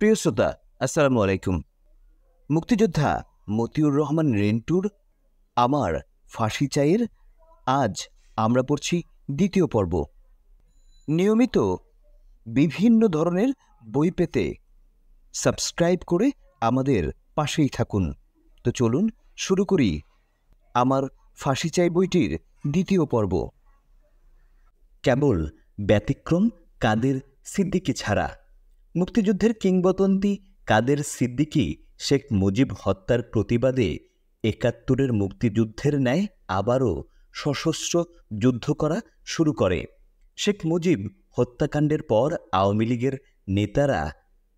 প্রিয় শ্রোতা, আসসালামু আলাইকুম। মুক্তিযোদ্ধা মতিউর রহমান রেন্টুর আমার ফাঁসি চাইয়ের আজ আমরা পড়ছি দ্বিতীয় পর্ব। নিয়মিত বিভিন্ন ধরনের বই পেতে সাবস্ক্রাইব করে আমাদের পাশেই থাকুন। তো চলুন শুরু করি আমার ফাঁসি চাই বইটির দ্বিতীয় পর্ব। কেবল ব্যতিক্রম কাদের সিদ্দিকী ছাড়া। মুক্তিযুদ্ধের কিংবদন্তি কাদের সিদ্দিকী শেখ মুজিব হত্যার প্রতিবাদে ৭১-এর মুক্তিযুদ্ধের ন্যায় আবারও সশস্ত্র যুদ্ধ করা শুরু করে। শেখ মুজিব হত্যাকাণ্ডের পর আওয়ামী লীগের নেতারা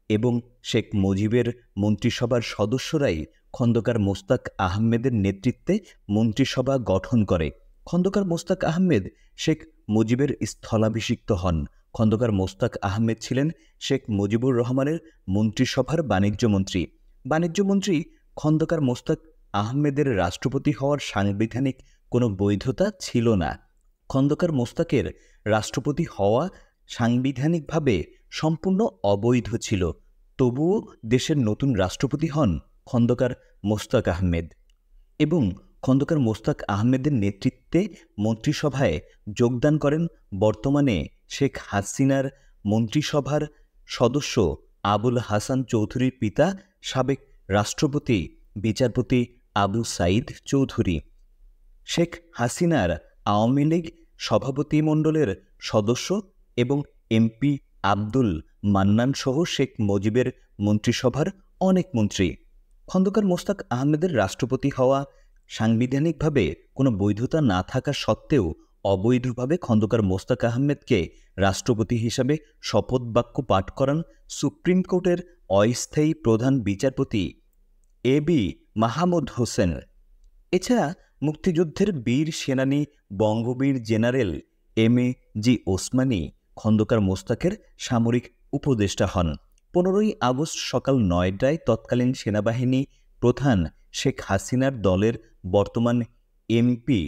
এবং শেখ মুজিবের মন্ত্রিসভার সদস্যরাই খন্দকার মোস্তাক আহমেদের নেতৃত্বে মন্ত্রিসভা গঠন করে। খন্দকার মোস্তাক আহমেদ শেখ মুজিবের স্থলাভিষিক্ত হন। খন্দকার মোস্তাক আহমেদ ছিলেন শেখ মুজিবুর রহমানের মন্ত্রিসভার বাণিজ্যমন্ত্রী। বাণিজ্যমন্ত্রী খন্দকার মোস্তাক আহমেদের রাষ্ট্রপতি হওয়ার সাংবিধানিক কোনো বৈধতা ছিল না। খন্দকার মোস্তাকের রাষ্ট্রপতি হওয়া সাংবিধানিকভাবে সম্পূর্ণ অবৈধ ছিল। তবুও দেশের নতুন রাষ্ট্রপতি হন খন্দকার মোস্তাক আহমেদ এবং খন্দকার মোস্তাক আহমেদের নেতৃত্বে মন্ত্রিসভায় যোগদান করেন বর্তমানে শেখ হাসিনার মন্ত্রিসভার সদস্য আবুল হাসান চৌধুরীর পিতা সাবেক রাষ্ট্রপতি বিচারপতি আবু সাঈদ চৌধুরী। শেখ হাসিনার আওয়ামী লীগ সভাপতিমণ্ডলের সদস্য এবং এমপি আব্দুল মান্নান সহ শেখ মুজিবের মন্ত্রিসভার অনেক মন্ত্রী। খন্দকার মোস্তাক আহমেদের রাষ্ট্রপতি হওয়া সাংবিধানিকভাবে কোনো বৈধতা না থাকা সত্ত্বেও অবৈধভাবে খন্দকার মোস্তাক আহমেদকে রাষ্ট্রপতি হিসাবে শপথ বাক্য পাঠ করান সুপ্রিম কোর্টের অস্থায়ী প্রধান বিচারপতি এবি মাহমুদ হোসেন। এছাড়া মুক্তিযুদ্ধের বীর সেনানী বঙ্গবীর জেনারেল এম.এ. জি. ওসমানী খন্দকার মোস্তাকের সামরিক উপদেষ্টা হন। 15ই আগস্ট সকাল 9টায় তৎকালীন সেনাবাহিনী প্রধান শেখ হাসিনার দলের বর্তমান এমপি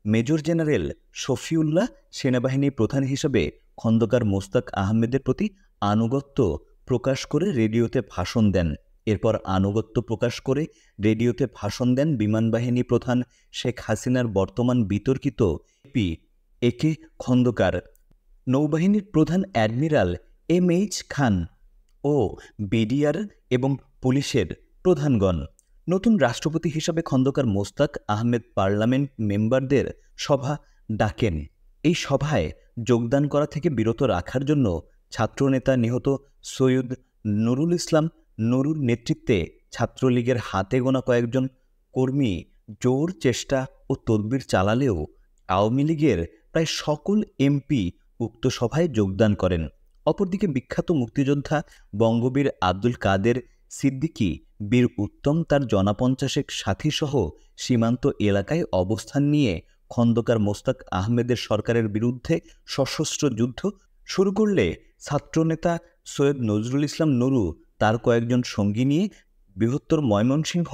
মেজর জেনারেল শফিউল্লাহ সেনাবাহিনী প্রধান হিসেবে খন্দকার মোস্তাক আহমেদের প্রতি আনুগত্য প্রকাশ করে রেডিওতে ভাষণ দেন। এরপর আনুগত্য প্রকাশ করে রেডিওতে ভাষণ দেন বিমানবাহিনী প্রধান শেখ হাসিনার বর্তমান বিতর্কিত এপি একে খন্দকার, নৌবাহিনীর প্রধান অ্যাডমিরাল এম.এইচ. খান ও বিডিআর এবং পুলিশের প্রধানগণ। নতুন রাষ্ট্রপতি হিসাবে খন্দকার মোস্তাক আহমেদ পার্লামেন্ট মেম্বারদের সভা ডাকেন। এই সভায় যোগদান করা থেকে বিরত রাখার জন্য ছাত্রনেতা নিহত সৈয়দ নুরুল ইসলাম নুরুর নেতৃত্বে ছাত্রলীগের হাতে গোনা কয়েকজন কর্মী জোর চেষ্টা ও তদবির চালালেও আওয়ামী লীগের প্রায় সকল এমপি উক্ত সভায় যোগদান করেন। অপরদিকে বিখ্যাত মুক্তিযোদ্ধা বঙ্গবীর আব্দুল কাদের সিদ্দিকী বীর উত্তম তার জনপঞ্চাশেক সাথীসহ সীমান্ত এলাকায় অবস্থান নিয়ে খন্দকার মোস্তাক আহমেদের সরকারের বিরুদ্ধে সশস্ত্র যুদ্ধ শুরু করলে ছাত্রনেতা সৈয়দ নজরুল ইসলাম নুরু তার কয়েকজন সঙ্গী নিয়ে বৃহত্তর ময়মনসিংহ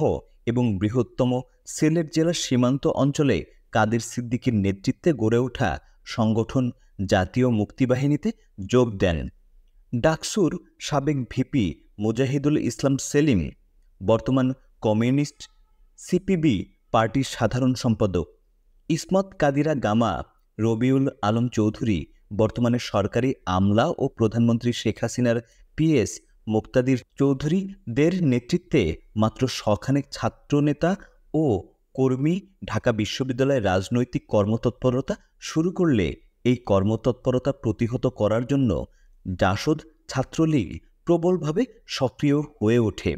এবং বৃহত্তম সিলেট জেলার সীমান্ত অঞ্চলে কাদের সিদ্দিকীর নেতৃত্বে গড়ে ওঠা সংগঠন জাতীয় মুক্তিবাহিনীতে যোগ দেন। ডাকসুর সাবেক ভিপি মুজাহিদুল ইসলাম সেলিম বর্তমান কমিউনিস্ট সিপিবি পার্টির সাধারণ সম্পাদক, ইসমত কাদিরা গামা, রবিউল আলম চৌধুরী বর্তমানে সরকারি আমলা ও প্রধানমন্ত্রী শেখ হাসিনার পিএস মুক্তাদির চৌধুরীদের নেতৃত্বে মাত্র শখানেক ছাত্রনেতা ও কর্মী ঢাকা বিশ্ববিদ্যালয়ে রাজনৈতিক কর্মতৎপরতা শুরু করলে এই কর্মতৎপরতা প্রতিহত করার জন্য জাসদ ছাত্রলীগ প্রবলভাবে সক্রিয় হয়ে ওঠে।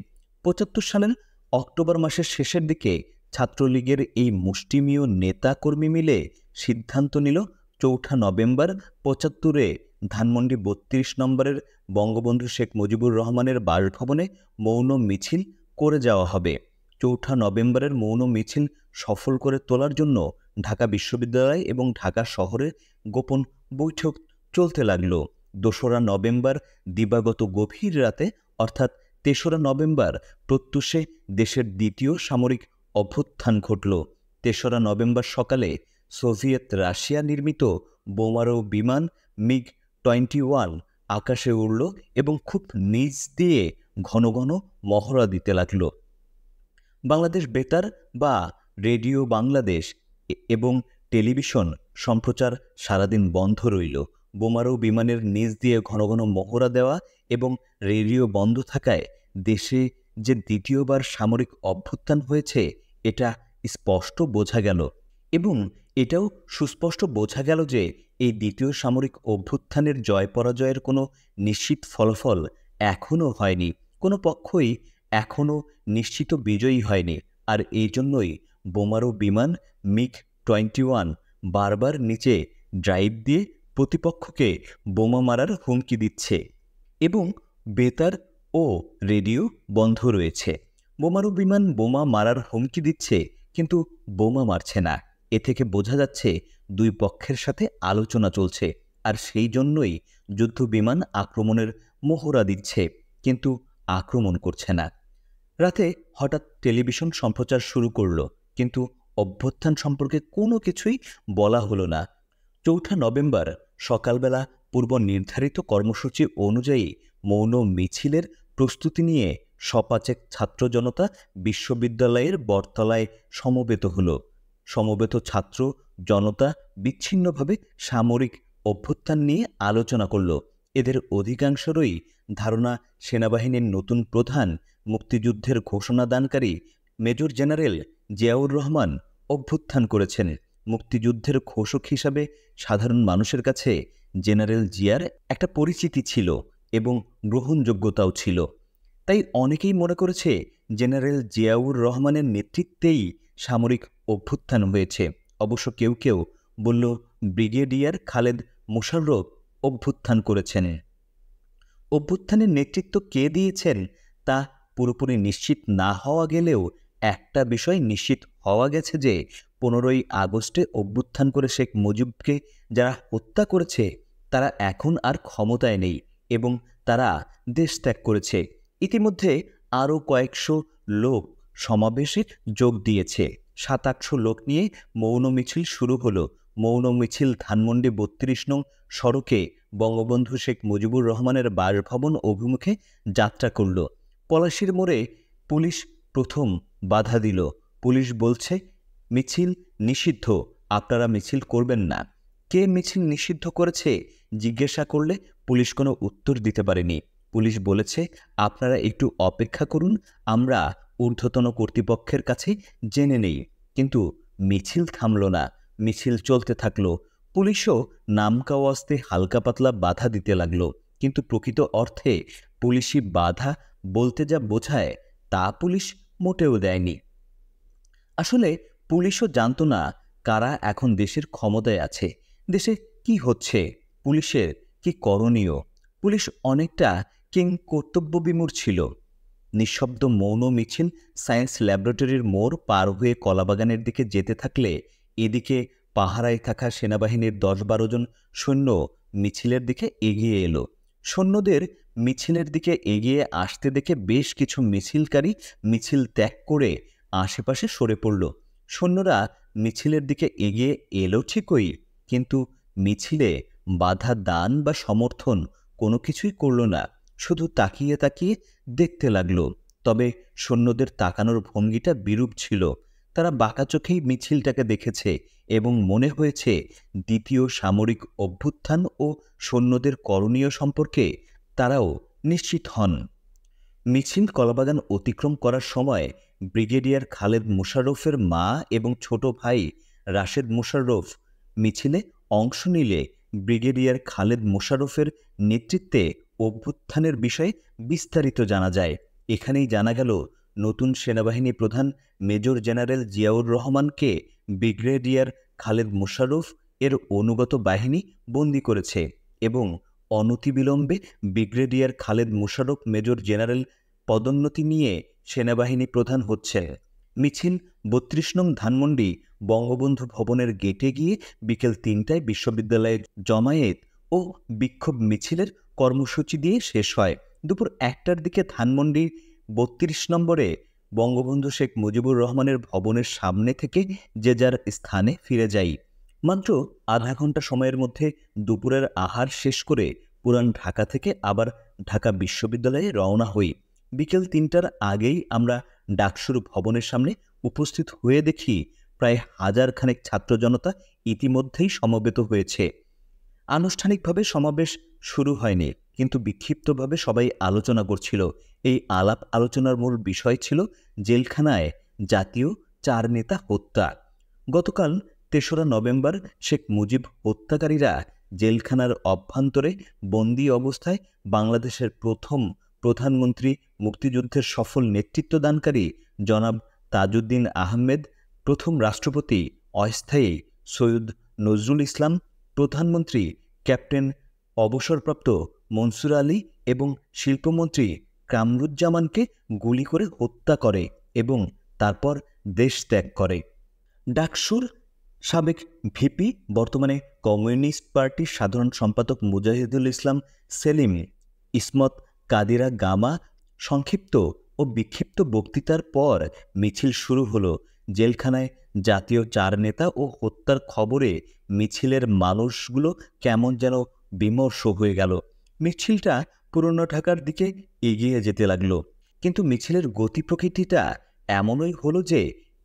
75 সালের অক্টোবর মাসের শেষের দিকে ছাত্রলীগের এই মুষ্টিমেয় নেতা কর্মী মিলে সিদ্ধান্ত নিল 4 নভেম্বর 75-এ ধানমন্ডি 32 নম্বরের বঙ্গবন্ধু শেখ মুজিবুর রহমানের বাসভবনে মৌন মিছিল করে যাওয়া হবে। 4 নভেম্বরের মৌন মিছিল সফল করে তোলার জন্য ঢাকা বিশ্ববিদ্যালয় এবং ঢাকা শহরে গোপন বৈঠক চলতে লাগল। 2 নভেম্বর দিবাগত গভীর রাতে অর্থাৎ 3 নভেম্বর প্রত্যুষে দেশের দ্বিতীয় সামরিক অভ্যুত্থান ঘটল। 3 নভেম্বর সকালে সোভিয়েত রাশিয়া নির্মিত বোমারু বিমান মিগ 21 আকাশে উড়ল এবং খুব নিচ দিয়ে ঘন ঘন মহড়া দিতে লাগল। বাংলাদেশ বেতার বা রেডিও বাংলাদেশ এবং টেলিভিশন সম্প্রচার সারাদিন বন্ধ রইল। বোমারু বিমানের নিচ দিয়ে ঘন ঘন মহড়া দেওয়া এবং রেডিও বন্ধ থাকায় দেশে যে দ্বিতীয়বার সামরিক অভ্যুত্থান হয়েছে এটা স্পষ্ট বোঝা গেল। এবং এটাও সুস্পষ্ট বোঝা গেল যে এই দ্বিতীয় সামরিক অভ্যুত্থানের জয় পরাজয়ের কোনো নিশ্চিত ফলাফল এখনও হয়নি। কোনো পক্ষই এখনও নিশ্চিত বিজয়ী হয়নি। আর এই জন্যই বোমারু বিমান MiG-21 বারবার নিচে ড্রাইভ দিয়ে প্রতিপক্ষকে বোমা মারার হুমকি দিচ্ছে এবং বেতার ও রেডিও বন্ধ রয়েছে। বোমারু বিমান বোমা মারার হুমকি দিচ্ছে কিন্তু বোমা মারছে না। এ থেকে বোঝা যাচ্ছে দুই পক্ষের সাথে আলোচনা চলছে, আর সেই জন্যই যুদ্ধ বিমান আক্রমণের মহড়া দিচ্ছে কিন্তু আক্রমণ করছে না। রাতে হঠাৎ টেলিভিশন সম্প্রচার শুরু করলো, কিন্তু অভ্যুত্থান সম্পর্কে কোনো কিছুই বলা হলো না। 4 নভেম্বর সকালবেলা পূর্ব নির্ধারিত কর্মসূচি অনুযায়ী মৌন মিছিলের প্রস্তুতি নিয়ে সপাচেক ছাত্র জনতা বিশ্ববিদ্যালয়ের বটতলায় সমবেত হল। সমবেত ছাত্র জনতা বিচ্ছিন্নভাবে সামরিক অভ্যুত্থান নিয়ে আলোচনা করল। এদের অধিকাংশেরই ধারণা সেনাবাহিনীর নতুন প্রধান মুক্তিযুদ্ধের ঘোষণাদানকারী মেজর জেনারেল জিয়াউর রহমান অভ্যুত্থান করেছেন। মুক্তিযুদ্ধের ঘোষক হিসাবে সাধারণ মানুষের কাছে জেনারেল জিয়ার একটা পরিচিতি ছিল এবং গ্রহণযোগ্যতাও ছিল। তাই অনেকেই মনে করেছে জেনারেল জিয়াউর রহমানের নেতৃত্বেই সামরিক অভ্যুত্থান হয়েছে। অবশ্য কেউ কেউ বলল ব্রিগেডিয়ার খালেদ মোশাররফ অভ্যুত্থান করেছেন। অভ্যুত্থানের নেতৃত্ব কে দিয়েছেন তা পুরোপুরি নিশ্চিত না হওয়া গেলেও একটা বিষয় নিশ্চিত হওয়া গেছে যে 15ই আগস্টে অভ্যুত্থান করে শেখ মুজিবকে যারা হত্যা করেছে তারা এখন আর ক্ষমতায় নেই এবং তারা দেশ ত্যাগ করেছে। ইতিমধ্যে আরও কয়েকশো লোক সমাবেশে যোগ দিয়েছে। 700-800 লোক নিয়ে মৌন মিছিল শুরু হলো। মৌন মিছিল ধানমন্ডি 32 নং সড়কে বঙ্গবন্ধু শেখ মুজিবুর রহমানের বাসভবন অভিমুখে যাত্রা করল। পলাশীর মোড়ে পুলিশ প্রথম বাধা দিল। পুলিশ বলছে মিছিল নিষিদ্ধ, আপনারা মিছিল করবেন না। কে মিছিল নিষিদ্ধ করেছে জিজ্ঞাসা করলে পুলিশ কোনো উত্তর দিতে পারেনি। পুলিশ বলেছে আপনারা একটু অপেক্ষা করুন, আমরা ঊর্ধ্বতন কর্তৃপক্ষের কাছে জেনে নেই। কিন্তু মিছিল থামল না, মিছিল চলতে থাকলো। পুলিশও নামকাওয়াস্তে হালকা পাতলা বাধা দিতে লাগলো, কিন্তু প্রকৃত অর্থে পুলিশি বাধা বলতে যা বোঝায় তা পুলিশ মোটেও দেয়নি। আসলে পুলিশও জানতো না কারা এখন দেশের ক্ষমতায় আছে, দেশে কি হচ্ছে, পুলিশের কি করণীয়। পুলিশ অনেকটা কিং কর্তব্যবিমূঢ় ছিল। নিঃশব্দ মৌন মিছিল সায়েন্স ল্যাবরেটরির মোড় পার হয়ে কলাবাগানের দিকে যেতে থাকলে এদিকে পাহারায় থাকা সেনাবাহিনীর 10-12 জন সৈন্য মিছিলের দিকে এগিয়ে এলো। সৈন্যদের মিছিলের দিকে এগিয়ে আসতে দেখে বেশ কিছু মিছিলকারী মিছিল ত্যাগ করে আশেপাশে সরে পড়ল। সৈন্যরা মিছিলের দিকে এগিয়ে এলো ঠিকই, কিন্তু মিছিলে বাধা দান বা সমর্থন কোনো কিছুই করল না, শুধু তাকিয়ে তাকিয়ে দেখতে লাগলো। তবে সৈন্যদের তাকানোর ভঙ্গিটা বিরূপ ছিল। তারা বাঁকা চোখেই মিছিলটাকে দেখেছে এবং মনে হয়েছে দ্বিতীয় সামরিক অভ্যুত্থান ও সৈন্যদের করণীয় সম্পর্কে তারাও নিশ্চিত হন। মিছিল কলাবাগান অতিক্রম করার সময় ব্রিগেডিয়ার খালেদ মোশাররফের মা এবং ছোট ভাই রাশেদ মোশাররফ মিছিলে অংশ নিলে ব্রিগেডিয়ার খালেদ মোশাররফের নেতৃত্বে অভ্যুত্থানের বিষয়ে বিস্তারিত জানা যায়। এখানেই জানা গেল নতুন সেনাবাহিনী প্রধান মেজর জেনারেল জিয়াউর রহমানকে ব্রিগেডিয়ার খালেদ মোশাররফ এর অনুগত বাহিনী বন্দী করেছে এবং অনতিবিলম্বে brigadier Khaled Mosharraf major general পদোন্নতি নিয়ে সেনাবাহিনী প্রধান হচ্ছে। মিছিল 32 নং ধানমন্ডি বঙ্গবন্ধু ভবনের গেটে গিয়ে বিকেল 3টায় বিশ্ববিদ্যালয়ের জমায়েত ও বিক্ষোভ মিছিলের কর্মসূচি দিয়ে শেষ হয়। দুপুর 1টার দিকে ধানমন্ডি 32 নম্বরে বঙ্গবন্ধু শেখ মুজিবুর রহমানের ভবনের সামনে থেকে যে যার স্থানে ফিরে যায়। মাত্র আধা ঘন্টা সময়ের মধ্যে দুপুরের আহার শেষ করে পুরান ঢাকা থেকে আবার ঢাকা বিশ্ববিদ্যালয়ে রওনা হই। বিকেল ৩টার আগেই আমরা ডাকসুর ভবনের সামনে উপস্থিত হয়ে দেখি প্রায় ১,০০০ খানেক ছাত্র জনতা ইতিমধ্যেই সমবেত হয়েছে। আনুষ্ঠানিকভাবে সমাবেশ শুরু হয়নি, কিন্তু বিক্ষিপ্তভাবে সবাই আলোচনা করছিল। এই আলাপ আলোচনার মূল বিষয় ছিল জেলখানায় জাতীয় ৪ নেতা হত্যা। গতকাল ৩রা নভেম্বর শেখ মুজিব হত্যাকারীরা জেলখানার অভ্যন্তরে বন্দী অবস্থায় বাংলাদেশের প্রথম প্রধানমন্ত্রী, মুক্তিযুদ্ধের সফল নেতৃত্বদানকারী জনাব তাজউদ্দিন আহমেদ, প্রথম রাষ্ট্রপতি অস্থায়ী সৈয়দ নজরুল ইসলাম, প্রধানমন্ত্রী ক্যাপ্টেন অবসরপ্রাপ্ত মনসুর আলী এবং শিল্পমন্ত্রী কামরুজ্জামানকে গুলি করে হত্যা করে এবং তারপর দেশ ত্যাগ করে। ডাকসুর সাবেক ভিপি, বর্তমানে কমিউনিস্ট পার্টির সাধারণ সম্পাদক মুজাহিদুল ইসলাম সেলিম, ইসমত কাদিরা গামা সংক্ষিপ্ত ও বিক্ষিপ্ত বক্তৃতার পর মিছিল শুরু হলো। জেলখানায় জাতীয় ৪ নেতা ও হত্যার খবরে মিছিলের মানুষগুলো কেমন যেন বিমর্ষ হয়ে গেল। মিছিলটা পুরনো ঢাকার দিকে এগিয়ে যেতে লাগলো, কিন্তু মিছিলের গতি প্রকৃতিটা এমনই হলো যে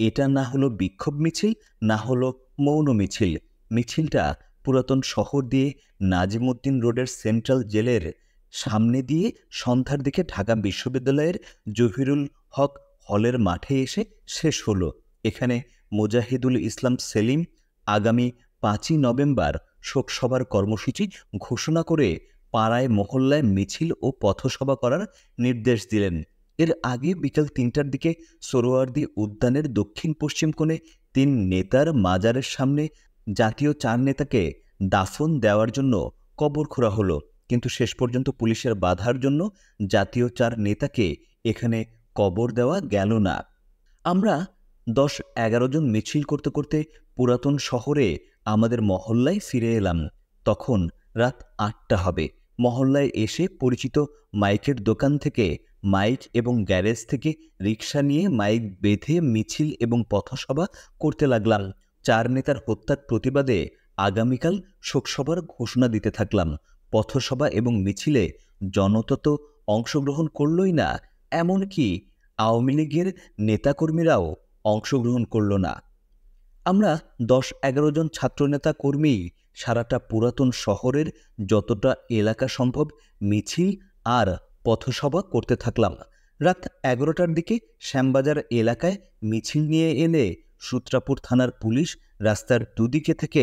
এটা না হলো বিক্ষোভ মিছিল, না হলো মৌন মিছিল। মিছিলটা পুরাতন শহর দিয়ে নাজিমউদ্দিন রোডের সেন্ট্রাল জেলের সামনে দিয়ে সন্ধ্যার দিকে ঢাকা বিশ্ববিদ্যালয়ের জহিরুল হক হলের মাঠে এসে শেষ হলো। এখানে মুজাহিদুল ইসলাম সেলিম আগামী ৫ই নভেম্বর শোকসভার কর্মসূচি ঘোষণা করে পাড়ায় মহল্লায় মিছিল ও পথসভা করার নির্দেশ দিলেন। এর আগে বিকেল ৩টার দিকে সোহরাওয়ার্দী উদ্যানের দক্ষিণ পশ্চিম কোণে ৩ নেতার মাজারের সামনে জাতীয় ৪ নেতাকে দাফন দেওয়ার জন্য কবর খোঁড়া হলো, কিন্তু শেষ পর্যন্ত পুলিশের বাধার জন্য জাতীয় ৪ নেতাকে এখানে কবর দেওয়া গেল না। আমরা ১০-১১ জন মিছিল করতে করতে পুরাতন শহরে আমাদের মহল্লায় ফিরে এলাম। তখন রাত ৮টা হবে। মহল্লায় এসে পরিচিত মাইকের দোকান থেকে মাইক এবং গ্যারেজ থেকে রিক্সা নিয়ে মাইক বেঁধে মিছিল এবং পথসভা করতে লাগলাম। ৪ নেতার হত্যার প্রতিবাদে আগামীকাল শোকসভার ঘোষণা দিতে থাকলাম। পথসভা এবং মিছিলে জনতা তো অংশগ্রহণ করলই না, এমনকি আওয়ামী লীগের নেতাকর্মীরাও অংশগ্রহণ করল না। আমরা ১০-১১ জন ছাত্রনেতা কর্মী সারাটা পুরাতন শহরের যতটা এলাকা সম্ভব মিছিল আর পথসভা করতে থাকলাম। রাত ১১টার দিকে শ্যামবাজার এলাকায় মিছিল নিয়ে এলে সূত্রাপুর থানার পুলিশ রাস্তার দুদিকে থেকে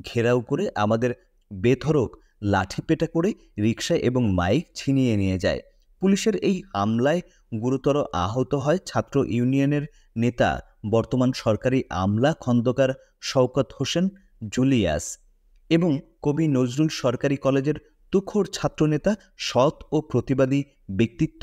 ঘেরাও করে আমাদের বেধড়ক লাঠিপেটা করে রিকশা এবং মাইক ছিনিয়ে নিয়ে যায়। পুলিশের এই হামলায় গুরুতর আহত হয় ছাত্র ইউনিয়নের নেতা, বর্তমান সরকারি আমলা খন্দকার শওকত হোসেন জুলিয়াস এবং কবি নজরুল সরকারি কলেজের তুখোড় ছাত্রনেতা, সৎ ও প্রতিবাদী ব্যক্তিত্ব,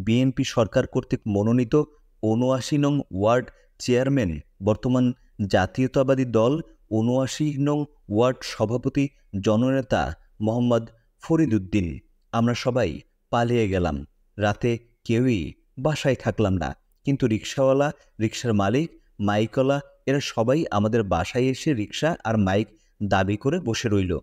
বিএনপি সরকার কর্তৃক মনোনীত ৭৯ নং ওয়ার্ড চেয়ারম্যান, বর্তমান জাতীয়তাবাদী দল ৭৯ নং ওয়ার্ড সভাপতি জননেতা মোহাম্মদ ফরিদ উদ্দিন। আমরা সবাই পালিয়ে গেলাম। রাতে কেউই বাসায় থাকলাম না, কিন্তু রিক্সাওয়ালা, রিক্সার মালিক, মাইকওয়ালা এরা সবাই আমাদের বাসায় এসে রিক্সা আর মাইক দাবি করে বসে রইল।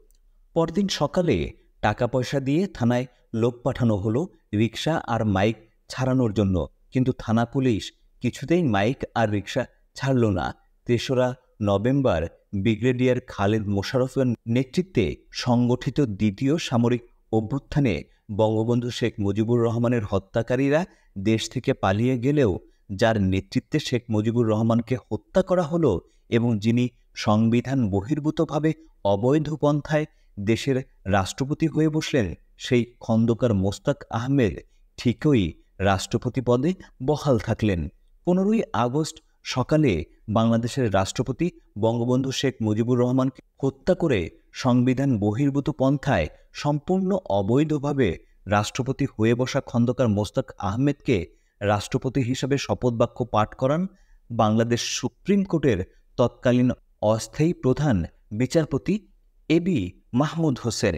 পরদিন সকালে টাকা পয়সা দিয়ে থানায় লোক পাঠানো হলো রিক্সা আর মাইক ছাড়ানোর জন্য, কিন্তু থানা পুলিশ কিছুতেই মাইক আর রিক্সা ছাড়ল না। ৩রা নভেম্বর ব্রিগেডিয়ার খালেদ মোশাররফের নেতৃত্বে সংগঠিত দ্বিতীয় সামরিক অভ্যুত্থানে বঙ্গবন্ধু শেখ মুজিবুর রহমানের হত্যাকারীরা দেশ থেকে পালিয়ে গেলেও যার নেতৃত্বে শেখ মুজিবুর রহমানকে হত্যা করা হলো এবং যিনি সংবিধান বহির্ভূতভাবে অবৈধ পন্থায় দেশের রাষ্ট্রপতি হয়ে বসলেন, সেই খন্দকার মোস্তাক আহমেদ ঠিকই রাষ্ট্রপতি পদে বহাল থাকলেন। ১৫ই আগস্ট সকালে বাংলাদেশের রাষ্ট্রপতি বঙ্গবন্ধু শেখ মুজিবুর রহমানকে হত্যা করে সংবিধান বহির্ভূত পন্থায় সম্পূর্ণ অবৈধভাবে রাষ্ট্রপতি হয়ে বসা খন্দকার মোস্তাক আহমেদকে রাষ্ট্রপতি হিসাবে শপথ বাক্য পাঠ করান বাংলাদেশ সুপ্রিম কোর্টের তৎকালীন অস্থায়ী প্রধান বিচারপতি এবি মাহমুদ হোসেন।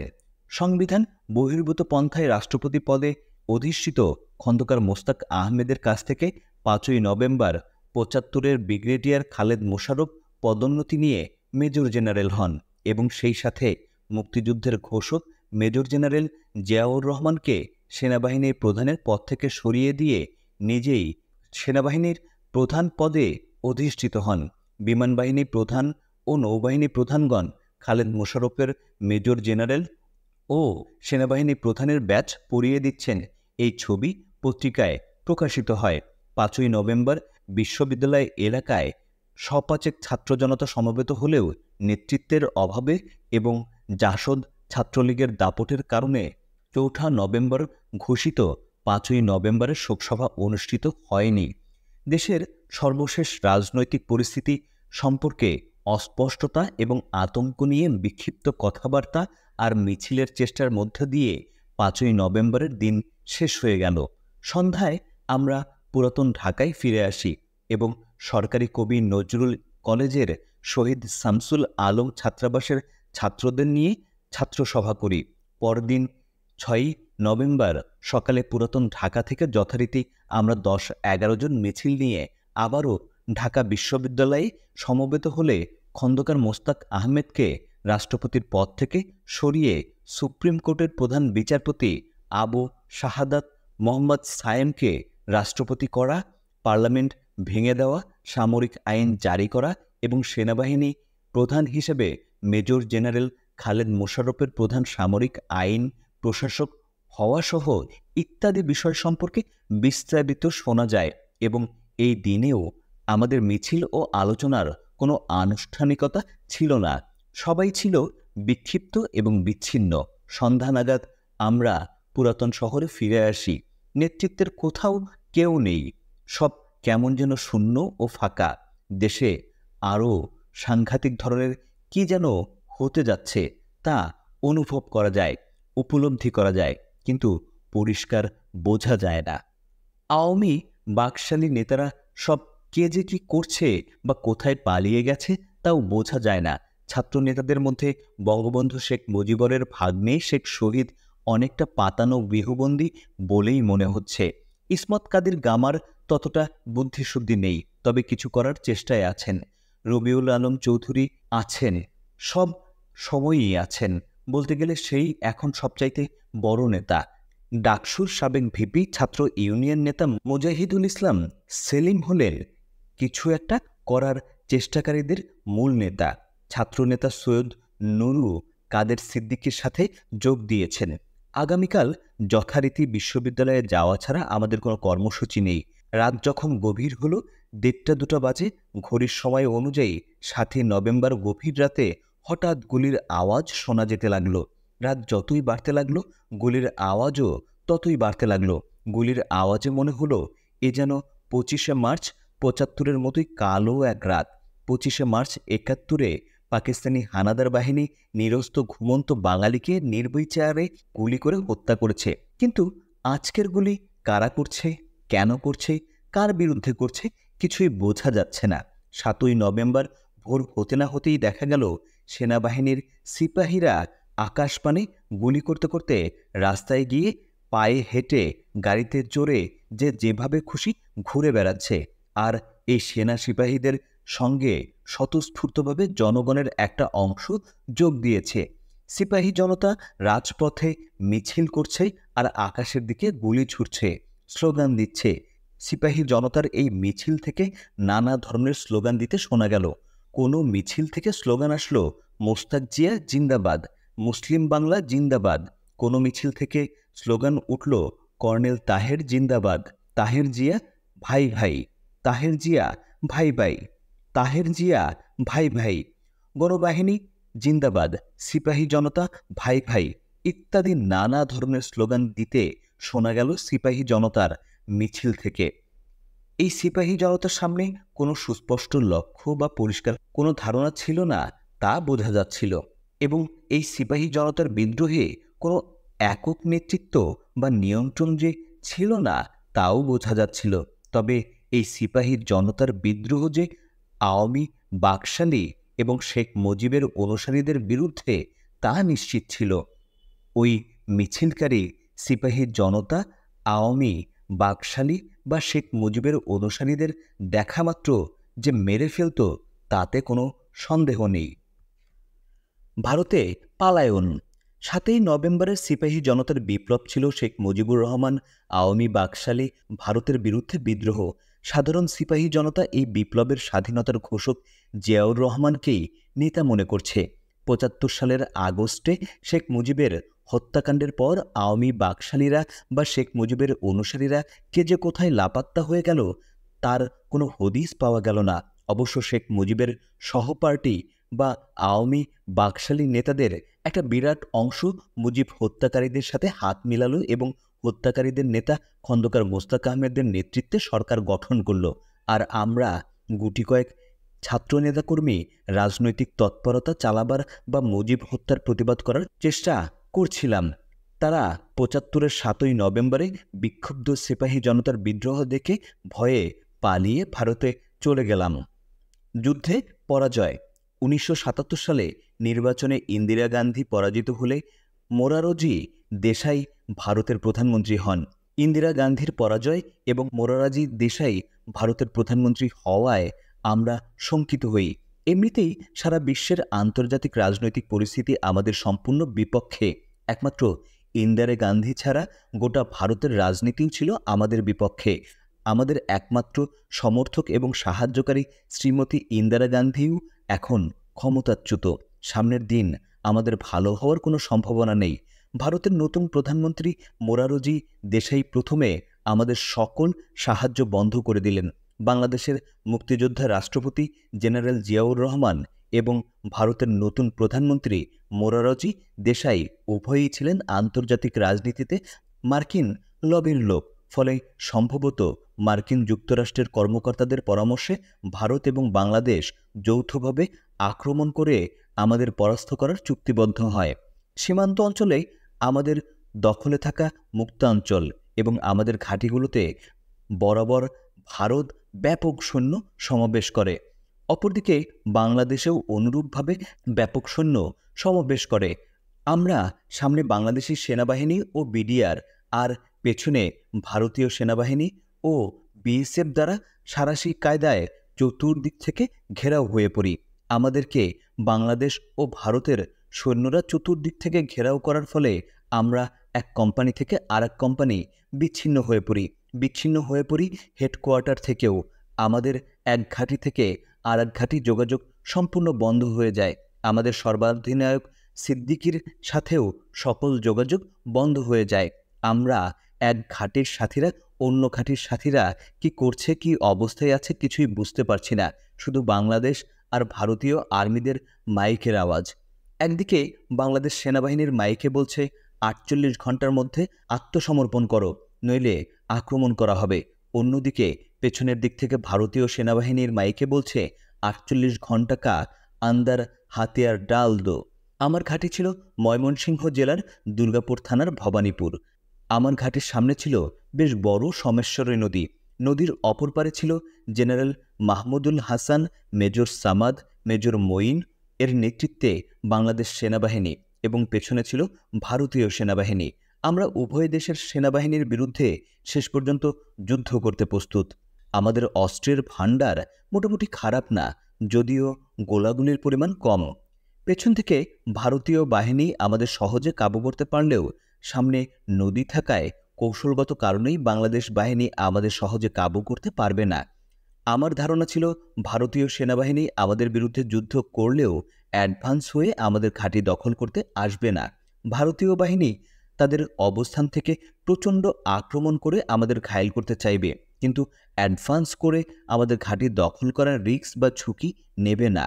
সংবিধান বহির্ভূত পন্থায় রাষ্ট্রপতি পদে অধিষ্ঠিত খন্দকার মোস্তাক আহমেদের কাছ থেকে ৫ই নভেম্বর ৭৫-এর ব্রিগেডিয়ার খালেদ মোশাররফ পদোন্নতি নিয়ে মেজর জেনারেল হন এবং সেই সাথে মুক্তিযুদ্ধের ঘোষক মেজর জেনারেল জিয়াউর রহমানকে সেনাবাহিনীর প্রধানের পদ থেকে সরিয়ে দিয়ে নিজেই সেনাবাহিনীর প্রধান পদে অধিষ্ঠিত হন। বিমানবাহিনী প্রধান ও নৌবাহিনী প্রধানগণ খালেদ মোশাররফের মেজর জেনারেল ও সেনাবাহিনী প্রধানের ব্যাচ পরিয়ে দিচ্ছেন, এই ছবি পত্রিকায় প্রকাশিত হয়। 5ই নভেম্বর বিশ্ববিদ্যালয় এলাকায় সপাচেক ছাত্র জনতা সমবেত হলেও নেতৃত্বের অভাবে এবং জাসদ ছাত্রলীগের দাপটের কারণে 4 নভেম্বর ঘোষিত 5ই নভেম্বরের শোকসভা অনুষ্ঠিত হয়নি। দেশের সর্বশেষ রাজনৈতিক পরিস্থিতি সম্পর্কে অস্পষ্টতা এবং আতঙ্ক নিয়ে বিক্ষিপ্ত কথাবার্তা আর মিছিলের চেষ্টার মধ্য দিয়ে 5ই নভেম্বরের দিন শেষ হয়ে গেল। সন্ধ্যায় আমরা পুরাতন ঢাকায় ফিরে আসি এবং সরকারি কবি নজরুল কলেজের শহীদ শামসুল আলম ছাত্রাবাসের ছাত্রদের নিয়ে ছাত্রসভা করি। পরদিন 6ই নভেম্বর সকালে পুরাতন ঢাকা থেকে যথারীতি আমরা 10-11 জন মিছিল নিয়ে আবারও ঢাকা বিশ্ববিদ্যালয়ে সমবেত হলে খন্দকার মোস্তাক আহমেদকে রাষ্ট্রপতির পদ থেকে সরিয়ে সুপ্রিম কোর্টের প্রধান বিচারপতি আবু শাহাদাত মোহাম্মদ সায়েমকে রাষ্ট্রপতি করা, পার্লামেন্ট ভেঙে দেওয়া, সামরিক আইন জারি করা এবং সেনাবাহিনী প্রধান হিসেবে মেজর জেনারেল খালেদ মোশাররফের প্রধান সামরিক আইন প্রশাসক হওয়াসহ ইত্যাদি বিষয় সম্পর্কে বিস্তারিত শোনা যায়। এবং এই দিনেও আমাদের মিছিল ও আলোচনার কোনো আনুষ্ঠানিকতা ছিল না, সবাই ছিল বিক্ষিপ্ত এবং বিচ্ছিন্ন। সন্ধ্যা নাগাদ আমরা পুরাতন শহরে ফিরে আসি। নেতৃত্বের কোথাও কেউ নেই, সব কেমন যেন শূন্য ও ফাঁকা। দেশে আরও সাংঘাতিক ধরনের কি যেন হতে যাচ্ছে তা অনুভব করা যায়, উপলব্ধি করা যায়, কিন্তু পরিষ্কার বোঝা যায় না। আওয়ামী বাকশালী নেতারা সব কে যে কি করছে বা কোথায় পালিয়ে গেছে তাও বোঝা যায় না। ছাত্র নেতাদের মধ্যে বঙ্গবন্ধু শেখ মুজিবরের ভাগ্নে শেখ শহীদ অনেকটা পাতানো গৃহবন্দী বলেই মনে হচ্ছে। ইসমত কাদের গামার ততটা বুদ্ধিশুদ্ধি নেই, তবে কিছু করার চেষ্টায় আছেন। রবিউল আলম চৌধুরী আছেন, সব সময়ই আছেন, বলতে গেলে সেই এখন সবচাইতে বড় নেতা। ডাকসুর সাবেক ভিপি ছাত্র ইউনিয়ন নেতা মুজাহিদুল ইসলাম সেলিম হলেন কিছু একটা করার চেষ্টাকারীদের মূল নেতা। ছাত্রনেতা সৈয়দ নুরু কাদের সিদ্দিকীর সাথে যোগ দিয়েছেন। আগামীকাল যথারীতি বিশ্ববিদ্যালয়ে যাওয়া ছাড়া আমাদের কোনো কর্মসূচি নেই। রাত যখন গভীর হলো 1:30-2টা বাজে, ঘড়ির সময় অনুযায়ী 7ই নভেম্বর গভীর রাতে হঠাৎ গুলির আওয়াজ শোনা যেতে লাগলো। রাত যতই বাড়তে লাগলো গুলির আওয়াজও ততই বাড়তে লাগলো। গুলির আওয়াজে মনে হলো এ যেন 25শে মার্চ 75-এর মতোই কালো এক রাত। 25শে মার্চ 71-এ পাকিস্তানি হানাদার বাহিনী নিরস্ত ঘুমন্ত বাঙালিকে নির্বিচারে গুলি করে হত্যা করেছে। কিন্তু আজকের গুলি কারা করছে, কেন করছে, কার বিরুদ্ধে করছে কিছুই বোঝা যাচ্ছে না। 7ই নভেম্বর ভোর হতে না হতেই দেখা গেল সেনাবাহিনীর সিপাহীরা আকাশপানে গুলি করতে করতে রাস্তায় গিয়ে পায়ে হেঁটে গাড়িতে চড়ে যেভাবে খুশি ঘুরে বেড়াচ্ছে। আর এই সেনা সিপাহীদের সঙ্গে স্বতঃস্ফূর্তভাবে জনগণের একটা অংশ যোগ দিয়েছে। সিপাহী জনতা রাজপথে মিছিল করছে আর আকাশের দিকে গুলি ছুটছে, স্লোগান দিচ্ছে। সিপাহী জনতার এই মিছিল থেকে নানা ধরনের স্লোগান দিতে শোনা গেল। কোনো মিছিল থেকে স্লোগান আসলো মোস্তাক জিয়া জিন্দাবাদ, মুসলিম বাংলা জিন্দাবাদ। কোনো মিছিল থেকে স্লোগান উঠল কর্নেল তাহের জিন্দাবাদ, তাহের জিয়া ভাই ভাই, তাহের জিয়া ভাই ভাই, তাহের জিয়া ভাই ভাই, গণবাহিনী জিন্দাবাদ, সিপাহী জনতা ভাই ভাই ইত্যাদি নানা ধরনের স্লোগান দিতে শোনা গেল সিপাহী জনতার মিছিল থেকে। এই সিপাহী জনতার সামনে কোনো সুস্পষ্ট লক্ষ্য বা পরিষ্কার কোনো ধারণা ছিল না, তা বোঝা যাচ্ছিল। এবং এই সিপাহী জনতার বিদ্রোহে কোনো একক নেতৃত্ব বা নিয়ন্ত্রণ যে ছিল না তাও বোঝা যাচ্ছিল। তবে এই সিপাহী জনতার বিদ্রোহ যে আওয়ামী বাকশালী এবং শেখ মুজিবের অনুসারীদের বিরুদ্ধে তা নিশ্চিত ছিল। ওই মিছিলকারী সিপাহী জনতা আওয়ামী বাকশালী বা শেখ মুজিবের অনুসারীদের দেখামাত্র যে মেরে ফেলত তাতে কোনো সন্দেহ নেই। ভারতে পালায়ন। 7ই নভেম্বরের সিপাহী জনতার বিপ্লব ছিল শেখ মুজিবুর রহমান আওয়ামী বাকশালী ভারতের বিরুদ্ধে বিদ্রোহ। সাধারণ সিপাহী জনতা এই বিপ্লবের স্বাধীনতার ঘোষক জিয়াউর রহমানকেই নেতা মনে করছে। ৭৫ সালের আগস্টে শেখ মুজিবের হত্যাকাণ্ডের পর আওয়ামী বাকশালীরা বা শেখ মুজিবের অনুসারীরা কে যে কোথায় লাপাত্তা হয়ে গেল তার কোনো হদিস পাওয়া গেল না। অবশ্য শেখ মুজিবের সহপার্টি বা আওয়ামী বাকশালী নেতাদের একটা বিরাট অংশ মুজিব হত্যাকারীদের সাথে হাত মিলালো এবং হত্যাকারীদের নেতা খন্দকার মোস্তাক আহমেদের নেতৃত্বে সরকার গঠন করল। আর আমরা গুটি কয়েক ছাত্র নেতাকর্মী রাজনৈতিক তৎপরতা চালাবার বা মুজিব হত্যার প্রতিবাদ করার চেষ্টা করছিলাম। তারা ৭৫-এর ৭ই নভেম্বরে বিক্ষুব্ধ সিপাহী জনতার বিদ্রোহ দেখে ভয়ে পালিয়ে ভারতে চলে গেলাম। যুদ্ধে পরাজয়। ১৯৭৭ সালে নির্বাচনে ইন্দিরা গান্ধী পরাজিত হলে মোরারজি দেশাই ভারতের প্রধানমন্ত্রী হন। ইন্দিরা গান্ধীর পরাজয় এবং মোরারজি দেশাই ভারতের প্রধানমন্ত্রী হওয়ায় আমরা শঙ্কিত হই। এমনিতেই সারা বিশ্বের আন্তর্জাতিক রাজনৈতিক পরিস্থিতি আমাদের সম্পূর্ণ বিপক্ষে। একমাত্র ইন্দিরা গান্ধী ছাড়া গোটা ভারতের রাজনীতিও ছিল আমাদের বিপক্ষে। আমাদের একমাত্র সমর্থক এবং সাহায্যকারী শ্রীমতী ইন্দিরা গান্ধীও এখন ক্ষমতাচ্যুত। সামনের দিন আমাদের ভালো হওয়ার কোনো সম্ভাবনা নেই। ভারতের নতুন প্রধানমন্ত্রী মোরারজি দেশাই প্রথমে আমাদের সকল সাহায্য বন্ধ করে দিলেন। বাংলাদেশের মুক্তিযোদ্ধা রাষ্ট্রপতি জেনারেল জিয়াউর রহমান এবং ভারতের নতুন প্রধানমন্ত্রী মোরারজি দেশাই উভয়ই ছিলেন আন্তর্জাতিক রাজনীতিতে মার্কিন লবির লোক। ফলে সম্ভবত মার্কিন যুক্তরাষ্ট্রের কর্মকর্তাদের পরামর্শে ভারত এবং বাংলাদেশ যৌথভাবে আক্রমণ করে আমাদের পরাস্ত করার চুক্তিবদ্ধ হয়। সীমান্ত অঞ্চলে আমাদের দখলে থাকা মুক্তাঞ্চল এবং আমাদের ঘাঁটিগুলোতে বরাবর ভারত ব্যাপক সৈন্য সমাবেশ করে। অপরদিকে বাংলাদেশেও অনুরূপভাবে ব্যাপক সৈন্য সমাবেশ করে। আমরা সামনে বাংলাদেশি সেনাবাহিনী ও বিডিআর আর পেছনে ভারতীয় সেনাবাহিনী ও বিএসএফ দ্বারা সাঁড়াশি কায়দায় চতুর্দিক থেকে ঘেরাও হয়ে পড়ি। আমাদেরকে বাংলাদেশ ও ভারতের সৈন্যরা চতুর্দিক থেকে ঘেরাও করার ফলে আমরা এক কোম্পানি থেকে আর এক কোম্পানি বিচ্ছিন্ন হয়ে পড়ি হেডকোয়ার্টার থেকেও। আমাদের এক ঘাঁটি থেকে আর এক ঘাঁটি যোগাযোগ সম্পূর্ণ বন্ধ হয়ে যায়। আমাদের সর্বাধিনায়ক সিদ্দিকির সাথেও সকল যোগাযোগ বন্ধ হয়ে যায়। আমরা এক ঘাঁটির সাথীরা অন্য ঘাঁটির সাথীরা কি করছে, কি অবস্থায় আছে কিছুই বুঝতে পারছি না। শুধু বাংলাদেশ আর ভারতীয় আর্মিদের মাইকের আওয়াজ। একদিকে বাংলাদেশ সেনাবাহিনীর মাইকে বলছে ৪৮ ঘন্টার মধ্যে আত্মসমর্পণ করো, নইলে আক্রমণ করা হবে। অন্যদিকে পেছনের দিক থেকে ভারতীয় সেনাবাহিনীর মাইকে বলছে ৪৮ ঘন্টা কা আন্দার হাতিয়ার ডাল দো। আমার ঘাঁটি ছিল ময়মনসিংহ জেলার দুর্গাপুর থানার ভবানীপুর। আমার ঘাঁটির সামনে ছিল বেশ বড় সোমেশ্বরী নদী। নদীর অপর পারে ছিল general Mahmudul Hasan, major Samad, major Moin এর নেতৃত্বে বাংলাদেশ সেনাবাহিনী এবং পেছনে ছিল ভারতীয় সেনাবাহিনী। আমরা উভয় দেশের সেনাবাহিনীর বিরুদ্ধে শেষ পর্যন্ত যুদ্ধ করতে প্রস্তুত। আমাদের অস্ত্রের ভাণ্ডার মোটামুটি খারাপ না, যদিও গোলাগুলির পরিমাণ কম। পেছন থেকে ভারতীয় বাহিনী আমাদের সহজে কাবু করতে পারলেও সামনে নদী থাকায় কৌশলগত কারণেই বাংলাদেশ বাহিনী আমাদের সহজে কাবু করতে পারবে না। আমার ধারণা ছিল ভারতীয় সেনাবাহিনী আমাদের বিরুদ্ধে যুদ্ধ করলেও অ্যাডভান্স হয়ে আমাদের ঘাঁটি দখল করতে আসবে না। ভারতীয় বাহিনী তাদের অবস্থান থেকে প্রচণ্ড আক্রমণ করে আমাদের ঘায়েল করতে চাইবে, কিন্তু অ্যাডভান্স করে আমাদের ঘাঁটি দখল করার রিস্ক বা ঝুঁকি নেবে না।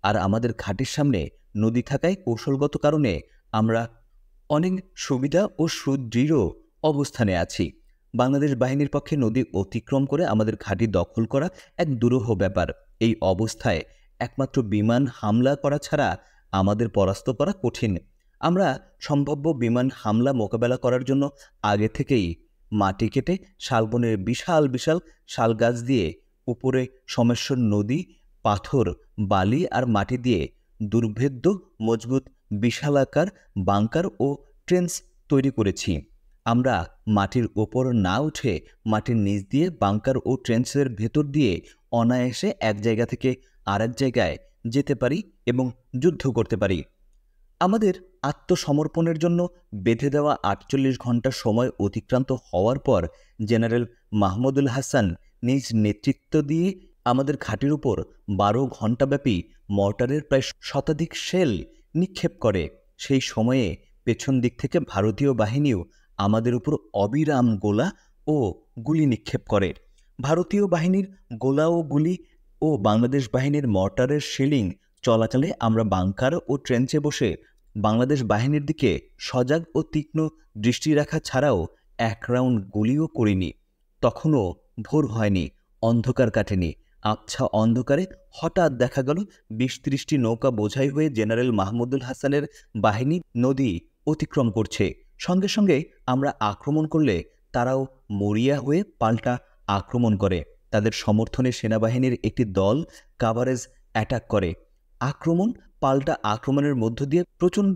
আর আমাদের ঘাঁটির সামনে নদী থাকায় কৌশলগত কারণে আমরা অনেক সুবিধা ও সুদৃঢ় অবস্থানে আছি। বাংলাদেশ বাহিনীর পক্ষে নদী অতিক্রম করে আমাদের ঘাঁটি দখল করা এক দুরূহ ব্যাপার। এই অবস্থায় একমাত্র বিমান হামলা করা ছাড়া আমাদের পরাস্ত করা কঠিন। আমরা সম্ভাব্য বিমান হামলা মোকাবেলা করার জন্য আগে থেকেই মাটি কেটে শালবনের বিশাল বিশাল শাল গাছ দিয়ে উপরে সোমেশ্বর নদী, পাথর, বালি আর মাটি দিয়ে দুর্ভেদ্য মজবুত বিশালাকার বাংকার ও ট্রেন্চ তৈরি করেছি। আমরা মাটির ওপর না উঠে মাটির নিচ দিয়ে বাংকার ও ট্রেন্চের ভেতর দিয়ে অনায়াসে এক জায়গা থেকে আর এক জায়গায় যেতে পারি এবং যুদ্ধ করতে পারি। আমাদের আত্মসমর্পণের জন্য বেঁধে দেওয়া ৪৮ ঘন্টা সময় অতিক্রান্ত হওয়ার পর জেনারেল মাহমুদুল হাসান নিজ নেতৃত্ব দিয়ে আমাদের ঘাঁটির উপর ১২ ঘণ্টাব্যাপী মর্টারের প্রায় শতাধিক শেল নিক্ষেপ করে। সেই সময়ে পেছন দিক থেকে ভারতীয় বাহিনীও আমাদের উপর অবিরাম গোলা ও গুলি নিক্ষেপ করে। ভারতীয় বাহিনীর গোলা ও গুলি ও বাংলাদেশ বাহিনীর মর্টারের শেলিং চলাকালে আমরা বাংকার ও ট্রেঞ্চে বসে বাংলাদেশ বাহিনীর দিকে সজাগ ও তীক্ষ্ণ দৃষ্টি রাখা ছাড়াও এক রাউন্ড গুলিও করিনি। তখনও ভোর হয়নি, অন্ধকার কাটেনি। আবছা অন্ধকারে হঠাৎ দেখা গেল ২০-৩০টি নৌকা বোঝাই হয়ে জেনারেল মাহমুদুল হাসানের বাহিনী নদী অতিক্রম করছে। সঙ্গে সঙ্গে আমরা আক্রমণ করলে তারাও মরিয়া হয়ে পাল্টা আক্রমণ করে। তাদের সমর্থনে সেনাবাহিনীর একটি দল কাভারেজ অ্যাটাক করে। আক্রমণ পাল্টা আক্রমণের মধ্য দিয়ে প্রচণ্ড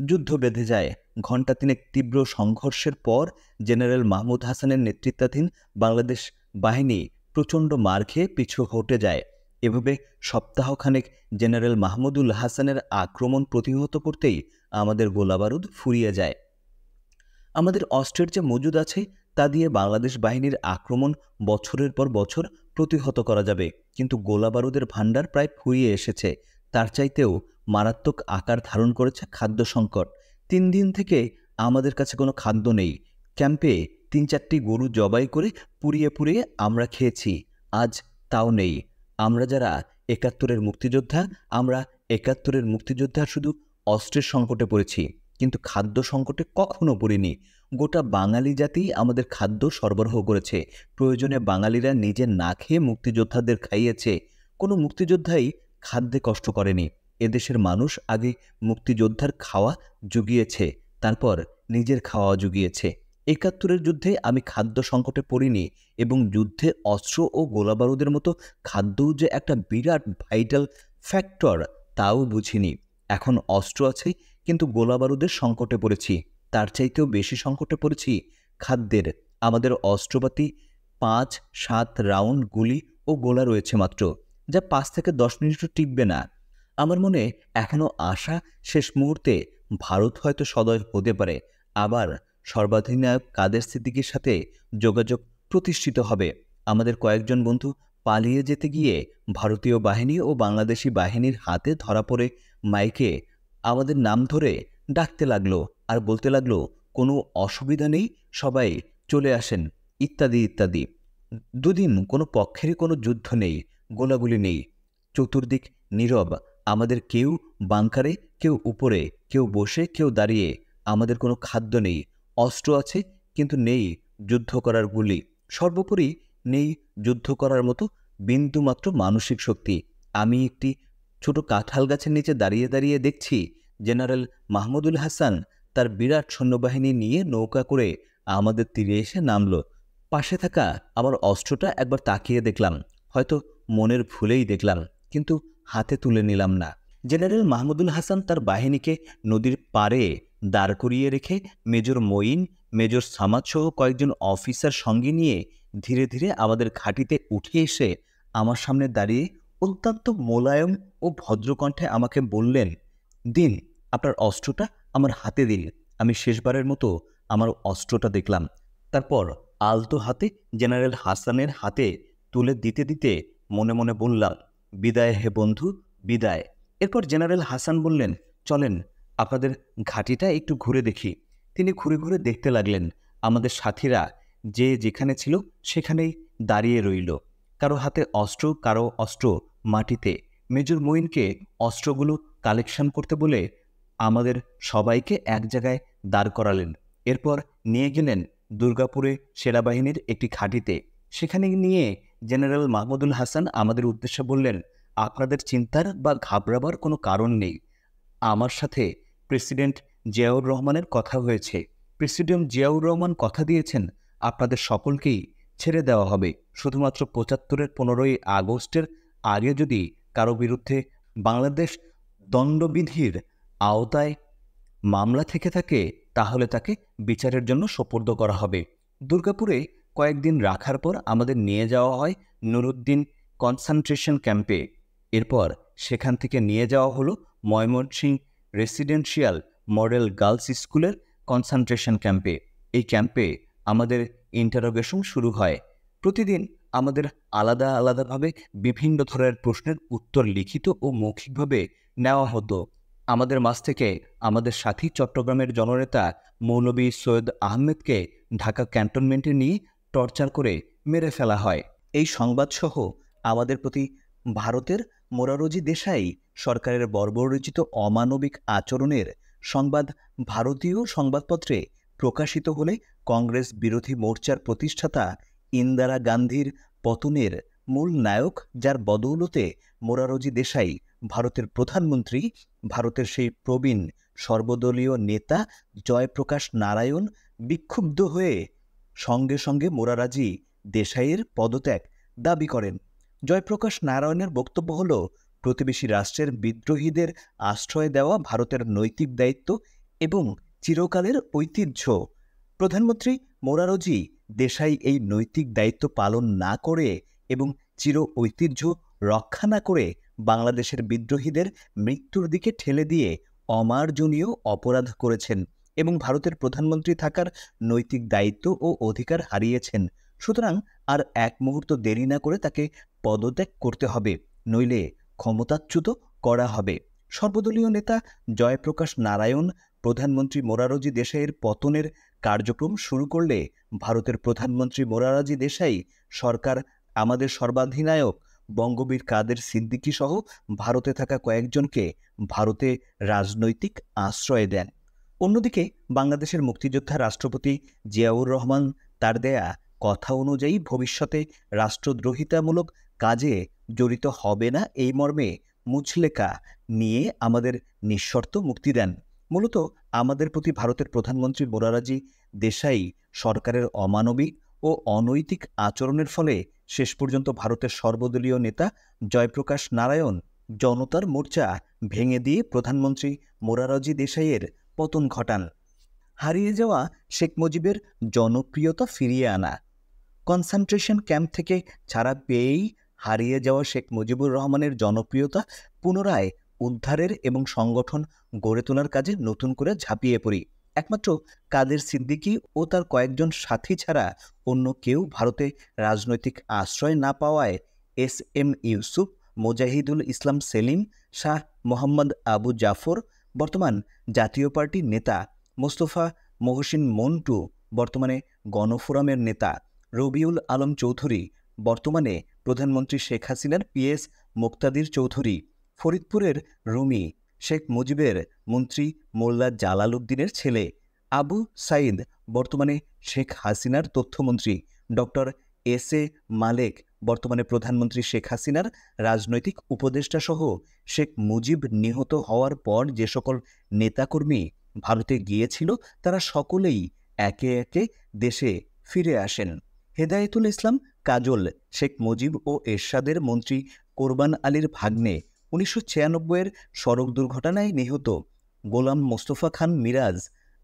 যুদ্ধ বেঁধে যায়। ঘণ্টা তিনেক তীব্র সংঘর্ষের পর জেনারেল মাহমুদ হাসানের নেতৃত্বাধীন বাংলাদেশ বাহিনী প্রচণ্ড মার খেয়ে পিছু হটে যায়। এভাবে সপ্তাহখানেক জেনারেল মাহমুদুল হাসানের আক্রমণ প্রতিহত করতেই আমাদের গোলাবারুদ ফুরিয়ে যায়। আমাদের অস্ত্রের যে মজুদ আছে তা দিয়ে বাংলাদেশ বাহিনীর আক্রমণ বছরের পর বছর প্রতিহত করা যাবে, কিন্তু গোলাবারুদের ভাণ্ডার প্রায় ফুরিয়ে এসেছে। তার চাইতেও মারাত্মক আকার ধারণ করেছে খাদ্য সংকট। ৩ দিন থেকে আমাদের কাছে কোনো খাদ্য নেই। ক্যাম্পে ৩-৪টি গরু জবাই করে পুড়িয়ে পুড়িয়ে আমরা খেয়েছি, আজ তাও নেই। আমরা যারা ৭১-এর মুক্তিযোদ্ধা, আমরা ৭১-এর মুক্তিযোদ্ধা শুধু অস্ত্রের সংকটে পড়েছি, কিন্তু খাদ্য সংকটে কখনো পড়িনি। গোটা বাঙালি জাতি আমাদের খাদ্য সরবরাহ করেছে। প্রয়োজনে বাঙালিরা নিজে না খেয়ে মুক্তিযোদ্ধাদের খাইয়েছে। কোনো মুক্তিযোদ্ধাই খাদ্যে কষ্ট করেনি। এদেশের মানুষ আগে মুক্তিযোদ্ধার খাওয়া জুগিয়েছে, তারপর নিজের খাওয়া জুগিয়েছে। ৭১-এর যুদ্ধে আমি খাদ্য সংকটে পড়িনি এবং যুদ্ধে অস্ত্র ও গোলাবারুদের মতো খাদ্যও যে একটা বিরাট ভাইটাল ফ্যাক্টর তাও বুঝিনি। এখন অস্ত্র আছে, কিন্তু গোলাবারুদের সংকটে পড়েছি। তার চাইতেও বেশি সংকটে পড়েছি খাদ্যের। আমাদের অস্ত্রপাতি ৫-৭ রাউন্ড গুলি ও গোলা রয়েছে মাত্র, যা ৫ থেকে ১০ মিনিটও টিকবে না। আমার মনে এখনও আশা, শেষ মুহূর্তে ভারত হয়তো সদয় হতে পারে, আবার সর্বাধিনায়ক কাদের সিদ্দিকীর সাথে যোগাযোগ প্রতিষ্ঠিত হবে। আমাদের কয়েকজন বন্ধু পালিয়ে যেতে গিয়ে ভারতীয় বাহিনী ও বাংলাদেশি বাহিনীর হাতে ধরা পড়ে মাইকে আমাদের নাম ধরে ডাকতে লাগলো আর বলতে লাগলো, কোনো অসুবিধা নেই, সবাই চলে আসেন, ইত্যাদি ইত্যাদি। দুদিন কোনো পক্ষেরই কোনো যুদ্ধ নেই, গোলাগুলি নেই। চতুর্দিক নীরব। আমাদের কেউ বাংকারে, কেউ উপরে, কেউ বসে, কেউ দাঁড়িয়ে। আমাদের কোনো খাদ্য নেই। অস্ত্র আছে, কিন্তু নেই যুদ্ধ করার গুলি। সর্বোপরি নেই যুদ্ধ করার মতো বিন্দুমাত্র মানসিক শক্তি। আমি একটি ছোট কাঁঠাল গাছের নিচে দাঁড়িয়ে দাঁড়িয়ে দেখছি জেনারেল মাহমুদুল হাসান তার বিরাট সৈন্যবাহিনী নিয়ে নৌকা করে আমাদের তীরে এসে নামল। পাশে থাকা আমার অস্ত্রটা একবার তাকিয়ে দেখলাম, হয়তো মনের ভুলেই দেখলাম, কিন্তু হাতে তুলে নিলাম না। জেনারেল মাহমুদুল হাসান তার বাহিনীকে নদীর পাড়ে দাঁড় করিয়ে রেখে মেজর মঈন, মেজর সামাদ সহ কয়েকজন অফিসার সঙ্গে নিয়ে ধীরে ধীরে আমাদের ঘাঁটিতে উঠে এসে আমার সামনে দাঁড়িয়ে অত্যন্ত মোলায়েম ও ভদ্রকণ্ঠে আমাকে বললেন, দিন আপনার অস্ত্রটা আমার হাতে দিন। আমি শেষবারের মতো আমার অস্ত্রটা দেখলাম, তারপর আলতো হাতে জেনারেল হাসানের হাতে তুলে দিতে দিতে মনে মনে বললাম, বিদায় হে বন্ধু, বিদায়। এরপর জেনারেল হাসান বললেন, চলেন আপনাদের ঘাঁটিটা একটু ঘুরে দেখি। তিনি ঘুরে ঘুরে দেখতে লাগলেন। আমাদের সাথীরা যে যেখানে ছিল সেখানেই দাঁড়িয়ে রইল, কারো হাতে অস্ত্র, কারো অস্ত্র মাটিতে। মেজর মঈনকে অস্ত্রগুলো কালেকশন করতে বলে আমাদের সবাইকে এক জায়গায় দাঁড় করালেন। এরপর নিয়ে গেলেন দুর্গাপুরে সেনাবাহিনীর একটি ঘাঁটিতে। সেখানে নিয়ে জেনারেল মাহমুদুল হাসান আমাদের উদ্দেশ্যে বললেন, আপনাদের চিন্তার বা ঘাবড়াবার কোনো কারণ নেই। আমার সাথে প্রেসিডেন্ট জিয়াউর রহমানের কথা হয়েছে। প্রেসিডেন্ট জিয়াউর রহমান কথা দিয়েছেন আপনাদের সকলকেই ছেড়ে দেওয়া হবে। শুধুমাত্র ৭৫-এর ১৫ই আগস্টের আগে যদি কারো বিরুদ্ধে বাংলাদেশ দণ্ডবিধির আওতায় মামলা থেকে থাকে তাহলে তাকে বিচারের জন্য সোপর্দ করা হবে। দুর্গাপুরে কয়েকদিন রাখার পর আমাদের নিয়ে যাওয়া হয় নুরুদ্দিন কনসেন্ট্রেশন ক্যাম্পে। এরপর সেখান থেকে নিয়ে যাওয়া হলো ময়মনসিংহ রেসিডেন্সিয়াল মডেল গার্লস স্কুলের কনসেন্ট্রেশন ক্যাম্পে। এই ক্যাম্পে আমাদের ইন্টারোগেশন শুরু হয়। প্রতিদিন আমাদের আলাদা আলাদাভাবে বিভিন্ন ধরনের প্রশ্নের উত্তর লিখিত ও মৌখিকভাবে নেওয়া হতো। আমাদের মাঝ থেকে আমাদের সাথী চট্টগ্রামের জননেতা মৌলভী সৈয়দ আহমেদকে ঢাকা ক্যান্টনমেন্টে নিয়ে টর্চার করে মেরে ফেলা হয়। এই সংবাদসহ আমাদের প্রতি ভারতের মোরারজি দেশাই সরকারের বর্বরোচিত অমানবিক আচরণের সংবাদ ভারতীয় সংবাদপত্রে প্রকাশিত হলে কংগ্রেস বিরোধী মোর্চার প্রতিষ্ঠাতা ইন্দিরা গান্ধীর পতনের মূল নায়ক, যার বদৌলতে মোরারজি দেশাই ভারতের প্রধানমন্ত্রী, ভারতের সেই প্রবীণ সর্বদলীয় নেতা জয়প্রকাশ নারায়ণ বিক্ষুব্ধ হয়ে সঙ্গে সঙ্গে মোরারজি দেশাইয়ের পদত্যাগ দাবি করেন। জয়প্রকাশ নারায়ণের বক্তব্য হল, প্রতিবেশী রাষ্ট্রের বিদ্রোহীদের আশ্রয় দেওয়া ভারতের নৈতিক দায়িত্ব এবং চিরকালের ঐতিহ্য। প্রধানমন্ত্রী মোরারজি দেশাই এই নৈতিক দায়িত্ব পালন না করে এবং চির ঐতিহ্য রক্ষা না করে বাংলাদেশের বিদ্রোহীদের মৃত্যুর দিকে ঠেলে দিয়ে অমার্জনীয় অপরাধ করেছেন এবং ভারতের প্রধানমন্ত্রী থাকার নৈতিক দায়িত্ব ও অধিকার হারিয়েছেন। সুতরাং আর এক মুহূর্ত দেরি না করে তাকে পদত্যাগ করতে হবে, নইলে ক্ষমতাচ্যুত করা হবে। সর্বদলীয় নেতা জয়প্রকাশ নারায়ণ প্রধানমন্ত্রী মোরারজি দেশাইয়ের পতনের কার্যক্রম শুরু করলে ভারতের প্রধানমন্ত্রী মোরারজি দেশাই সরকার আমাদের সর্বাধিনায়ক বঙ্গবীর কাদের সিদ্দিকী সহ ভারতে থাকা কয়েকজনকে ভারতে রাজনৈতিক আশ্রয় দেন। অন্যদিকে বাংলাদেশের মুক্তিযোদ্ধা রাষ্ট্রপতি জিয়াউর রহমান তার দেয়া কথা অনুযায়ী ভবিষ্যতে রাষ্ট্রদ্রোহিতামূলক কাজে জড়িত হবে না এই মর্মে মুচলেকা নিয়ে আমাদের নিঃশর্ত মুক্তি দেন। মূলত আমাদের প্রতি ভারতের প্রধানমন্ত্রী মোরারজি দেশাই সরকারের অমানবিক ও অনৈতিক আচরণের ফলে শেষ পর্যন্ত ভারতের সর্বদলীয় নেতা জয়প্রকাশ নারায়ণ জনতার মোর্চা ভেঙে দিয়ে প্রধানমন্ত্রী মোরারজি দেশাইয়ের পতন ঘটান। হারিয়ে যাওয়া শেখ মুজিবের জনপ্রিয়তা ফিরিয়ে আনা। কনসেন্ট্রেশন ক্যাম্প থেকে ছাড়া পেয়েই হারিয়ে যাওয়া শেখ মুজিবুর রহমানের জনপ্রিয়তা পুনরায় উদ্ধারের এবং সংগঠন গড়ে তোলার কাজে নতুন করে ঝাঁপিয়ে পড়ি। একমাত্র কাদের সিদ্দিকী ও তার কয়েকজন সাথী ছাড়া অন্য কেউ ভারতে রাজনৈতিক আশ্রয় না পাওয়ায় এস.এম. ইউসুফ, মোজাহিদুল ইসলাম সেলিম, শাহ মোহাম্মদ আবু জাফর বর্তমান জাতীয় পার্টির নেতা, মোস্তফা মহসিন মন্টু বর্তমানে গণফোরামের নেতা, রবিউল আলম চৌধুরী বর্তমানে প্রধানমন্ত্রী শেখ হাসিনার পিএস মুক্তাদির চৌধুরী, ফরিদপুরের রুমি শেখ মুজিবের মন্ত্রী মোল্লা জালাল উদ্দিনের ছেলে, আবু সাইদ বর্তমানে শেখ হাসিনার তথ্যমন্ত্রী, ডক্টর এস.এ. মালেক বর্তমানে প্রধানমন্ত্রী শেখ হাসিনার রাজনৈতিক উপদেষ্টা সহ শেখ মুজিব নিহত হওয়ার পর যে সকল নেতাকর্মী ভারতে গিয়েছিল তারা সকলেই একে একে দেশে ফিরে আসেন। হেদায়েতুল ইসলাম কাজল শেখ মুজিব ও এরশাদের মন্ত্রী কোরবান আলীর ভাগ্নে, 1996-এর সড়ক দুর্ঘটনায় নিহত গোলাম মোস্তফা খান মিরাজ,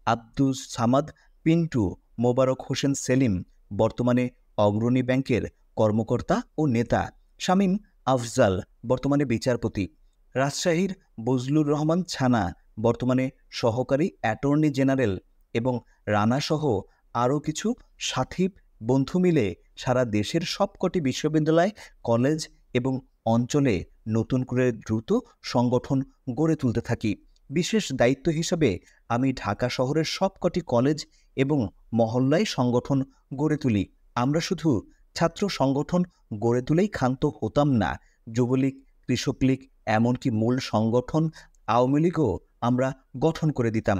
আব্দুস সামাদ পিন্টু, মোবারক হোসেন সেলিম বর্তমানে অগ্রণী ব্যাংকের কর্মকর্তা ও নেতা, শামীম আফজাল বর্তমানে বিচারপতি, রাজশাহীর বজলুর রহমান ছানা বর্তমানে সহকারী অ্যাটর্নি জেনারেল এবং রানাসহ আরও কিছু সাথী বন্ধু মিলে সারা দেশের সবকটি বিশ্ববিদ্যালয়, কলেজ এবং অঞ্চলে নতুন করে দ্রুত সংগঠন গড়ে তুলতে থাকি। বিশেষ দায়িত্ব হিসাবে আমি ঢাকা শহরের সবকটি কলেজ এবং মহল্লায় সংগঠন গড়ে তুলি। আমরা শুধু ছাত্র সংগঠন গড়ে তুলেই ক্ষান্ত হতাম না, যুবলীগ, কৃষক লীগ, এমনকি মূল সংগঠন আওয়ামী লীগও আমরা গঠন করে দিতাম।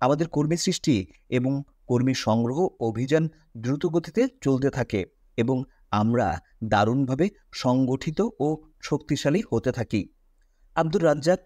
আমাদের কর্মী সৃষ্টি এবং কর্মী সংগ্রহ অভিযান দ্রুতগতিতে চলতে থাকে এবং আমরা দারুণভাবে সংগঠিত ও শক্তিশালী হতে থাকি। আব্দুর রাজ্জাক,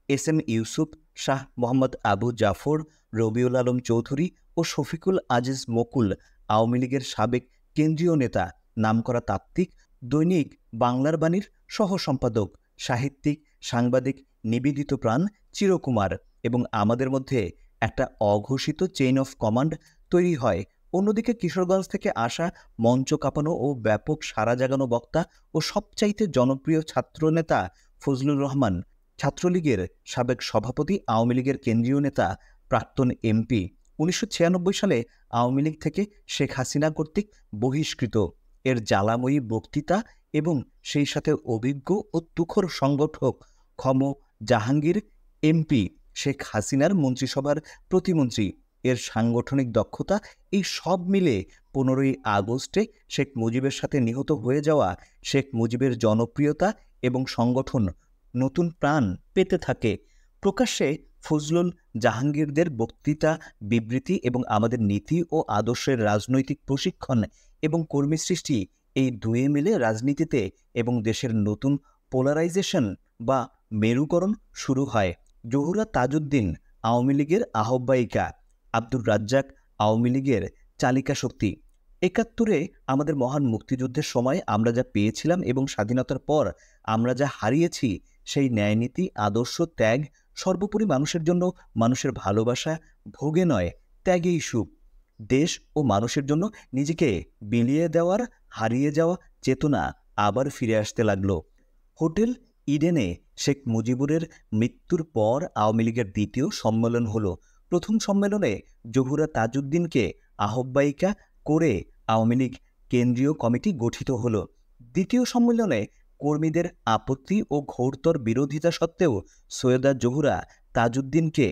এস.এম. ইউসুফ, শাহ মোহাম্মদ আবু জাফর, রবিউল আলম চৌধুরী ও শফিকুল আজিজ মকুল আওয়ামী লীগের সাবেক কেন্দ্রীয় নেতা, নামকরা তাত্ত্বিক, দৈনিক বাংলার বাণীর সহ সম্পাদক, সাহিত্যিক, সাংবাদিক, নিবেদিত প্রাণ চিরকুমার এবং আমাদের মধ্যে একটা অঘোষিত চেইন অফ কমান্ড তৈরি হয়। অন্যদিকে কিশোরগঞ্জ থেকে আসা মঞ্চ কাঁপানো ও ব্যাপক সাড়া জাগানো বক্তা ও সবচাইতে জনপ্রিয় ছাত্রনেতা ফজলুর রহমান ছাত্রলীগের সাবেক সভাপতি, আওয়ামী লীগের কেন্দ্রীয় নেতা, প্রাক্তন এমপি, 1996 সালে আওয়ামী লীগ থেকে শেখ হাসিনা কর্তৃক বহিষ্কৃত। এর জ্বালাময়ী বক্তৃতা এবং সেই সাথে অভিজ্ঞ ও তুখোর সংগঠক ক্ষম জাহাঙ্গীর এমপি, শেখ হাসিনার মন্ত্রিসভার প্রতিমন্ত্রী, এর সাংগঠনিক দক্ষতা, এই সব মিলে 15ই আগস্টে শেখ মুজিবের সাথে নিহত হয়ে যাওয়া শেখ মুজিবের জনপ্রিয়তা এবং সংগঠন নতুন প্রাণ পেতে থাকে। প্রকাশ্যে ফজলুল জাহাঙ্গীরদের বক্তৃতা, বিবৃতি এবং আমাদের নীতি ও আদর্শের রাজনৈতিক প্রশিক্ষণ এবং কর্মী সৃষ্টি, এই দুয়ে মিলে রাজনীতিতে এবং দেশের নতুন পোলারাইজেশন বা মেরুকরণ শুরু হয়। জহুরা তাজউদ্দিন আওয়ামী লীগের আহ্বায়িকা, আব্দুর রাজ্জাক আওয়ামী লীগের চালিকা শক্তি। 71-এ আমাদের মহান মুক্তিযুদ্ধের সময় আমরা যা পেয়েছিলাম এবং স্বাধীনতার পর আমরা যা হারিয়েছি, সেই ন্যায়নীতি, আদর্শ, ত্যাগ, সর্বোপরি মানুষের জন্য মানুষের ভালোবাসা ভোগে নয়, ত্যাগেই সুখ। দেশ ও মানুষের জন্য নিজেকে বিলিয়ে দেওয়ার হারিয়ে যাওয়া চেতনা আবার ফিরে আসতে লাগলো। হোটেল ইডেনে শেখ মুজিবুরের মৃত্যুর পর আওয়ামী লীগের দ্বিতীয় সম্মেলন হলো। প্রথম সম্মেলনে জহুরা তাজউদ্দিনকে আহ্বায়িকা করে আওয়ামী লীগ কেন্দ্রীয় কমিটি গঠিত হলো। দ্বিতীয় সম্মেলনে কর্মীদের আপত্তি ও ঘোরতর বিরোধিতা সত্ত্বেও সৈয়দা জহুরা তাজউদ্দিনকে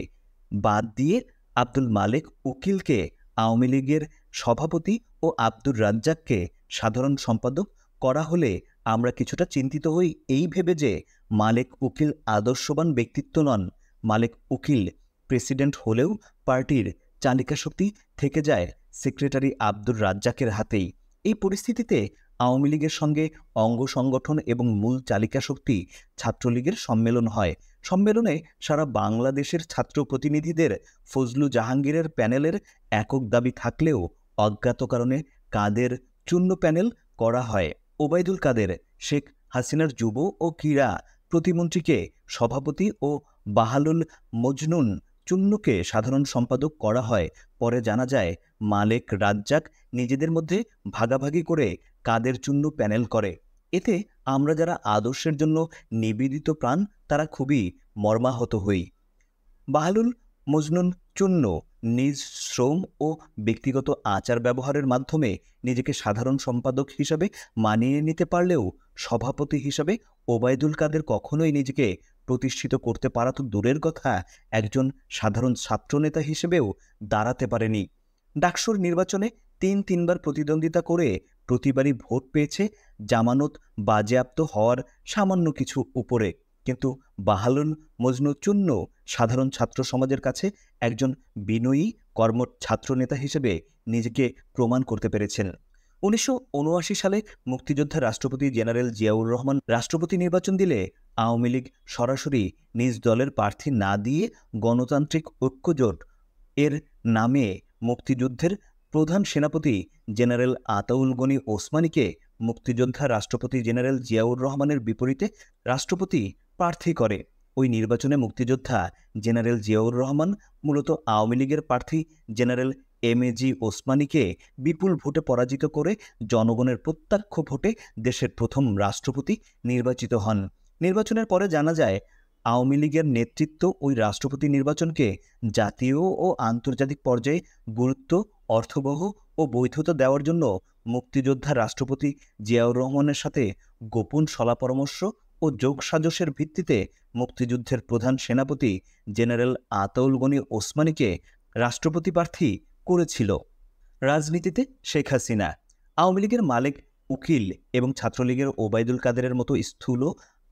বাদ দিয়ে আব্দুল মালেক উকিলকে আওয়ামী লীগের সভাপতি ও আব্দুর রাজ্জাককে সাধারণ সম্পাদক করা হলে আমরা কিছুটা চিন্তিত হই এই ভেবে যে মালেক উকিল আদর্শবান ব্যক্তিত্ব নন। মালেক উকিল প্রেসিডেন্ট হলেও পার্টির চালিকা শক্তি থেকে যায় সেক্রেটারি আব্দুর রাজ্জাকের হাতেই। এই পরিস্থিতিতে আওয়ামী লীগের সঙ্গে অঙ্গ সংগঠন এবং মূল চালিকা শক্তি ছাত্রলীগের সম্মেলন হয়। সম্মেলনে সারা বাংলাদেশের ছাত্র প্রতিনিধিদের ফজলু জাহাঙ্গীরের প্যানেলের একক দাবি থাকলেও অজ্ঞাত কারণে কাদের চূন্য প্যানেল করা হয়। ওবায়দুল কাদের, শেখ হাসিনার যুব ও ক্রীড়া প্রতিমন্ত্রীকে সভাপতি ও বাহালুল মজনুন চুন্নুকে সাধারণ সম্পাদক করা হয়। পরে জানা যায় মালেক রাজ্জাক নিজেদের মধ্যে ভাগাভাগি করে কাদের চুন্নু প্যানেল করে। এতে আমরা যারা আদর্শের জন্য নিবেদিত প্রাণ তারা খুবই মর্মাহত হই। বাহালুল মজনুন চুন্নু নিজ শ্রম ও ব্যক্তিগত আচার ব্যবহারের মাধ্যমে নিজেকে সাধারণ সম্পাদক হিসাবে মানিয়ে নিতে পারলেও সভাপতি হিসাবে ওবায়দুল কাদের কখনোই নিজেকে প্রতিষ্ঠিত করতে পারা তো দূরের কথা, একজন সাধারণ ছাত্রনেতা হিসেবেও দাঁড়াতে পারেনি। ডাকসুর নির্বাচনে তিনবার প্রতিদ্বন্দ্বিতা করে প্রতিবারই ভোট পেয়েছে জামানত বাজেয়াপ্ত হওয়ার সামান্য কিছু উপরে। কিন্তু বাহালুল মজনু চুন্নু সাধারণ ছাত্র সমাজের কাছে একজন বিনয়ী কর্মঠ ছাত্রনেতা হিসেবে নিজেকে প্রমাণ করতে পেরেছেন। 1979 সালে মুক্তিযোদ্ধা রাষ্ট্রপতি জেনারেল জিয়াউর রহমান রাষ্ট্রপতি নির্বাচন দিলে আওয়ামী লীগ সরাসরি নিজ দলের প্রার্থী না দিয়ে গণতান্ত্রিক ঐক্যজোট এর নামে মুক্তিযুদ্ধের প্রধান সেনাপতি জেনারেল আতাউল গনি ওসমানীকে মুক্তিযোদ্ধা রাষ্ট্রপতি জেনারেল জিয়াউর রহমানের বিপরীতে রাষ্ট্রপতি প্রার্থী করে। ওই নির্বাচনে মুক্তিযোদ্ধা জেনারেল জিয়াউর রহমান মূলত আওয়ামী লীগের প্রার্থী জেনারেল এমএজি ওসমানীকে বিপুল ভোটে পরাজিত করে জনগণের প্রত্যক্ষ ভোটে দেশের প্রথম রাষ্ট্রপতি নির্বাচিত হন। নির্বাচনের পরে জানা যায় আওয়ামী লীগের নেতৃত্ব ওই রাষ্ট্রপতি নির্বাচনকে জাতীয় ও আন্তর্জাতিক পর্যায়ে গুরুত্ব, অর্থবহ ও বৈধতা দেওয়ার জন্য মুক্তিযোদ্ধা রাষ্ট্রপতি জিয়াউর রহমানের সাথে গোপন সলাপরামর্শ ও যোগসাজশের ভিত্তিতে মুক্তিযুদ্ধের প্রধান সেনাপতি জেনারেল আতাউল গনি ওসমানীকে রাষ্ট্রপতি প্রার্থী করেছিল। রাজনীতিতে শেখ হাসিনা, আওয়ামী লীগের মালেক উকিল এবং ছাত্রলীগের ওবায়দুল কাদেরের মতো স্থূল,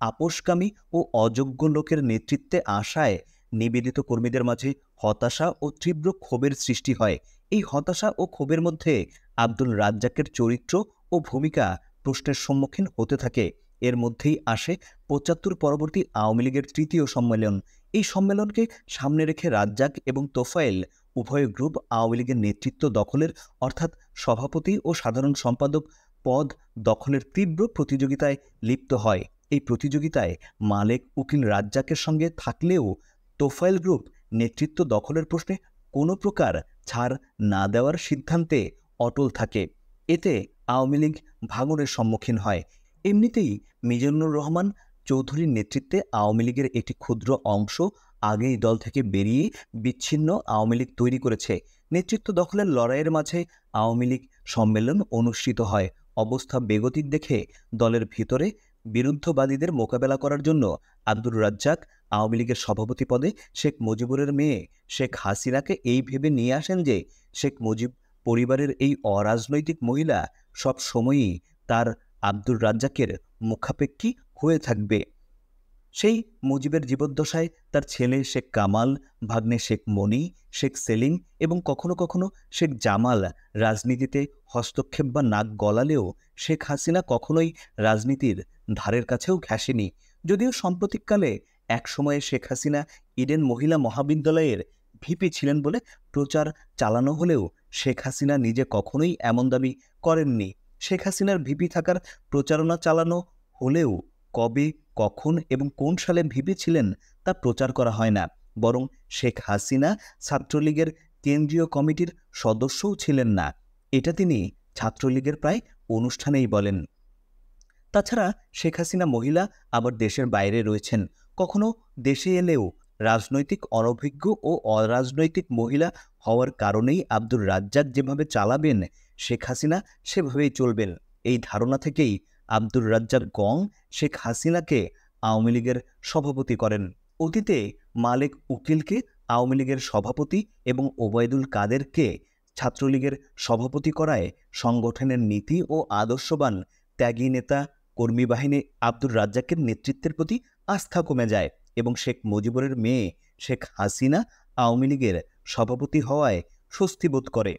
আপোষকামী ও অযোগ্য লোকের নেতৃত্বে আশায় নিবেদিত কর্মীদের মাঝে হতাশা ও তীব্র ক্ষোভের সৃষ্টি হয়। এই হতাশা ও ক্ষোভের মধ্যে আব্দুল রাজ্জাকের চরিত্র ও ভূমিকা প্রশ্নের সম্মুখীন হতে থাকে। এর মধ্যেই আসে 75 পরবর্তী আওয়ামী লীগের তৃতীয় সম্মেলন। এই সম্মেলনকে সামনে রেখে রাজ্জাক এবং তোফায়েল উভয় গ্রুপ আওয়ামী লীগের নেতৃত্ব দখলের অর্থাৎ সভাপতি ও সাধারণ সম্পাদক পদ দখলের তীব্র প্রতিযোগিতায় লিপ্ত হয়। এই প্রতিযোগিতায় মালেক উকিল রাজ্জাকের সঙ্গে থাকলেও তোফায়েল গ্রুপ নেতৃত্ব দখলের প্রশ্নে কোনো প্রকার ছাড় না দেওয়ার সিদ্ধান্তে অটল থাকে। এতে আওয়ামী লীগ ভাঙনের সম্মুখীন হয়। এমনিতেই মিজানুর রহমান চৌধুরীর নেতৃত্বে আওয়ামী লীগের একটি ক্ষুদ্র অংশ আগেই দল থেকে বেরিয়ে বিচ্ছিন্ন আওয়ামী লীগ তৈরি করেছে। নেতৃত্ব দখলের লড়াইয়ের মাঝে আওয়ামী লীগ সম্মেলন অনুষ্ঠিত হয়। অবস্থা বেগতিক দেখে দলের ভিতরে বিরুদ্ধবাদীদের মোকাবেলা করার জন্য আব্দুর রাজ্জাক আওয়ামী লীগের সভাপতি পদে শেখ মুজিবুরের মেয়ে শেখ হাসিনাকে এই ভেবে নিয়ে আসেন যে শেখ মুজিব পরিবারের এই অরাজনৈতিক মহিলা সব সময়ই তার আব্দুর রাজ্জাকের মুখাপেক্ষী হয়ে থাকবে। সেই মুজিবের জীবদ্দশায় তার ছেলে শেখ কামাল, ভাগ্নে শেখ মনি, শেখ সেলিম এবং কখনো কখনো শেখ জামাল রাজনীতিতে হস্তক্ষেপ বা নাক গলালেও শেখ হাসিনা কখনোই রাজনীতির ধারের কাছেও ঘেঁষেনি। যদিও সাম্প্রতিককালে এক সময়ে শেখ হাসিনা ইডেন মহিলা মহাবিদ্যালয়ের ভিপি ছিলেন বলে প্রচার চালানো হলেও শেখ হাসিনা নিজে কখনোই এমন দাবি করেননি। শেখ হাসিনার ভিপি থাকার প্রচারণা চালানো হলেও কবে, কখন এবং কোন সালে ভিপি ছিলেন তা প্রচার করা হয় না। বরং শেখ হাসিনা ছাত্রলীগের কেন্দ্রীয় কমিটির সদস্যও ছিলেন না, এটা তিনি ছাত্রলীগের প্রায় অনুষ্ঠানেই বলেন। তাছাড়া শেখ হাসিনা মহিলা আবার দেশের বাইরে রয়েছেন। কখনো দেশে এলেও রাজনৈতিক অনভিজ্ঞ ও অরাজনৈতিক মহিলা হওয়ার কারণেই আব্দুর রাজ্জাক যেভাবে চালাবেন শেখ হাসিনা সেভাবেই চলবেন, এই ধারণা থেকেই আব্দুর রাজ্জাক গং শেখ হাসিনাকে আওয়ামী লীগের সভাপতি করেন। অতীতে মালেক উকিলকে আওয়ামী লীগের সভাপতি এবং ওবায়দুল কাদেরকে ছাত্রলীগের সভাপতি করায় সংগঠনের নীতি ও আদর্শবান ত্যাগী নেতা কর্মী বাহিনী আব্দুর রাজ্জাকের নেতৃত্বের প্রতি আস্থা কমে যায় এবং শেখ মুজিবুরের মেয়ে শেখ হাসিনা আওয়ামী লীগের সভাপতি হওয়ায় স্বস্তি বোধ করে।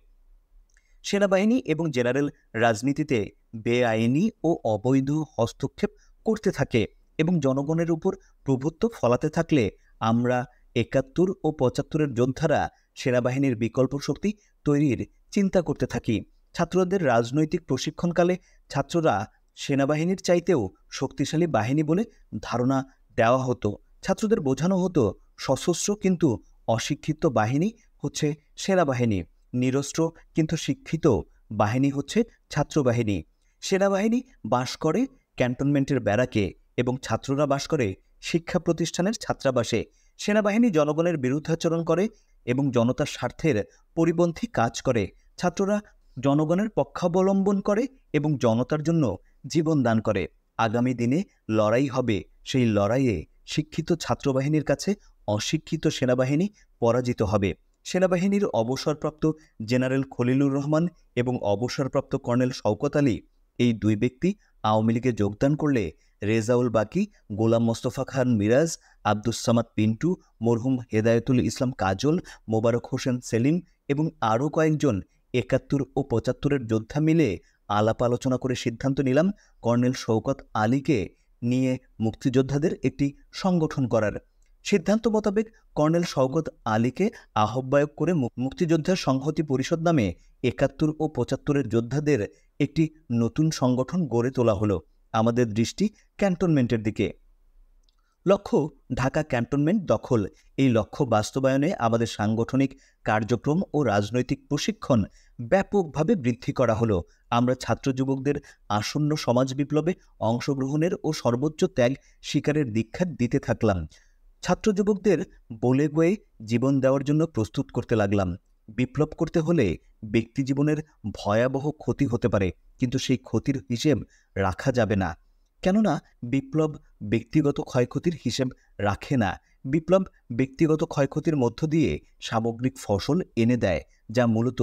সেনাবাহিনী এবং জেনারেল রাজনীতিতে বেআইনি ও অবৈধ হস্তক্ষেপ করতে থাকে এবং জনগণের উপর প্রভুত্ব ফলাতে থাকলে আমরা ৭১ ও ৭৫-এর যোদ্ধারা সেনাবাহিনীর বিকল্প শক্তি তৈরির চিন্তা করতে থাকি। ছাত্রদের রাজনৈতিক প্রশিক্ষণকালে ছাত্ররা সেনাবাহিনীর চাইতেও শক্তিশালী বাহিনী বলে ধারণা দেওয়া হতো। ছাত্রদের বোঝানো হতো সশস্ত্র কিন্তু অশিক্ষিত বাহিনী হচ্ছে সেনাবাহিনী, নিরস্ত্র কিন্তু শিক্ষিত বাহিনী হচ্ছে ছাত্রবাহিনী। সেনাবাহিনী বাস করে ক্যান্টনমেন্টের ব্যারাকে এবং ছাত্ররা বাস করে শিক্ষা প্রতিষ্ঠানের ছাত্রাবাসে। সেনাবাহিনী জনগণের বিরুদ্ধাচরণ করে এবং জনতার স্বার্থের পরিপন্থী কাজ করে। ছাত্ররা জনগণের পক্ষাবলম্বন করে এবং জনতার জন্য জীবন দান করে। আগামী দিনে লড়াই হবে, সেই লড়াইয়ে শিক্ষিত ছাত্রবাহিনীর কাছে অশিক্ষিত সেনাবাহিনী পরাজিত হবে। সেনাবাহিনীর অবসরপ্রাপ্ত জেনারেল খলিলুর রহমান এবং অবসরপ্রাপ্ত কর্নেল শওকত আলী এই দুই ব্যক্তি আওয়ামী লীগে যোগদান করলে রেজাউল বাকি, গোলাম মোস্তফা খান মিরাজ, আব্দুস সামাদ পিন্টু, মরহুম হেদায়েতুল ইসলাম কাজল, মোবারক হোসেন সেলিম এবং আরও কয়েকজন ৭১ ও ৭৫-এর যোদ্ধা মিলে আলাপ আলোচনা করে সিদ্ধান্ত নিলাম কর্নেল শওকত আলীকে নিয়ে মুক্তিযোদ্ধাদের একটি সংগঠন করার। সিদ্ধান্ত মোতাবেক কর্নেল শওকত আলীকে আহ্বায়ক করে মুক্তিযোদ্ধা সংহতি পরিষদ নামে ৭১ ও ৭৫-এর যোদ্ধাদের একটি নতুন সংগঠন গড়ে তোলা হলো। আমাদের দৃষ্টি ক্যান্টনমেন্টের দিকে। লক্ষ্য ঢাকা ক্যান্টনমেন্ট দখল। এই লক্ষ্য বাস্তবায়নে আমাদের সাংগঠনিক কার্যক্রম ও রাজনৈতিক প্রশিক্ষণ ব্যাপকভাবে বৃদ্ধি করা হলো। আমরা ছাত্র যুবকদের আসন্ন সমাজ বিপ্লবে অংশগ্রহণের ও সর্বোচ্চ ত্যাগ স্বীকারের দীক্ষা দিতে থাকলাম। ছাত্র যুবকদের বলে বয়ে জীবন দেওয়ার জন্য প্রস্তুত করতে লাগলাম। বিপ্লব করতে হলে ব্যক্তি জীবনের ভয়াবহ ক্ষতি হতে পারে, কিন্তু সেই ক্ষতির হিসেব রাখা যাবে না। কেননা বিপ্লব ব্যক্তিগত ক্ষয়ক্ষতির হিসেব রাখে না। বিপ্লব ব্যক্তিগত ক্ষয়ক্ষতির মধ্য দিয়ে সামগ্রিক ফসল এনে দেয়, যা মূলত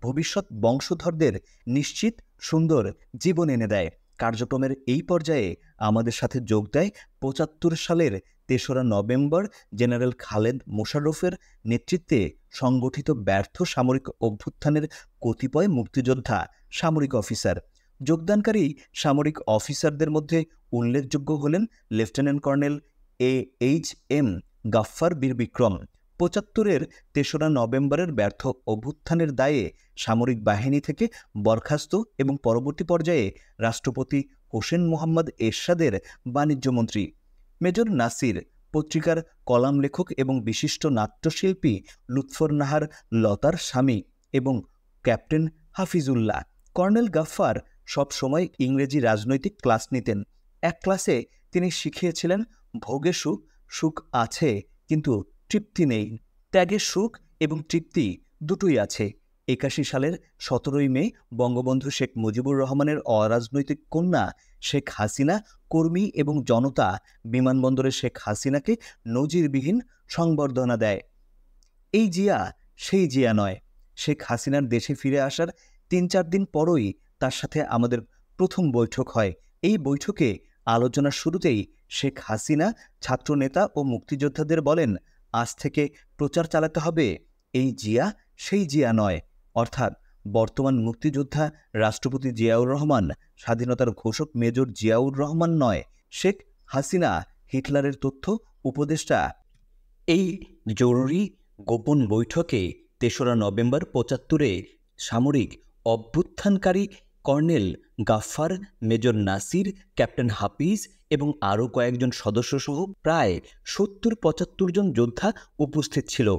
ভবিষ্যৎ বংশধরদের নিশ্চিত সুন্দর জীবন এনে দেয়। কার্যক্রমের এই পর্যায়ে আমাদের সাথে যোগ দেয় ৭৫ সালের ৩রা নভেম্বর জেনারেল খালেদ মোশাররফের নেতৃত্বে সংগঠিত ব্যর্থ সামরিক অভ্যুত্থানের কতিপয় মুক্তিযোদ্ধা সামরিক অফিসার। যোগদানকারী সামরিক অফিসারদের মধ্যে উল্লেখযোগ্য হলেন লেফটেন্যান্ট কর্নেল AHM গাফফার বীর বিক্রম। ৭৫-এর ৩রা নভেম্বরের ব্যর্থ অভ্যুত্থানের দায়ে সামরিক বাহিনী থেকে বরখাস্ত এবং পরবর্তী পর্যায়ে রাষ্ট্রপতি হোসেন মোহাম্মদ এরশাদের বাণিজ্যমন্ত্রী। মেজর নাসির, পত্রিকার কলাম লেখক এবং বিশিষ্ট নাট্যশিল্পী লুৎফর নাহার লতার স্বামী এবং ক্যাপ্টেন হাফিজুল্লাহ। কর্নেল গাফফার সব সময় ইংরেজি রাজনৈতিক ক্লাস নিতেন। এক ক্লাসে তিনি শিখিয়েছিলেন ভোগে সুখ, সুখ আছে কিন্তু তৃপ্তি নেই। ত্যাগের সুখ এবং তৃপ্তি দুটোই আছে। ৮১ সালের ১৭ই মে বঙ্গবন্ধু শেখ মুজিবুর রহমানের অরাজনৈতিক কন্যা শেখ হাসিনা, কর্মী এবং জনতা বিমানবন্দরে শেখ হাসিনাকে নজিরবিহীন সংবর্ধনা দেয়। এই জিয়া সেই জিয়া নয়। শেখ হাসিনার দেশে ফিরে আসার ৩-৪ দিন পরই তার সাথে আমাদের প্রথম বৈঠক হয়। এই বৈঠকে আলোচনার শুরুতেই শেখ হাসিনা ছাত্রনেতা ও মুক্তিযোদ্ধাদের বলেন, আজ থেকে প্রচার চালাতে হবে এই জিয়া সেই জিয়া নয়। অর্থাৎ বর্তমান মুক্তিযোদ্ধা রাষ্ট্রপতি জিয়াউর রহমান স্বাধীনতার ঘোষক মেজর জিয়াউর রহমান নয়, শেখ হাসিনা হিটলারের তথ্য উপদেষ্টা। এই জরুরি গোপন বৈঠকে ৩রা নভেম্বর ৭৫-এ সামরিক অভ্যুত্থানকারী colonel Gaffar, major Nasir, captain Hafiz এবং আরও কয়েকজন সদস্যসহ প্রায় ৭০-৭৫ জন যোদ্ধা উপস্থিত ছিল।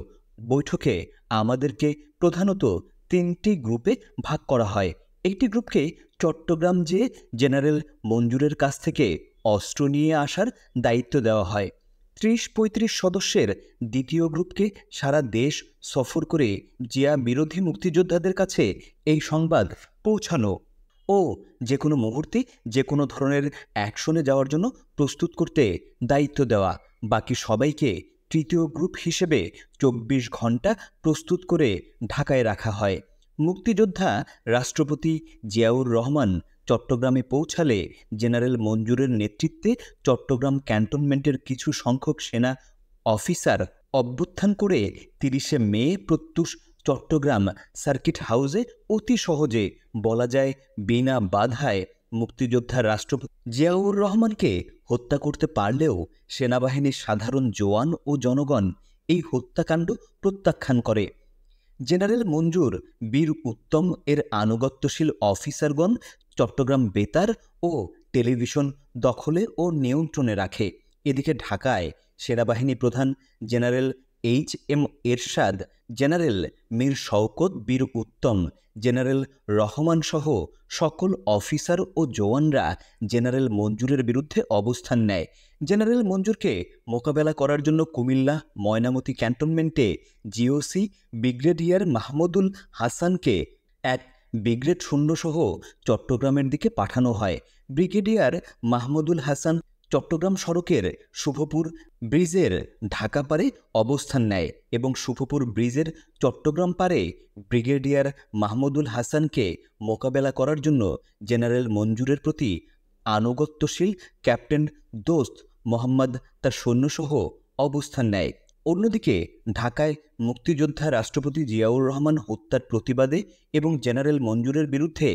বৈঠকে আমাদেরকে প্রধানত ৩টি গ্রুপে ভাগ করা হয়। একটি গ্রুপকে চট্টগ্রাম যেয়ে জেনারেল মঞ্জুরের কাছ থেকে অস্ত্র নিয়ে আসার দায়িত্ব দেওয়া হয়। ৩০-৩৫ সদস্যের দ্বিতীয় গ্রুপকে সারা দেশ সফর করে জিয়া বিরোধী মুক্তিযোদ্ধাদের কাছে এই সংবাদ পৌঁছানো ও যে কোনো মুহূর্তে যে কোনো ধরনের অ্যাকশনে যাওয়ার জন্য প্রস্তুত করতে দায়িত্ব দেওয়া। বাকি সবাইকে তৃতীয় গ্রুপ হিসেবে ২৪ ঘন্টা প্রস্তুত করে ঢাকায় রাখা হয়। মুক্তিযোদ্ধা রাষ্ট্রপতি জিয়াউর রহমান চট্টগ্রামে পৌঁছালে জেনারেল মঞ্জুরের নেতৃত্বে চট্টগ্রাম ক্যান্টনমেন্টের কিছু সংখ্যক সেনা অফিসার অভ্যুত্থান করে ৩০শে মে প্রত্যুষ চট্টগ্রাম সার্কিট হাউসে অতি সহজে, বলা যায় বিনা বাধায়, মুক্তিযোদ্ধা রাষ্ট্রপতি জিয়াউর রহমানকে হত্যা করতে পারলেও সেনাবাহিনীর সাধারণ জওয়ান ও জনগণ এই হত্যাকাণ্ড প্রত্যাখ্যান করে। জেনারেল মঞ্জুর বীর উত্তম এর আনুগত্যশীল অফিসারগণ চট্টগ্রাম বেতার ও টেলিভিশন দখলে ও নিয়ন্ত্রণে রাখে। এদিকে ঢাকায় সেনাবাহিনী প্রধান জেনারেল এইচ.এম. এরশাদ, জেনারেল মীর শওকত বীর উত্তম, জেনারেল রহমান সহ সকল অফিসার ও জওয়ানরা জেনারেল মঞ্জুরের বিরুদ্ধে অবস্থান নেয়। জেনারেল মঞ্জুরকে মোকাবেলা করার জন্য কুমিল্লা ময়নামতি ক্যান্টনমেন্টে জিওসি ব্রিগেডিয়ার মাহমুদুল হাসানকে এক ব্রিগেড সৈন্যসহ চট্টগ্রামের দিকে পাঠানো হয়। ব্রিগেডিয়ার মাহমুদুল হাসান চট্টগ্রাম সড়কের শুভপুর ব্রিজের ঢাকা পারে অবস্থান নেয় এবং শুভপুর ব্রিজের চট্টগ্রাম পারে ব্রিগেডিয়ার মাহমুদুল হাসানকে মোকাবেলা করার জন্য জেনারেল মঞ্জুরের প্রতি আনুগত্যশীল ক্যাপ্টেন দোস্ত মোহাম্মদ তার সৈন্যসহ অবস্থান নেয়। অন্যদিকে ঢাকায় মুক্তিযোদ্ধা রাষ্ট্রপতি জিয়াউর রহমান হত্যার প্রতিবাদে এবং জেনারেল মঞ্জুরের বিরুদ্ধে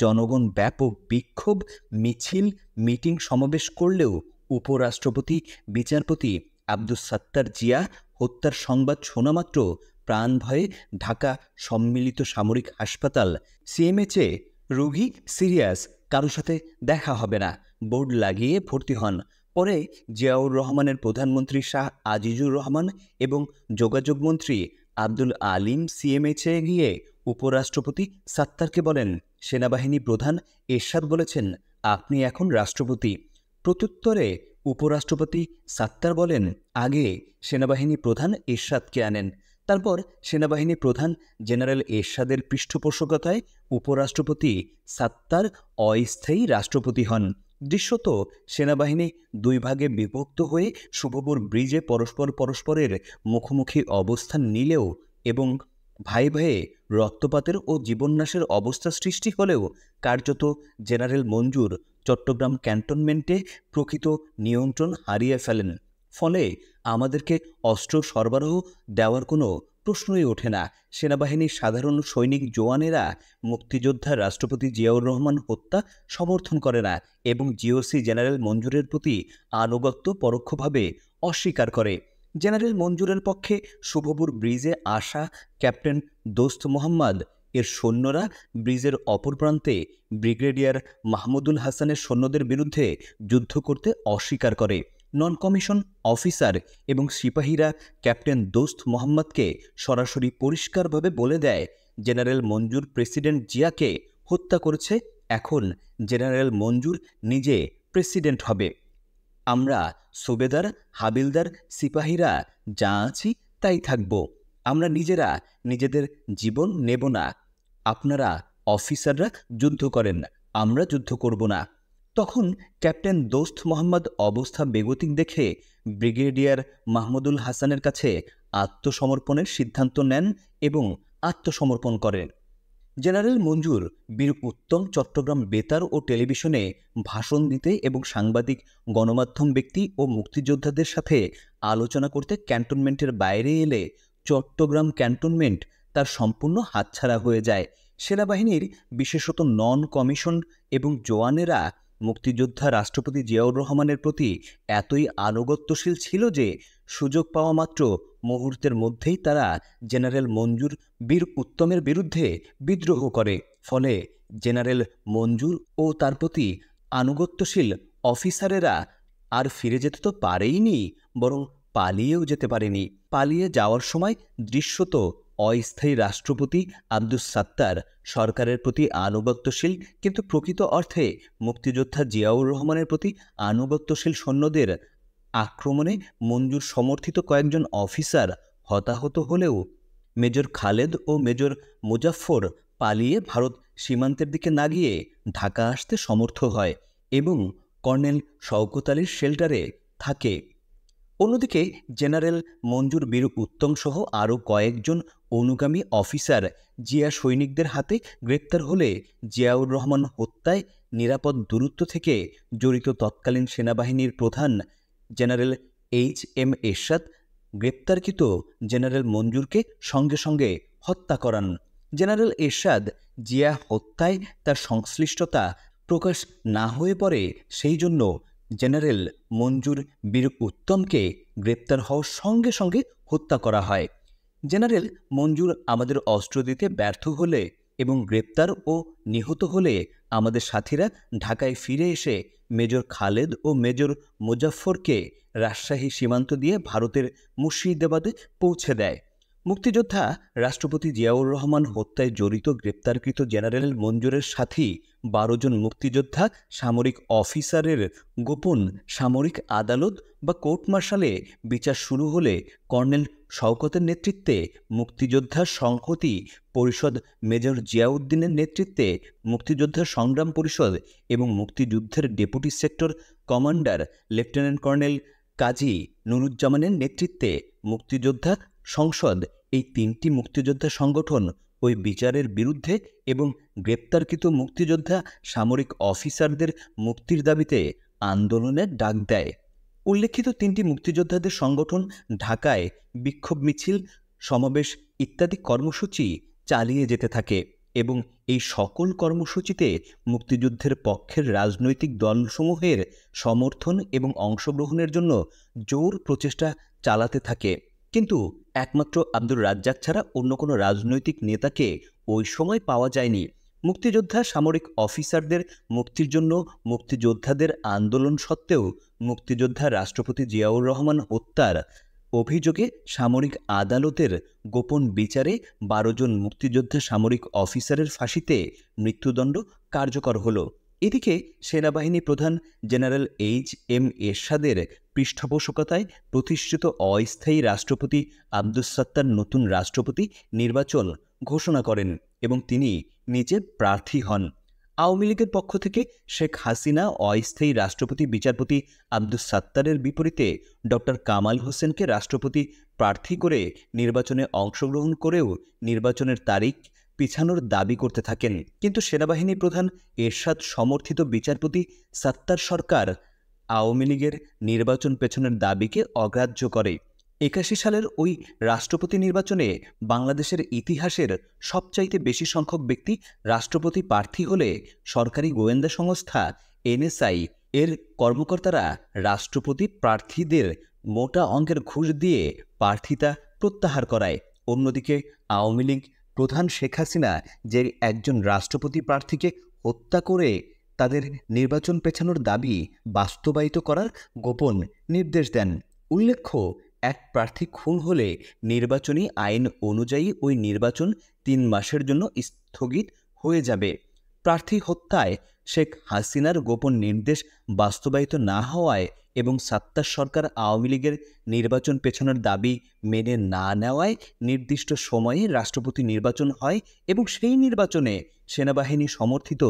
জনগণ ব্যাপক বিক্ষোভ মিছিল মিটিং সমাবেশ করলেও উপরাষ্ট্রপতি বিচারপতি আব্দুস সাত্তার জিয়া হত্যার সংবাদ শোনামাত্র প্রাণ ভয়ে ঢাকা সম্মিলিত সামরিক হাসপাতাল সিএমএইচে রোগী সিরিয়াস, কারো সাথে দেখা হবে না বোর্ড লাগিয়ে ভর্তি হন। পরে জিয়াউর রহমানের প্রধানমন্ত্রী শাহ আজিজুর রহমান এবং যোগাযোগমন্ত্রী আব্দুল আলিম সিএমএইচে গিয়ে উপরাষ্ট্রপতি সাত্তারকে বলেন, সেনাবাহিনী প্রধান এরশাদ বলেছেন আপনি এখন রাষ্ট্রপতি। প্রত্যুত্তরে উপরাষ্ট্রপতি সাত্তার বলেন, আগে সেনাবাহিনী প্রধান এরশাদকে আনেন। তারপর সেনাবাহিনী প্রধান জেনারেল এরশাদের পৃষ্ঠপোষকতায় উপরাষ্ট্রপতি সাত্তার অস্থায়ী রাষ্ট্রপতি হন। দৃশ্যত সেনাবাহিনী দুই ভাগে বিভক্ত হয়ে শুভপুর ব্রিজে পরস্পরের মুখোমুখি অবস্থান নিলেও এবং ভাই ভাইয়ে রক্তপাতের ও জীবননাশের অবস্থা সৃষ্টি হলেও কার্যত জেনারেল মঞ্জুর চট্টগ্রাম ক্যান্টনমেন্টে প্রকৃত নিয়ন্ত্রণ হারিয়ে ফেলেন। ফলে আমাদেরকে অস্ত্র সরবরাহ দেওয়ার কোনো প্রশ্নই ওঠে না। সেনাবাহিনীর সাধারণ সৈনিক জওয়ানেরা মুক্তিযোদ্ধা রাষ্ট্রপতি জিয়াউর রহমান হত্যা সমর্থন করে না এবং জিওসি জেনারেল মঞ্জুরের প্রতি আনুগত্য পরোক্ষভাবে অস্বীকার করে। জেনারেল মঞ্জুরের পক্ষে শুভপুর ব্রিজে আসা ক্যাপ্টেন দোস্ত মোহাম্মদ এর সৈন্যরা ব্রিজের অপর প্রান্তে ব্রিগেডিয়ার মাহমুদুল হাসানের সৈন্যদের বিরুদ্ধে যুদ্ধ করতে অস্বীকার করে। নন কমিশন অফিসার এবং সিপাহীরা ক্যাপ্টেন দোস্ত মোহাম্মদকে সরাসরি পরিষ্কারভাবে বলে দেয়, জেনারেল মঞ্জুর প্রেসিডেন্ট জিয়াকে হত্যা করেছে, এখন জেনারেল মঞ্জুর নিজে প্রেসিডেন্ট হবে। আমরা সুবেদার, হাবিলদার, সিপাহীরা যা আছি তাই থাকব। আমরা নিজেরা নিজেদের জীবন নেব না। আপনারা অফিসাররা যুদ্ধ করেন, আমরা যুদ্ধ করব না। তখন ক্যাপ্টেন দোস্ত মোহাম্মদ অবস্থা বেগতিক দেখে ব্রিগেডিয়ার মাহমুদুল হাসানের কাছে আত্মসমর্পণের সিদ্ধান্ত নেন এবং আত্মসমর্পণ করেন। জেনারেল মঞ্জুর বীর উত্তম চট্টগ্রাম বেতার ও টেলিভিশনে ভাষণ দিতে এবং সাংবাদিক, গণমাধ্যম ব্যক্তি ও মুক্তিযোদ্ধাদের সাথে আলোচনা করতে ক্যান্টনমেন্টের বাইরে এলে চট্টগ্রাম ক্যান্টনমেন্ট তার সম্পূর্ণ হাতছাড়া হয়ে যায়। সেনাবাহিনীর বিশেষত নন কমিশন এবং জওয়ানেরা মুক্তিযোদ্ধা রাষ্ট্রপতি জিয়াউর রহমানের প্রতি এতই আনুগত্যশীল ছিল যে সুযোগ পাওয়া মাত্র মুহূর্তের মধ্যেই তারা জেনারেল মঞ্জুর বীর উত্তমের বিরুদ্ধে বিদ্রোহ করে। ফলে জেনারেল মঞ্জুর ও তার প্রতি আনুগত্যশীল অফিসারেরা আর ফিরে যেতে তো পারেইনি, বরং পালিয়েও যেতে পারেনি। পালিয়ে যাওয়ার সময় দৃশ্যত অস্থায়ী রাষ্ট্রপতি আব্দুস সাত্তার সরকারের প্রতি আনুগত্যশীল কিন্তু প্রকৃত অর্থে মুক্তিযোদ্ধা জিয়াউর রহমানের প্রতি আনুগত্যশীল সৈন্যদের আক্রমণে মঞ্জুর সমর্থিত কয়েকজন অফিসার হতাহত হলেও মেজর খালেদ ও মেজর মুজাফফর পালিয়ে ভারত সীমান্তের দিকে না গিয়ে ঢাকা আসতে সমর্থ হয় এবং কর্নেল শওকত আলীর শেল্টারে থাকে। অন্যদিকে জেনারেল মঞ্জুর বীর উত্তম সহ আরও কয়েকজন অনুগামী অফিসার জিয়া সৈনিকদের হাতে গ্রেপ্তার হলে জিয়াউর রহমান হত্যায় নিরাপদ দূরত্ব থেকে জড়িত তৎকালীন সেনাবাহিনীর প্রধান জেনারেল HM এরশাদ গ্রেপ্তারকৃত জেনারেল মঞ্জুরকে সঙ্গে সঙ্গে হত্যা করান। জেনারেল এরশাদ জিয়া হত্যায় তার সংশ্লিষ্টতা প্রকাশ না হয়ে পড়ে, সেই জন্য জেনারেল মঞ্জুর বীর উত্তমকে গ্রেপ্তার হওয়ার সঙ্গে সঙ্গে হত্যা করা হয়। জেনারেল মঞ্জুর আমাদের অস্ত্র দিতে ব্যর্থ হলে এবং গ্রেপ্তার ও নিহত হলে আমাদের সাথীরা ঢাকায় ফিরে এসে মেজর খালেদ ও মেজর মুজাফফরকে রাজশাহী সীমান্ত দিয়ে ভারতের মুর্শিদাবাদে পৌঁছে দেয়। মুক্তিযোদ্ধা রাষ্ট্রপতি জিয়াউর রহমান হত্যায় জড়িত গ্রেপ্তারকৃত জেনারেল মঞ্জুরের সাথী 12 জন মুক্তিযোদ্ধা সামরিক অফিসারের গোপন সামরিক আদালত বা কোর্ট মার্শালে বিচার শুরু হলে কর্নেল শওকতের নেতৃত্বে মুক্তিযোদ্ধা সংহতি পরিষদ, মেজর জিয়াউদ্দিনের নেতৃত্বে মুক্তিযোদ্ধা সংগ্রাম পরিষদ এবং মুক্তিযুদ্ধের deputy sector commander lieutenant colonel Kazi নুরুজ্জামানের নেতৃত্বে মুক্তিযোদ্ধা সংসদ, এই 3টি মুক্তিযোদ্ধা সংগঠন ওই বিচারের বিরুদ্ধে এবং গ্রেপ্তারকৃত মুক্তিযোদ্ধা সামরিক অফিসারদের মুক্তির দাবিতে আন্দোলনের ডাক দেয়। উল্লেখিত 3টি মুক্তিযোদ্ধাদের সংগঠন ঢাকায় বিক্ষোভ মিছিল, সমাবেশ ইত্যাদি কর্মসূচি চালিয়ে যেতে থাকে এবং এই সকল কর্মসূচিতে মুক্তিযুদ্ধের পক্ষের রাজনৈতিক দলসমূহের সমর্থন এবং অংশগ্রহণের জন্য জোর প্রচেষ্টা চালাতে থাকে। কিন্তু একমাত্র আব্দুর রাজ্জাক ছাড়া অন্য কোনো রাজনৈতিক নেতাকে ওই সময় পাওয়া যায়নি। মুক্তিযোদ্ধা সামরিক অফিসারদের মুক্তির জন্য মুক্তিযোদ্ধাদের আন্দোলন সত্ত্বেও মুক্তিযোদ্ধা রাষ্ট্রপতি জিয়াউর রহমান হত্যার অভিযোগে সামরিক আদালতের গোপন বিচারে 12 জন মুক্তিযোদ্ধা সামরিক অফিসারের ফাঁসিতে মৃত্যুদণ্ড কার্যকর হলো। এদিকে সেনাবাহিনী প্রধান জেনারেল HM এরশাদের পৃষ্ঠপোষকতায় প্রতিষ্ঠিত অস্থায়ী রাষ্ট্রপতি আব্দুস সাত্তার নতুন রাষ্ট্রপতি নির্বাচন ঘোষণা করেন এবং তিনি নিজে প্রার্থী হন। আওয়ামী লীগের পক্ষ থেকে শেখ হাসিনা অস্থায়ী রাষ্ট্রপতি বিচারপতি আব্দুস সাত্তারের বিপরীতে ডক্টর কামাল হোসেনকে রাষ্ট্রপতি প্রার্থী করে নির্বাচনে অংশগ্রহণ করেও নির্বাচনের তারিখ পিছানোর দাবি করতে থাকেন। কিন্তু সেনাবাহিনী প্রধান এরশাদ সমর্থিত বিচারপতি সাত্তার সরকার আওয়ামী লীগের নির্বাচন পেছনের দাবিকে অগ্রাহ্য করে। 81 সালের ওই রাষ্ট্রপতি নির্বাচনে বাংলাদেশের ইতিহাসের সবচাইতে বেশি সংখ্যক ব্যক্তি রাষ্ট্রপতি প্রার্থী হলে সরকারি গোয়েন্দা সংস্থা NSI এর কর্মকর্তারা রাষ্ট্রপতি প্রার্থীদের মোটা অঙ্কের ঘুষ দিয়ে প্রার্থিতা প্রত্যাহার করায়। অন্যদিকে আওয়ামী লীগ প্রধান শেখ হাসিনা যে একজন রাষ্ট্রপতি প্রার্থীকে হত্যা করে তাদের নির্বাচন পেছানোর দাবি বাস্তবায়িত করার গোপন নির্দেশ দেন। উল্লেখ্য, এক প্রার্থী খুন হলে নির্বাচনী আইন অনুযায়ী ওই নির্বাচন 3 মাসের জন্য স্থগিত হয়ে যাবে। প্রার্থী হত্যায় শেখ হাসিনার গোপন নির্দেশ বাস্তবায়িত না হওয়ায় এবং সাত্তার সরকার আওয়ামী লীগের নির্বাচন পেছানোর দাবি মেনে না নেওয়ায় নির্দিষ্ট সময়ে রাষ্ট্রপতি নির্বাচন হয় এবং সেই নির্বাচনে সেনাবাহিনী সমর্থিত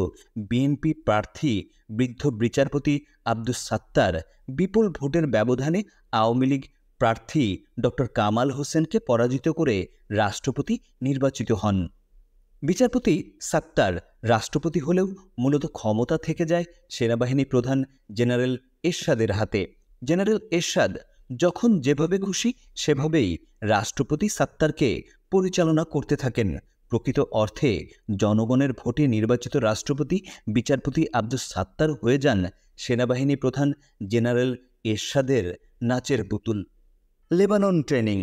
বিএনপি প্রার্থী বৃদ্ধ বিচারপতি আব্দুস সাত্তার বিপুল ভোটের ব্যবধানে আওয়ামী লীগ প্রার্থী ডক্টর কামাল হোসেনকে পরাজিত করে রাষ্ট্রপতি নির্বাচিত হন। বিচারপতি সাত্তার রাষ্ট্রপতি হলেও মূলত ক্ষমতা থেকে যায় সেনাবাহিনী প্রধান জেনারেল এরশাদের হাতে। জেনারেল এরশাদ যখন যেভাবে খুশি সেভাবেই রাষ্ট্রপতি সাত্তারকে পরিচালনা করতে থাকেন। প্রকৃত অর্থে জনগণের ভোটে নির্বাচিত রাষ্ট্রপতি বিচারপতি আব্দুস সাত্তার হয়ে যান সেনাবাহিনী প্রধান জেনারেল এরশাদের নাচের পুতুল। Lebanon training.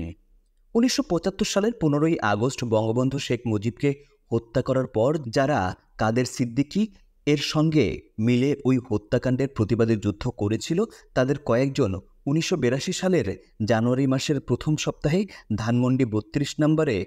1975 সালের 15ই আগস্ট বঙ্গবন্ধু শেখ মুজিবকে হত্যা করার পর যারা কাদের সিদ্দিকী এর সঙ্গে মিলে ওই হত্যাকাণ্ডের প্রতিবাদে যুদ্ধ করেছিল তাদের কয়েকজন 1982 সালের জানুয়ারি মাসের প্রথম সপ্তাহে ধানমন্ডি 32 নম্বরে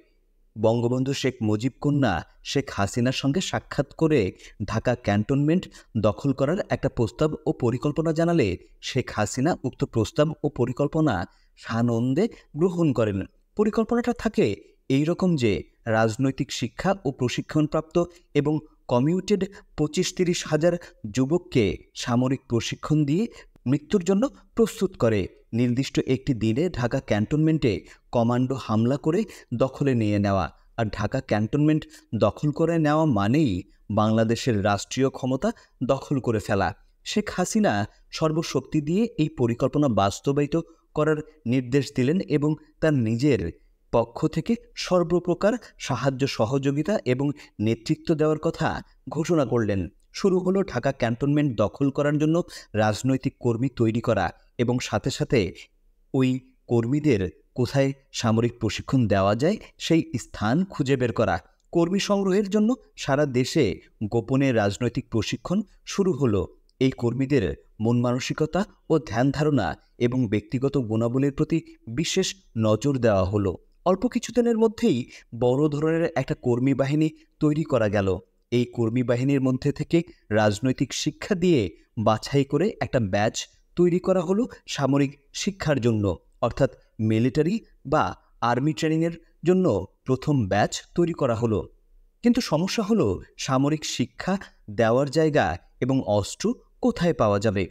বঙ্গবন্ধু শেখ মুজিব কন্যা শেখ হাসিনার সঙ্গে সাক্ষাৎ করে ঢাকা ক্যান্টনমেন্ট দখল করার একটা প্রস্তাব ও পরিকল্পনা জানালে শেখ হাসিনা উক্ত প্রস্তাব ও পরিকল্পনা সানন্দে গ্রহণ করেন। পরিকল্পনাটা থাকে এই রকম যে রাজনৈতিক শিক্ষা ও প্রশিক্ষণপ্রাপ্ত এবং কমিউটেড 25-30 হাজার যুবককে সামরিক প্রশিক্ষণ দিয়ে মৃত্যুর জন্য প্রস্তুত করে নির্দিষ্ট একটি দিনে ঢাকা ক্যান্টনমেন্টে কমান্ডো হামলা করে দখলে নিয়ে নেওয়া। আর ঢাকা ক্যান্টনমেন্ট দখল করে নেওয়া মানেই বাংলাদেশের রাষ্ট্রীয় ক্ষমতা দখল করে ফেলা। শেখ হাসিনা সর্বশক্তি দিয়ে এই পরিকল্পনা বাস্তবায়িত করার নির্দেশ দিলেন এবং তার নিজের পক্ষ থেকে সর্বপ্রকার সাহায্য সহযোগিতা এবং নেতৃত্ব দেওয়ার কথা ঘোষণা করলেন। শুরু হলো ঢাকা ক্যান্টনমেন্ট দখল করার জন্য রাজনৈতিক কর্মী তৈরি করা এবং সাথে সাথে ওই কর্মীদের কোথায় সামরিক প্রশিক্ষণ দেওয়া যায় সেই স্থান খুঁজে বের করা। কর্মী সংগ্রহের জন্য সারা দেশে গোপনে রাজনৈতিক প্রশিক্ষণ শুরু হলো। এই কর্মীদের মন মানসিকতা ও ধ্যান ধারণা এবং ব্যক্তিগত গুণাবলীর প্রতি বিশেষ নজর দেওয়া হলো। অল্প কিছুদিনের মধ্যেই বড় ধরনের একটা কর্মী বাহিনী তৈরি করা গেল। এই কর্মী বাহিনীর মধ্যে থেকে রাজনৈতিক শিক্ষা দিয়ে বাছাই করে একটা ব্যাচ তৈরি করা হলো সামরিক শিক্ষার জন্য, অর্থাৎ মিলিটারি বা আর্মি ট্রেনিংয়ের জন্য প্রথম ব্যাচ তৈরি করা হলো। কিন্তু সমস্যা হলো সামরিক শিক্ষা দেওয়ার জায়গা এবং অস্ত্র কোথায় পাওয়া যাবে।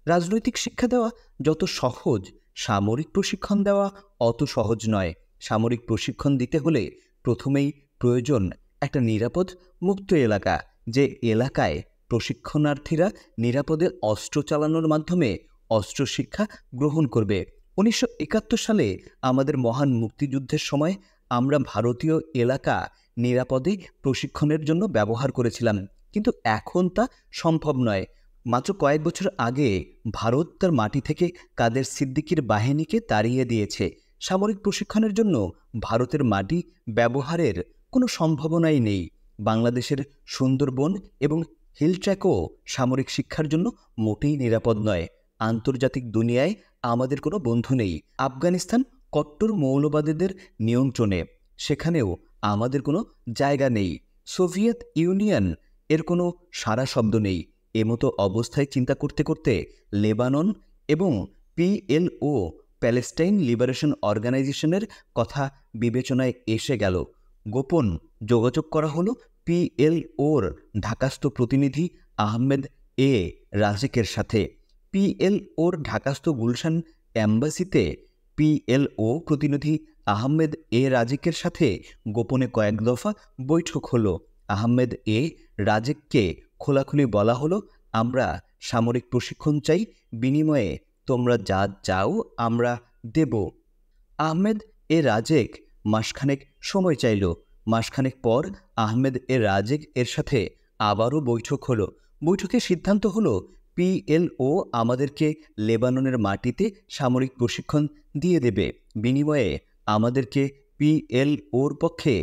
রাজনৈতিক শিক্ষা দেওয়া যত সহজ, সামরিক প্রশিক্ষণ দেওয়া অত সহজ নয়। সামরিক প্রশিক্ষণ দিতে হলে প্রথমেই প্রয়োজন একটা নিরাপদ মুক্ত এলাকা, যে এলাকায় প্রশিক্ষণার্থীরা নিরাপদে অস্ত্র চালানোর মাধ্যমে অস্ত্র শিক্ষা গ্রহণ করবে। 1971 সালে আমাদের মহান মুক্তিযুদ্ধের সময় আমরা ভারতীয় এলাকা নিরাপদে প্রশিক্ষণের জন্য ব্যবহার করেছিলাম, কিন্তু এখন তা সম্ভব নয়। মাত্র কয়েক বছর আগে ভারত তার মাটি থেকে কাদের সিদ্দিকীর বাহিনীকে তাড়িয়ে দিয়েছে। সামরিক প্রশিক্ষণের জন্য ভারতের মাটি ব্যবহারের কোনো সম্ভাবনাই নেই। বাংলাদেশের সুন্দরবন এবং হিল ট্র্যাকও সামরিক শিক্ষার জন্য মোটেই নিরাপদ নয়। আন্তর্জাতিক দুনিয়ায় আমাদের কোনো বন্ধু নেই। আফগানিস্তান কট্টর মৌলবাদীদের নিয়ন্ত্রণে, সেখানেও আমাদের কোনো জায়গা নেই। সোভিয়েত ইউনিয়ন এর কোনো সারা শব্দ নেই। এমতো অবস্থায় চিন্তা করতে করতে লেবানন এবং PLO প্যালেস্টাইন লিবারেশন অর্গানাইজেশনের কথা বিবেচনায় এসে গেল। গোপন যোগাযোগ করা হলো PLOর ঢাকাস্থ প্রতিনিধি আহমেদ এ রাজেকের সাথে। PLOর ঢাকাস্থ গুলশান অ্যাম্বাসিতে PLO প্রতিনিধি আহমেদ এ রাজেকের সাথে গোপনে কয়েক দফা বৈঠক হলো। আহমেদ এ রাজেককে খোলাখুলি বলা হলো, আমরা সামরিক প্রশিক্ষণ চাই, বিনিময়ে তোমরা যা চাও আমরা দেব। আহমেদ এ রাজেক মাসখানেক সময় চাইল। মাসখানেক পর আহমেদ এ রাজেক এর সাথে আবারও বৈঠক হলো। বৈঠকে সিদ্ধান্ত হলো PLO আমাদেরকে লেবাননের মাটিতে সামরিক প্রশিক্ষণ দিয়ে দেবে, বিনিময়ে আমাদেরকে PLOর পক্ষে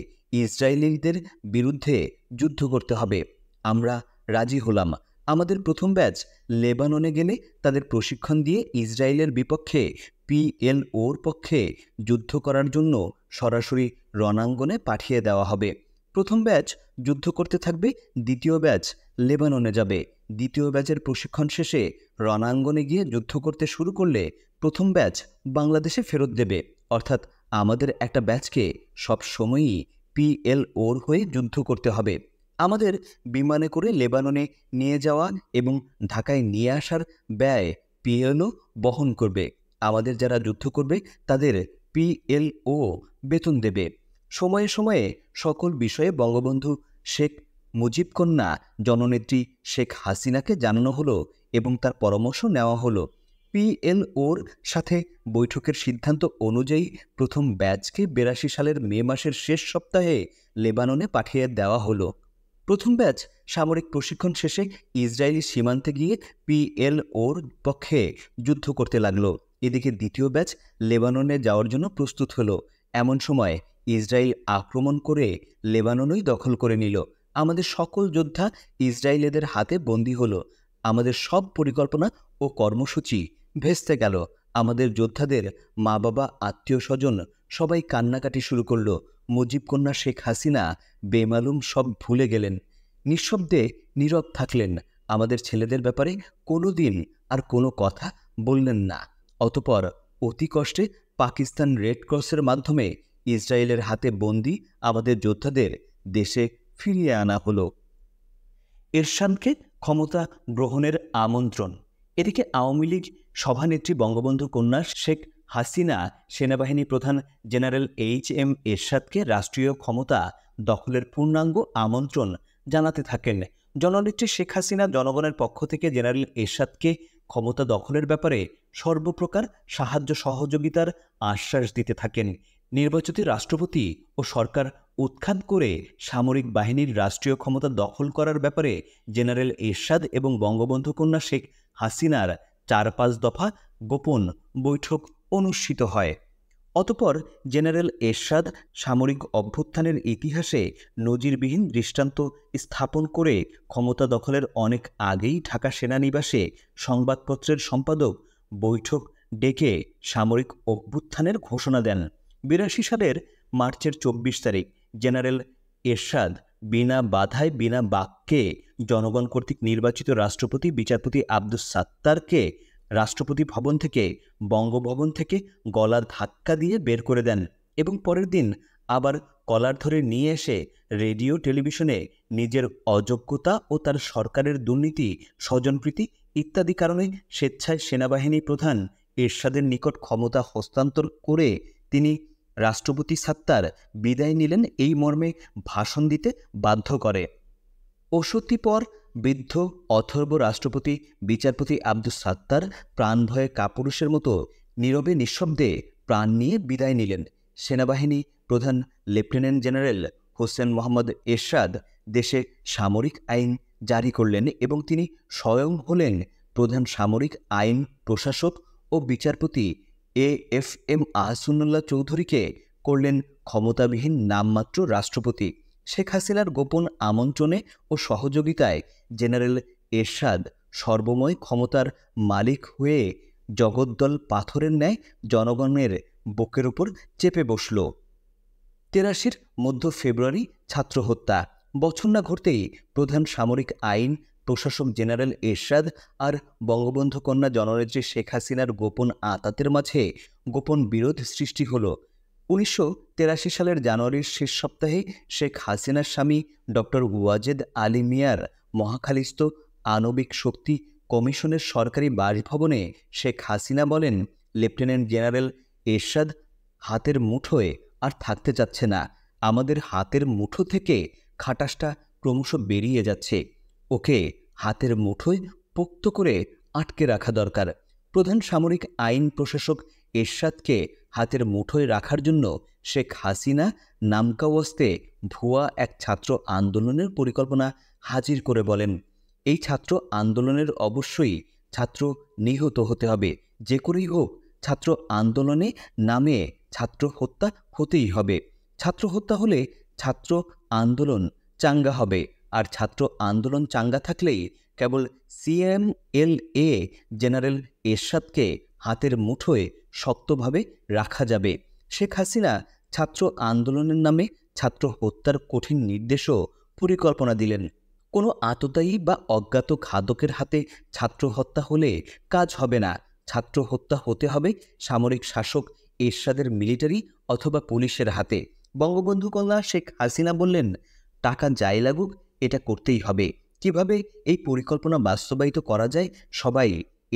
ইসরায়েলিদের বিরুদ্ধে যুদ্ধ করতে হবে। আমরা রাজি হলাম। আমাদের প্রথম ব্যাচ লেবাননে গেলে তাদের প্রশিক্ষণ দিয়ে ইসরায়েলের বিপক্ষে PLOর পক্ষে যুদ্ধ করার জন্য সরাসরি রণাঙ্গনে পাঠিয়ে দেওয়া হবে। প্রথম ব্যাচ যুদ্ধ করতে থাকবে, দ্বিতীয় ব্যাচ লেবাননে যাবে। দ্বিতীয় ব্যাচের প্রশিক্ষণ শেষে রণাঙ্গনে গিয়ে যুদ্ধ করতে শুরু করলে প্রথম ব্যাচ বাংলাদেশে ফেরত দেবে। অর্থাৎ আমাদের একটা ব্যাচকে সব সময়ই PLOর হয়ে যুদ্ধ করতে হবে। আমাদের বিমানে করে লেবাননে নিয়ে যাওয়া এবং ঢাকায় নিয়ে আসার ব্যয় PLO বহন করবে। আমাদের যারা যুদ্ধ করবে তাদের PLO বেতন দেবে। সময়ে সময়ে সকল বিষয়ে বঙ্গবন্ধু শেখ মুজিব কন্যা জননেত্রী শেখ হাসিনাকে জানানো হলো এবং তার পরামর্শ নেওয়া হলো। PLOর সাথে বৈঠকের সিদ্ধান্ত অনুযায়ী প্রথম ব্যাচকে 82 সালের মে মাসের শেষ সপ্তাহে লেবাননে পাঠিয়ে দেওয়া হলো। প্রথম ব্যাচ সামরিক প্রশিক্ষণ শেষে ইসরায়েলি সীমান্তে গিয়ে PLOর পক্ষে যুদ্ধ করতে লাগলো। এদিকে দ্বিতীয় ব্যাচ লেবাননে যাওয়ার জন্য প্রস্তুত হলো। এমন সময় ইসরায়েল আক্রমণ করে লেবাননই দখল করে নিল। আমাদের সকল যোদ্ধা ইসরায়েলিদের হাতে বন্দী হলো। আমাদের সব পরিকল্পনা ও কর্মসূচি ভেস্তে গেল। আমাদের যোদ্ধাদের মা বাবা আত্মীয় স্বজন সবাই কান্নাকাটি শুরু করলো। মুজিব কন্যা শেখ হাসিনা বেমালুম সব ভুলে গেলেন, নিঃশব্দে নীরব থাকলেন। আমাদের ছেলেদের ব্যাপারে কোনো দিন আর কোনো কথা বললেন না। অতপর অতি কষ্টে পাকিস্তান রেড ক্রসের মাধ্যমে ইসরায়েলের হাতে বন্দী আমাদের যোদ্ধাদের দেশে ফিরিয়ে আনা হলো। এরশাদকে ক্ষমতা গ্রহণের আমন্ত্রণ। এদিকে আওয়ামী লীগ সভানেত্রী বঙ্গবন্ধু কন্যা শেখ হাসিনা সেনাবাহিনী প্রধান জেনারেল HM এরশাদকে রাষ্ট্রীয় ক্ষমতা দখলের পূর্ণাঙ্গ আমন্ত্রণ জানাতে থাকেন। জননেত্রী শেখ হাসিনা জনগণের পক্ষ থেকে জেনারেল এরশাদকে ক্ষমতা দখলের ব্যাপারে সর্বপ্রকার সাহায্য সহযোগিতার আশ্বাস দিতে থাকেন। নির্বাচিত রাষ্ট্রপতি ও সরকার উৎখাত করে সামরিক বাহিনীর রাষ্ট্রীয় ক্ষমতা দখল করার ব্যাপারে জেনারেল এরশাদ এবং বঙ্গবন্ধু কন্যা শেখ হাসিনার 4-5 দফা গোপন বৈঠক অনুষ্ঠিত হয়। অতঃপর জেনারেল এরশাদ সামরিক অভ্যুত্থানের ইতিহাসে নজিরবিহীন দৃষ্টান্ত স্থাপন করে ক্ষমতা দখলের অনেক আগেই ঢাকা সেনানিবাসে সংবাদপত্রের সম্পাদক বৈঠক ডেকে সামরিক অভ্যুত্থানের ঘোষণা দেন। 82 সালের মার্চের 24 তারিখ জেনারেল এরশাদ বিনা বাধায় বিনা বাক্যে জনগণ কর্তৃক নির্বাচিত রাষ্ট্রপতি বিচারপতি আব্দুস সাত্তারকে রাষ্ট্রপতি ভবন থেকে বঙ্গভবন থেকে গলা ধাক্কা দিয়ে বের করে দেন এবং পরের দিন আবার কলার ধরে নিয়ে এসে রেডিও টেলিভিশনে নিজের অযোগ্যতা ও তার সরকারের দুর্নীতি স্বজনপ্রীতি ইত্যাদি কারণে স্বেচ্ছায় সেনাবাহিনী প্রধান এরশাদের নিকট ক্ষমতা হস্তান্তর করে তিনি রাষ্ট্রপতি সাত্তার বিদায় নিলেন এই মর্মে ভাষণ দিতে বাধ্য করে। অসত্যি পর বৃদ্ধ অথর্ব রাষ্ট্রপতি বিচারপতি আব্দুস সাত্তার প্রাণ ভয়ে কাপুরুষের মতো নীরবে নিঃশব্দে প্রাণ নিয়ে বিদায় নিলেন। সেনাবাহিনী প্রধান লেফটেন্যান্ট জেনারেল হোসেন মোহাম্মদ এরশাদ দেশে সামরিক আইন জারি করলেন এবং তিনি স্বয়ং হলেন প্রধান সামরিক আইন প্রশাসক ও বিচারপতি AFM আহসানুল্লাহ চৌধুরীকে করলেন ক্ষমতাবিহীন নামমাত্র রাষ্ট্রপতি। শেখ হাসিনার গোপন আমন্ত্রণে ও সহযোগিতায় জেনারেল এরশাদ সর্বময় ক্ষমতার মালিক হয়ে জগদ্দল পাথরের ন্যায় জনগণের বুকের উপর চেপে বসল। 83 মধ্য ফেব্রুয়ারি ছাত্র হত্যা। বছর না ঘটতেই প্রধান সামরিক আইন প্রশাসক জেনারেল এরশাদ আর বঙ্গবন্ধু কন্যা জননেত্রী শেখ হাসিনার গোপন আঁতাতের মাঝে গোপন বিরোধ সৃষ্টি হলো। 1983 সালের জানুয়ারির শেষ সপ্তাহে শেখ হাসিনার স্বামী ডক্টর ওয়াজেদ আলী মিয়ার মহাখালীস্থ আণবিক শক্তি কমিশনের সরকারি বাসভবনে শেখ হাসিনা বলেন, লেফটেন্যান্ট জেনারেল এরশাদ হাতের মুঠোয় আর থাকতে চাচ্ছে না। আমাদের হাতের মুঠো থেকে খাটাসটা ক্রমশ বেরিয়ে যাচ্ছে। ওকে হাতের মুঠোয় পোক্ত করে আটকে রাখা দরকার। প্রধান সামরিক আইন প্রশাসক এরশাদকে হাতের মুঠোয় রাখার জন্য শেখ হাসিনা নামকাওয়াস্তে ভুয়া এক ছাত্র আন্দোলনের পরিকল্পনা হাজির করে বলেন, এই ছাত্র আন্দোলনের অবশ্যই ছাত্র নিহত হতে হবে, যে করেই হোক ছাত্র আন্দোলনে নামে ছাত্র হত্যা হতেই হবে। ছাত্র হত্যা হলে ছাত্র আন্দোলন চাঙ্গা হবে, আর ছাত্র আন্দোলন চাঙ্গা থাকলেই কেবল CMLA জেনারেল এরশাদকে হাতের মুঠোয় শক্তভাবে রাখা যাবে। শেখ হাসিনা ছাত্র আন্দোলনের নামে ছাত্র হত্যার কঠিন নির্দেশও পরিকল্পনা দিলেন। কোনো আততায়ী বা অজ্ঞাত ঘাতকের হাতে ছাত্র হত্যা হলে কাজ হবে না। ছাত্র হত্যা হতে হবে সামরিক শাসক এরশাদের মিলিটারি অথবা পুলিশের হাতে। বঙ্গবন্ধু কন্যা শেখ হাসিনা বললেন, টাকা যাই লাগুক, এটা করতেই হবে। কিভাবে এই পরিকল্পনা বাস্তবায়িত করা যায়, সবাই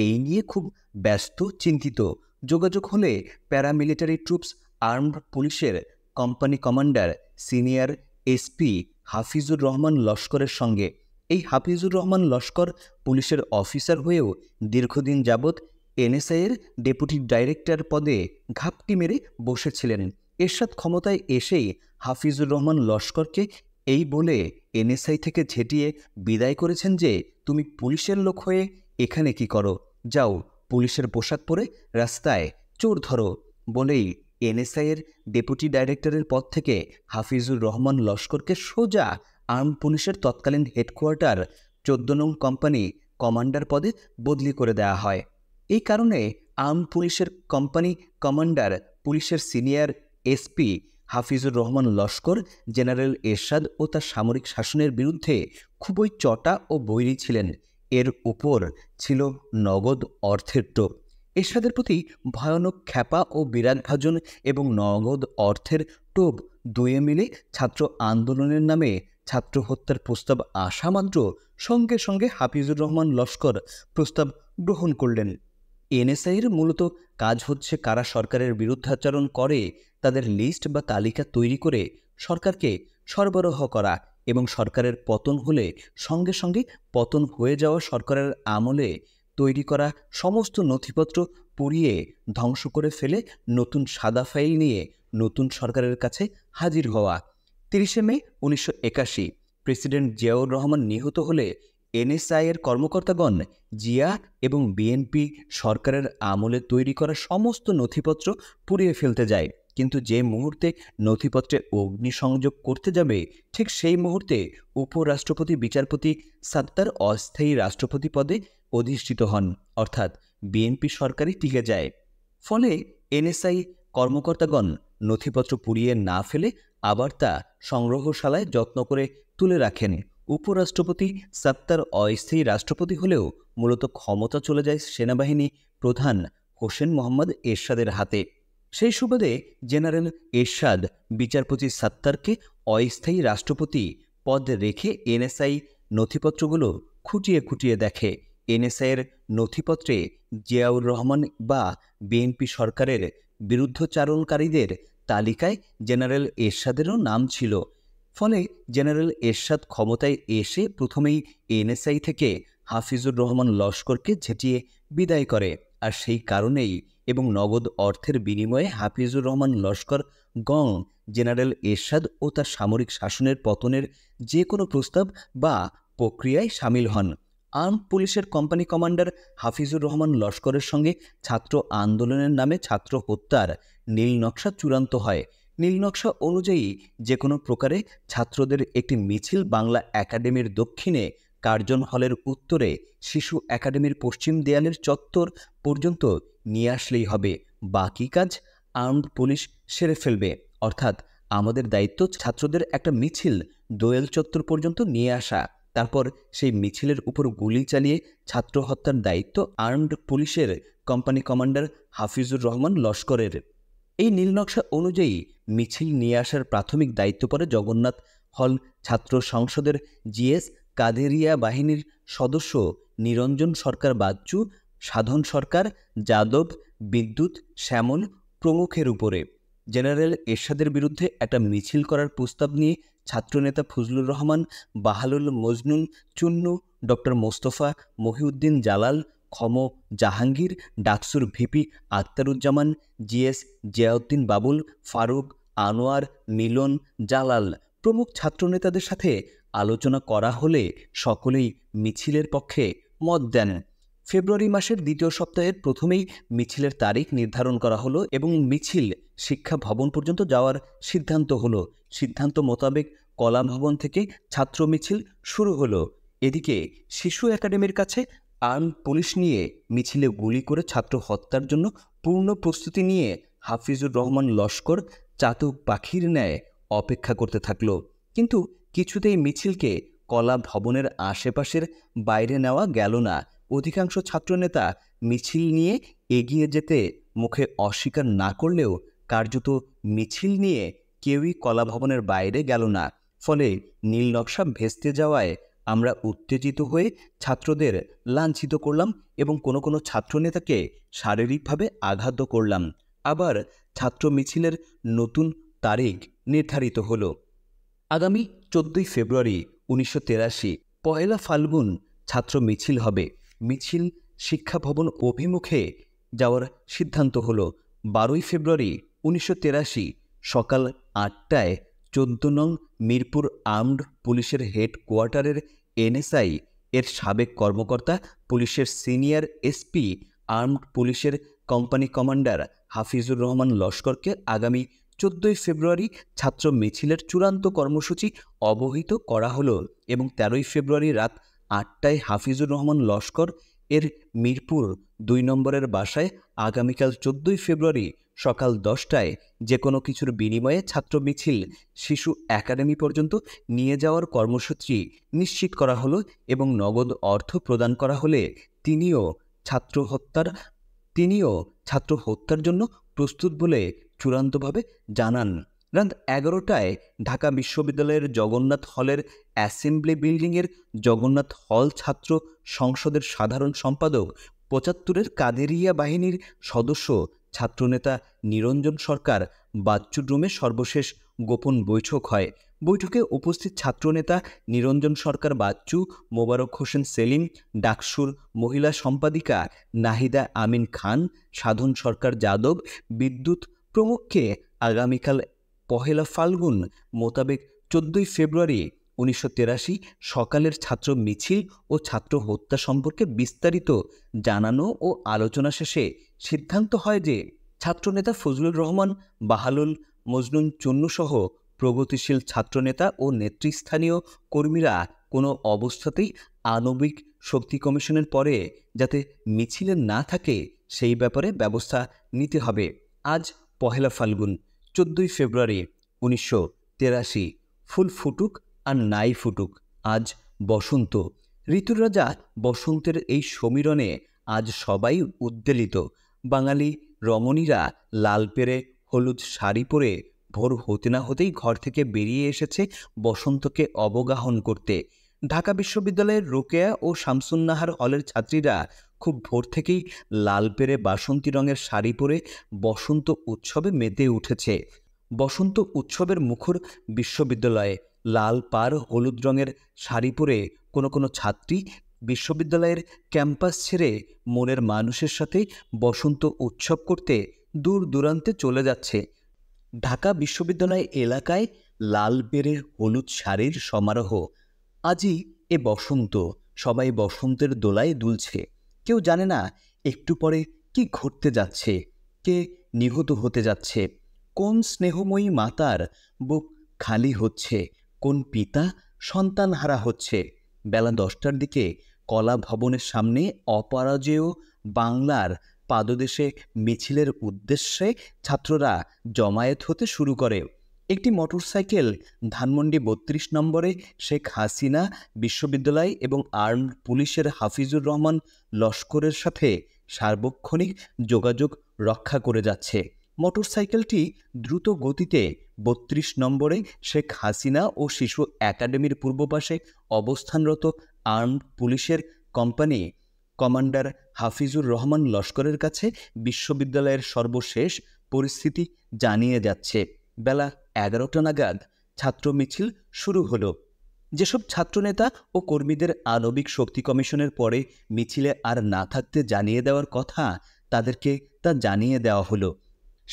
এই নিয়ে খুব ব্যস্ত, চিন্তিত। যোগাযোগ হলে প্যারামিলিটারি ট্রুপস আর্মড পুলিশের company commander senior SP Hafizur Rahman লস্করের সঙ্গে। এই হাফিজুর রহমান লস্কর পুলিশের অফিসার হয়েও দীর্ঘদিন যাবৎ এনএসআইয়ের ডেপুটি ডাইরেক্টর পদে ঘাপটি মেরে বসেছিলেন। এরশাদ ক্ষমতায় এসেই হাফিজুর রহমান লস্করকে এই বলে এনএসআই থেকে ঝেঁটিয়ে বিদায় করেছেন যে, তুমি পুলিশের লোক হয়ে এখানে কি করো, যাও পুলিশের পোশাক পরে রাস্তায় চোর ধরো। বলেই এনএসআইয়ের ডেপুটি ডাইরেক্টরের পদ থেকে হাফিজুর রহমান লস্করকে সোজা আর্ম পুলিশের তৎকালীন হেডকোয়ার্টার 14 নং কোম্পানি কমান্ডার পদে বদলি করে দেওয়া হয়। এই কারণে আর্ম পুলিশের কোম্পানি কমান্ডার পুলিশের senior SP Hafizur Rahman Laskar general Ershad ও তার সামরিক শাসনের বিরুদ্ধে খুবই চটা ও বৈরী ছিলেন। এর উপর ছিল নগদ অর্থের টোপ। এরশাদের প্রতি ভয়ানক খ্যাপা ও বিরাগভাজন এবং নগদ অর্থের টোপ দুয়ে মিলে ছাত্র আন্দোলনের নামে ছাত্র হত্যার প্রস্তাব আসা মাত্র সঙ্গে সঙ্গে হাফিজুর রহমান লস্কর প্রস্তাব গ্রহণ করলেন। এনএসআইয়ের মূলত কাজ হচ্ছে কারা সরকারের বিরুদ্ধাচরণ করে তাদের লিস্ট বা তালিকা তৈরি করে সরকারকে সরবরাহ করা এবং সরকারের পতন হলে সঙ্গে সঙ্গে পতন হয়ে যাওয়া সরকারের আমলে তৈরি করা সমস্ত নথিপত্র পুড়িয়ে ধ্বংস করে ফেলে নতুন সাদা ফাইল নিয়ে নতুন সরকারের কাছে হাজির হওয়া। 30 মে 1981 প্রেসিডেন্ট জিয়াউর রহমান নিহত হলে এনএসআইয়ের কর্মকর্তাগণ জিয়া এবং বিএনপি সরকারের আমলে তৈরি করা সমস্ত নথিপত্র পুড়িয়ে ফেলতে যায়। কিন্তু যে মুহূর্তে নথিপত্রে অগ্নিসংযোগ করতে যাবে, ঠিক সেই মুহূর্তে উপরাষ্ট্রপতি বিচারপতি সাত্তার অস্থায়ী রাষ্ট্রপতি পদে অধিষ্ঠিত হন, অর্থাৎ বিএনপি সরকারই টিকে যায়। ফলে এনএসআই কর্মকর্তাগণ নথিপত্র পুড়িয়ে না ফেলে আবার তা সংগ্রহশালায় যত্ন করে তুলে রাখেন। উপরাষ্ট্রপতি সাত্তার অস্থায়ী রাষ্ট্রপতি হলেও মূলত ক্ষমতা চলে যায় সেনাবাহিনী প্রধান হোসেন মোহাম্মদ এরশাদের হাতে। সেই সুবাদে জেনারেল এরশাদ বিচারপতি সাত্তারকে অস্থায়ী রাষ্ট্রপতি পদ রেখে এনএসআই নথিপত্রগুলো খুঁটিয়ে খুঁটিয়ে দেখে। এনএসআইয়ের নথিপত্রে জিয়াউর রহমান বা বিএনপি সরকারের বিরুদ্ধচারণকারীদের তালিকায় জেনারেল এরশাদেরও নাম ছিল। ফলে জেনারেল এরশাদ ক্ষমতায় এসে প্রথমেই এনএসআই থেকে হাফিজুর রহমান লস্করকে ঝেঁটিয়ে বিদায় করে। আর সেই কারণেই এবং নগদ অর্থের বিনিময়ে হাফিজুর রহমান লস্কর গং জেনারেল এরশাদ ও তার সামরিক শাসনের পতনের যে কোনো প্রস্তাব বা প্রক্রিয়ায় সামিল হন। আর্ম পুলিশের কোম্পানি কমান্ডার হাফিজুর রহমান লস্করের সঙ্গে ছাত্র আন্দোলনের নামে ছাত্র হত্যার নীল নকশা চূড়ান্ত হয়। নীল নকশা অনুযায়ী যে কোনো প্রকারে ছাত্রদের একটি মিছিল বাংলা একাডেমির দক্ষিণে, কার্জন হলের উত্তরে, শিশু একাডেমির পশ্চিম দেয়ালের চত্বর পর্যন্ত নিয়ে আসলেই হবে। বাকি কাজ আর্মড পুলিশ সেরে ফেলবে। অর্থাৎ আমাদের দায়িত্ব ছাত্রদের একটা মিছিল দোয়েল চত্বর পর্যন্ত নিয়ে আসা, তারপর সেই মিছিলের উপর গুলি চালিয়ে ছাত্র হত্যার দায়িত্ব আর্মড পুলিশের কোম্পানি কমান্ডার হাফিজুর রহমান লস্করের। এই নীলনকশা অনুযায়ী মিছিল নিয়ে আসার প্রাথমিক দায়িত্ব পড়ে জগন্নাথ হল ছাত্র সংসদের জিএস কাদেরিয়া বাহিনীর সদস্য নিরঞ্জন সরকার বাচ্চু, সাধন সরকার, যাদব, বিদ্যুৎ, শ্যামল প্রমুখের উপরে। জেনারেল এরশাদের বিরুদ্ধে একটা মিছিল করার প্রস্তাব নিয়ে ছাত্রনেতা ফজলুর রহমান, বাহালুল মজনুন চুন্নু, ডক্টর মোস্তফা মহিউদ্দিন জালাল, খম জাহাঙ্গীর, ডাকসুর ভিপি আক্তারুজ্জামান, জিএস জিয়াউদ্দিন বাবুল, ফারুক, আনোয়ার, মিলন, জালাল প্রমুখ ছাত্রনেতাদের সাথে আলোচনা করা হলে সকলেই মিছিলের পক্ষে মত দেন। ফেব্রুয়ারি মাসের দ্বিতীয় সপ্তাহের প্রথমেই মিছিলের তারিখ নির্ধারণ করা হলো এবং মিছিল শিক্ষা ভবন পর্যন্ত যাওয়ার সিদ্ধান্ত হলো। সিদ্ধান্ত মোতাবেক কলা ভবন থেকে ছাত্র মিছিল শুরু হলো। এদিকে শিশু একাডেমির কাছে আর্ম পুলিশ নিয়ে মিছিলে গুলি করে ছাত্র হত্যার জন্য পূর্ণ প্রস্তুতি নিয়ে হাফিজুর রহমান লস্কর চাতক পাখির ন্যায় অপেক্ষা করতে থাকলো। কিন্তু কিছুতেই মিছিলকে কলা ভবনের আশেপাশের বাইরে নেওয়া গেল না। অধিকাংশ ছাত্রনেতা মিছিল নিয়ে এগিয়ে যেতে মুখে অস্বীকার না করলেও কার্যত মিছিল নিয়ে কেউই কলা ভবনের বাইরে গেল না। ফলে নীল নকশা ভেস্তে যাওয়ায় আমরা উত্তেজিত হয়ে ছাত্রদের লাঞ্ছিত করলাম এবং কোনো ছাত্রনেতাকে শারীরিকভাবে আঘাতও করলাম। আবার ছাত্র মিছিলের নতুন তারিখ নির্ধারিত হলো। আগামী 14ই ফেব্রুয়ারি 1983 পয়লা ফাল্গুন ছাত্র মিছিল হবে। মিছিল শিক্ষা ভবন অভিমুখে যাওয়ার সিদ্ধান্ত হলো। 12ই ফেব্রুয়ারি 1983 সকাল 8টায় 14 নং মিরপুর আর্মড পুলিশের হেডকোয়ার্টারের এনএসআই এর সাবেক কর্মকর্তা, পুলিশের সিনিয়র এসপি, আর্মড পুলিশের কোম্পানি কমান্ডার হাফিজুর রহমান লস্করকে আগামী 14ই ফেব্রুয়ারি ছাত্র মিছিলের চূড়ান্ত কর্মসূচি অবহিত করা হলো এবং 13ই ফেব্রুয়ারি রাত 8টায় হাফিজুর রহমান লস্কর এর মিরপুর 2 নম্বরের বাসায় আগামীকাল 14ই ফেব্রুয়ারি সকাল 10টায় যে কোনো কিছুর বিনিময়ে ছাত্র মিছিল শিশু একাডেমি পর্যন্ত নিয়ে যাওয়ার কর্মসূচি নিশ্চিত করা হলো এবং নগদ অর্থ প্রদান করা হলে তিনিও ছাত্র হত্যার জন্য প্রস্তুত বলে চূড়ান্তভাবে জানান। রাত 11টায় ঢাকা বিশ্ববিদ্যালয়ের জগন্নাথ হলের অ্যাসেম্বলি বিল্ডিংয়ের জগন্নাথ হল ছাত্র সংসদের সাধারণ সম্পাদক 75-এর কাদেরিয়া বাহিনীর সদস্য ছাত্রনেতা নিরঞ্জন সরকার বাচ্চুর রুমে সর্বশেষ গোপন বৈঠক হয়। বৈঠকে উপস্থিত ছাত্রনেতা নিরঞ্জন সরকার বাচ্চু, মোবারক হোসেন সেলিম, ডাকসুর মহিলা সম্পাদিকা নাহিদা আমিন খান, সাধন সরকার যাদব, বিদ্যুৎ প্রমুখকে আগামীকাল পহেলা ফাল্গুন মোতাবেক 14ই ফেব্রুয়ারি 1983 সকালের ছাত্র মিছিল ও ছাত্র হত্যা সম্পর্কে বিস্তারিত জানানো ও আলোচনা শেষে সিদ্ধান্ত হয় যে ছাত্রনেতা ফজলুর রহমান, বাহালুল, মজনুন চুন্নুসহ প্রগতিশীল ছাত্রনেতা ও নেতৃস্থানীয় কর্মীরা কোনো অবস্থাতেই আণবিক শক্তি কমিশনের পরে যাতে মিছিলে না থাকে সেই ব্যাপারে ব্যবস্থা নিতে হবে। আজ পহেলা ফাল্গুন, 14ই ফেব্রুয়ারি 1983। ফুল ফুটুক আর নাই ফুটুক, আজ বসন্ত। ঋতুর রাজা বসন্তের এই সমীরণে আজ সবাই উদ্বেলিত। বাঙালি রমণীরা লাল পেরে হলুদ শাড়ি পরে ভোর হতে না হতেই ঘর থেকে বেরিয়ে এসেছে বসন্তকে অবগাহন করতে। ঢাকা বিশ্ববিদ্যালয়ের রোকেয়া ও শামসুন্নাহার হলের ছাত্রীরা খুব ভোর থেকেই লাল পেরে বাসন্তী রঙের শাড়ি পরে বসন্ত উৎসবে মেতে উঠেছে। বসন্ত উৎসবের মুখর বিশ্ববিদ্যালয়ে লাল পাড় হলুদ রঙের শাড়ি পরে কোনো ছাত্রী বিশ্ববিদ্যালয়ের ক্যাম্পাস ছেড়ে মনের মানুষের সাথে বসন্ত উৎসব করতে দূর দূরান্তে চলে যাচ্ছে। ঢাকা বিশ্ববিদ্যালয় এলাকায় লাল পেরে হলুদ শাড়ির সমারোহ। আজই এ বসন্ত, সবাই বসন্তের দোলায় দুলছে। কেউ জানে না একটু পরে কি ঘটতে যাচ্ছে, কে নিহত হতে যাচ্ছে, কোন স্নেহময়ী মাতার বুক খালি হচ্ছে, কোন পিতা সন্তানহারা হচ্ছে। বেলা 10টার দিকে কলা ভবনের সামনে অপরাজেয় বাংলার পাদদেশে মিছিলের উদ্দেশ্যে ছাত্ররা জমায়েত হতে শুরু করে। একটি মোটরসাইকেল ধানমন্ডি 32 নম্বরে শেখ হাসিনা বিশ্ববিদ্যালয় এবং আর্মড পুলিশের হাফিজুর রহমান লস্করের সাথে সার্বক্ষণিক যোগাযোগ রক্ষা করে যাচ্ছে। মোটরসাইকেলটি দ্রুত গতিতে 32 নম্বরে শেখ হাসিনা ও শিশু একাডেমির পূর্ব পাশে অবস্থানরত আর্মড পুলিশের কোম্পানি কমান্ডার হাফিজুর রহমান লস্করের কাছে বিশ্ববিদ্যালয়ের সর্বশেষ পরিস্থিতি জানিয়ে যাচ্ছে। বেলা 11টা নাগাদ ছাত্র মিছিল শুরু হলো। যেসব ছাত্রনেতা ও কর্মীদের আণবিক শক্তি কমিশনের পরে মিছিলে আর না থাকতে জানিয়ে দেওয়ার কথা, তাদেরকে তা জানিয়ে দেওয়া হলো।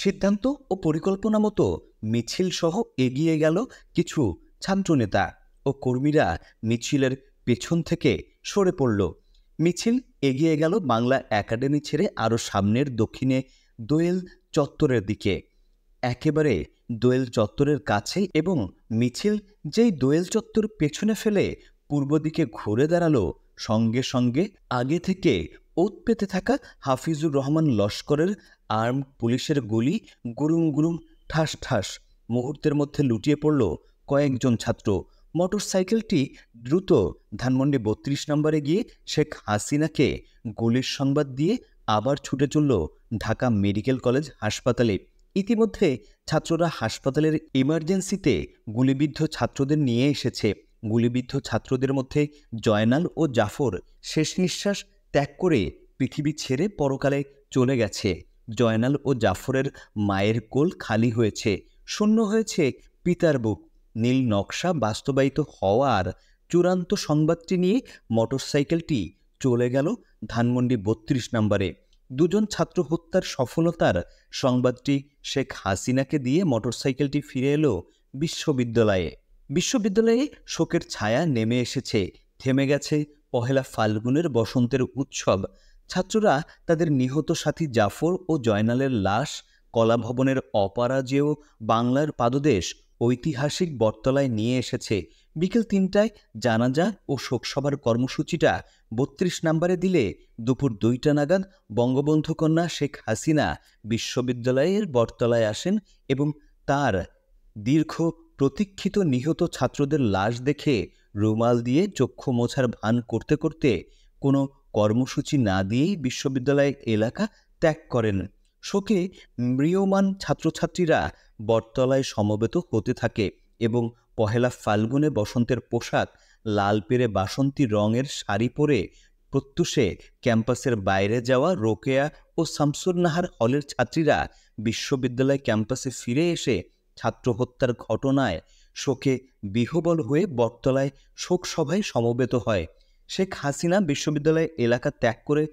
সিদ্ধান্ত ও পরিকল্পনা মতো মিছিল সহ এগিয়ে গেল কিছু ছাত্রনেতা ও কর্মীরা মিছিলের পেছন থেকে সরে পড়ল। মিছিল এগিয়ে গেল বাংলা একাডেমি ছেড়ে আরও সামনের দক্ষিণে দোয়েল চত্বরের দিকে। একেবারে দোয়েল চত্বরের কাছে এবং মিছিল যেই দোয়েল চত্বর পেছনে ফেলে পূর্ব দিকে ঘুরে দাঁড়ালো, সঙ্গে সঙ্গে আগে থেকে ওত পেতে থাকা হাফিজুর রহমান লস্করের আর্মড পুলিশের গুলি গুরুম গুরুম ঠাস ঠাস। মুহূর্তের মধ্যে লুটিয়ে পড়ল কয়েকজন ছাত্র। মোটরসাইকেলটি দ্রুত ধানমন্ডি ৩২ নম্বরে গিয়ে শেখ হাসিনাকে গুলির সংবাদ দিয়ে আবার ছুটে চলল ঢাকা মেডিকেল কলেজ হাসপাতালে। ইতিমধ্যে ছাত্ররা হাসপাতালের ইমার্জেন্সিতে গুলিবিদ্ধ ছাত্রদের নিয়ে এসেছে। গুলিবিদ্ধ ছাত্রদের মধ্যে জয়নাল ও জাফর শেষ নিঃশ্বাস ত্যাগ করে পৃথিবী ছেড়ে পরকালে চলে গেছে। জয়নাল ও জাফরের মায়ের কোল খালি হয়েছে, শূন্য হয়েছে পিতার বুক। নীল নকশা বাস্তবায়িত হওয়ার চূড়ান্ত সংবাদটি নিয়ে মোটরসাইকেলটি চলে গেল ধানমন্ডি ৩২ নম্বরে। দুজন ছাত্র হত্যার সফলতার সংবাদটি শেখ হাসিনাকে দিয়ে মোটরসাইকেলটি ফিরে এলো বিশ্ববিদ্যালয়ে। বিশ্ববিদ্যালয়ে শোকের ছায়া নেমে এসেছে, থেমে গেছে পহেলা ফাল্গুনের বসন্তের উৎসব। ছাত্ররা তাদের নিহত সাথী জাফর ও জয়নালের লাশ কলাভবনের অপরাজেয় বাংলার পাদদেশ ঐতিহাসিক বটতলায় নিয়ে এসেছে। বিকেল ৩টায় জানাজা ও শোকসভার কর্মসূচিটা ৩২ নম্বরে দিলে দুপুর ২টা নাগাদ বঙ্গবন্ধু কন্যা শেখ হাসিনা বিশ্ববিদ্যালয়ের বটতলায় আসেন এবং তার দীর্ঘ প্রতীক্ষিত নিহত ছাত্রদের লাশ দেখে রুমাল দিয়ে চক্ষু মোছার ভান করতে করতে কোনো কর্মসূচি না দিয়েই বিশ্ববিদ্যালয় এলাকা ত্যাগ করেন। শোকে ম্রিয়মাণ ছাত্রছাত্রীরা বটতলায় সমবেত হতে থাকে এবং পহেলা ফাল্গুনে বসন্তের পোশাক লাল পেরে বাসন্তী রঙের শাড়ি পরে প্রত্যুষে ক্যাম্পাসের বাইরে যাওয়া রোকেয়া ও শামসুন নাহার হলের ছাত্রীরা বিশ্ববিদ্যালয় ক্যাম্পাসে ফিরে এসে ছাত্র হত্যার ঘটনায় শোকে বিহ্বল হয়ে বটতলায় শোকসভায় সমবেত হয়। শেখ হাসিনা বিশ্ববিদ্যালয় এলাকা ত্যাগ করে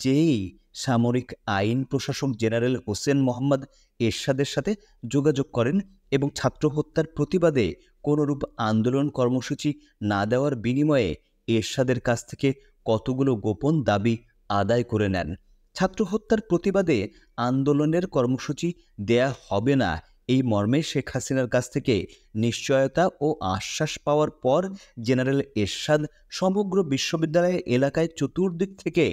যেই সামরিক আইন প্রশাসক জেনারেল হোসেন মোহাম্মদ এরশাদের সাথে যোগাযোগ করেন এবং ছাত্র হত্যার প্রতিবাদে কোনোরূপ আন্দোলন কর্মসূচি না দেওয়ার বিনিময়ে এরশাদের কাছ থেকে কতগুলো গোপন দাবি আদায় করে নেন। ছাত্র হত্যার প্রতিবাদে আন্দোলনের কর্মসূচি দেয়া হবে না এই মর্মে শেখ হাসিনার কাছ থেকে নিশ্চয়তা ও আশ্বাস পাওয়ার পর জেনারেল এরশাদ সমগ্র বিশ্ববিদ্যালয় এলাকায় চতুর্দিক থেকে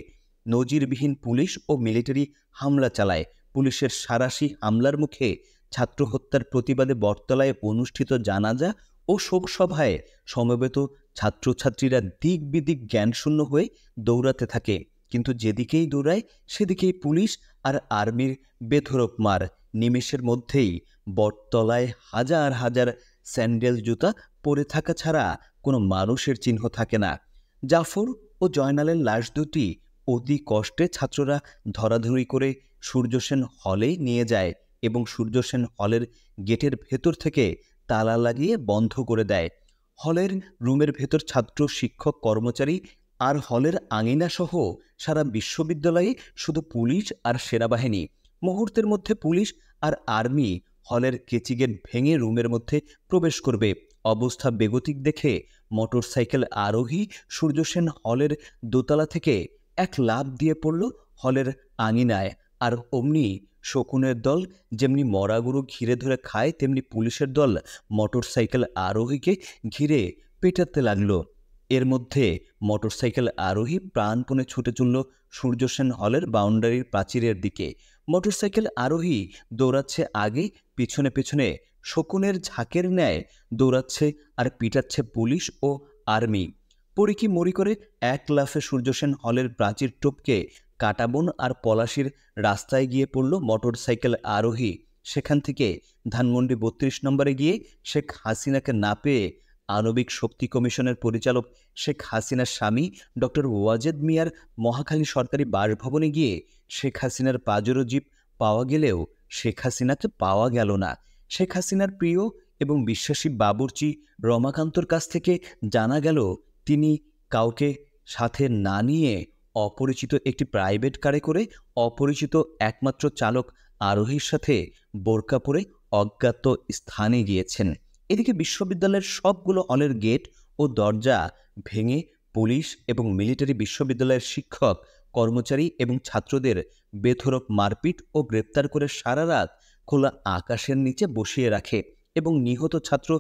নজিরবিহীন পুলিশ ও মিলিটারি হামলা চালায়। পুলিশের সাঁড়াশি হামলার মুখে ছাত্র হত্যার প্রতিবাদে বটতলায় অনুষ্ঠিত জানাজা ও শোকসভায় সমবেত ছাত্রছাত্রীরা দিক বিদিক জ্ঞানশূন্য হয়ে দৌড়াতে থাকে, কিন্তু যেদিকেই দৌড়ায় সেদিকেই পুলিশ আর আর্মির বেধড়ক মার। নিমেষের মধ্যেই বটতলায় হাজার হাজার স্যান্ডেল জুতা পরে থাকা ছাড়া কোনো মানুষের চিহ্ন থাকে না। জাফর ও জয়নালের লাশ দুটি অতি কষ্টে ছাত্ররা ধরাধরি করে সূর্যসেন হলে নিয়ে যায় এবং সূর্যসেন হলের গেটের ভেতর থেকে তালা লাগিয়ে বন্ধ করে দেয়। হলের রুমের ভেতর ছাত্র, শিক্ষক, কর্মচারী আর হলের আঙিনা সহ সারা বিশ্ববিদ্যালয়ে শুধু পুলিশ আর সেনাবাহিনী। মুহূর্তের মধ্যে পুলিশ আর আর্মি হলের কেচিগেট ভেঙে রুমের মধ্যে প্রবেশ করবে। অবস্থা বেগতিক দেখে মোটরসাইকেল আরোহী সূর্যসেন হলের দোতলা থেকে এক লাফ দিয়ে পড়ল হলের আঙিনায়। আর অমনি শকুনের দল যেমনি মরা গরু ঘিরে ধরে খায়, তেমনি পুলিশের দল মোটরসাইকেল আরোহীকে ঘিরে পেটাতে লাগলো। এর মধ্যে মোটরসাইকেল আরোহী প্রাণপণে ছুটে চলল সূর্যসেন হলের বাউন্ডারির প্রাচীরের দিকে। মোটরসাইকেল আরোহী দৌড়াচ্ছে আগে, পিছনে পিছনে শকুনের ঝাঁকের ন্যায় দৌড়াচ্ছে আর পিটাচ্ছে পুলিশ ও আর্মি। পরিকি মরি করে এক লাফে সূর্যসেন হলের প্রাচীর টপকে কাটাবন আর পলাশির রাস্তায় গিয়ে পড়ল মোটরসাইকেল আরোহী। সেখান থেকে ধানমন্ডি ৩২ নম্বরে গিয়ে শেখ হাসিনাকে না পেয়ে আণবিক শক্তি কমিশনের পরিচালক শেখ হাসিনার স্বামী ডক্টর ওয়াজেদ মিয়ার মহাখালী সরকারি বাসভবনে গিয়ে শেখ হাসিনার পাজেরো জিপ পাওয়া গেলেও শেখ হাসিনাকে পাওয়া গেল না। শেখ হাসিনার প্রিয় এবং বিশ্বাসী বাবুর্চি রমাকান্তর কাছ থেকে জানা গেল তিনি কাউকে সাথে না নিয়ে অপরিচিত একটি প্রাইভেট কারে করে অপরিচিত একমাত্র চালক আরোহীর সাথে বোরকা পরে অজ্ঞাত স্থানে গিয়েছেন। এদিকে বিশ্ববিদ্যালয়ের সবগুলো হলের গেট ও দরজা ভেঙে পুলিশ এবং মিলিটারি বিশ্ববিদ্যালয়ের শিক্ষক, কর্মচারী এবং ছাত্রদের বেধড়ক মারপিট ও গ্রেপ্তার করে সারা রাত খোলা আকাশের নিচে বসিয়ে রাখে এবং নিহত ছাত্র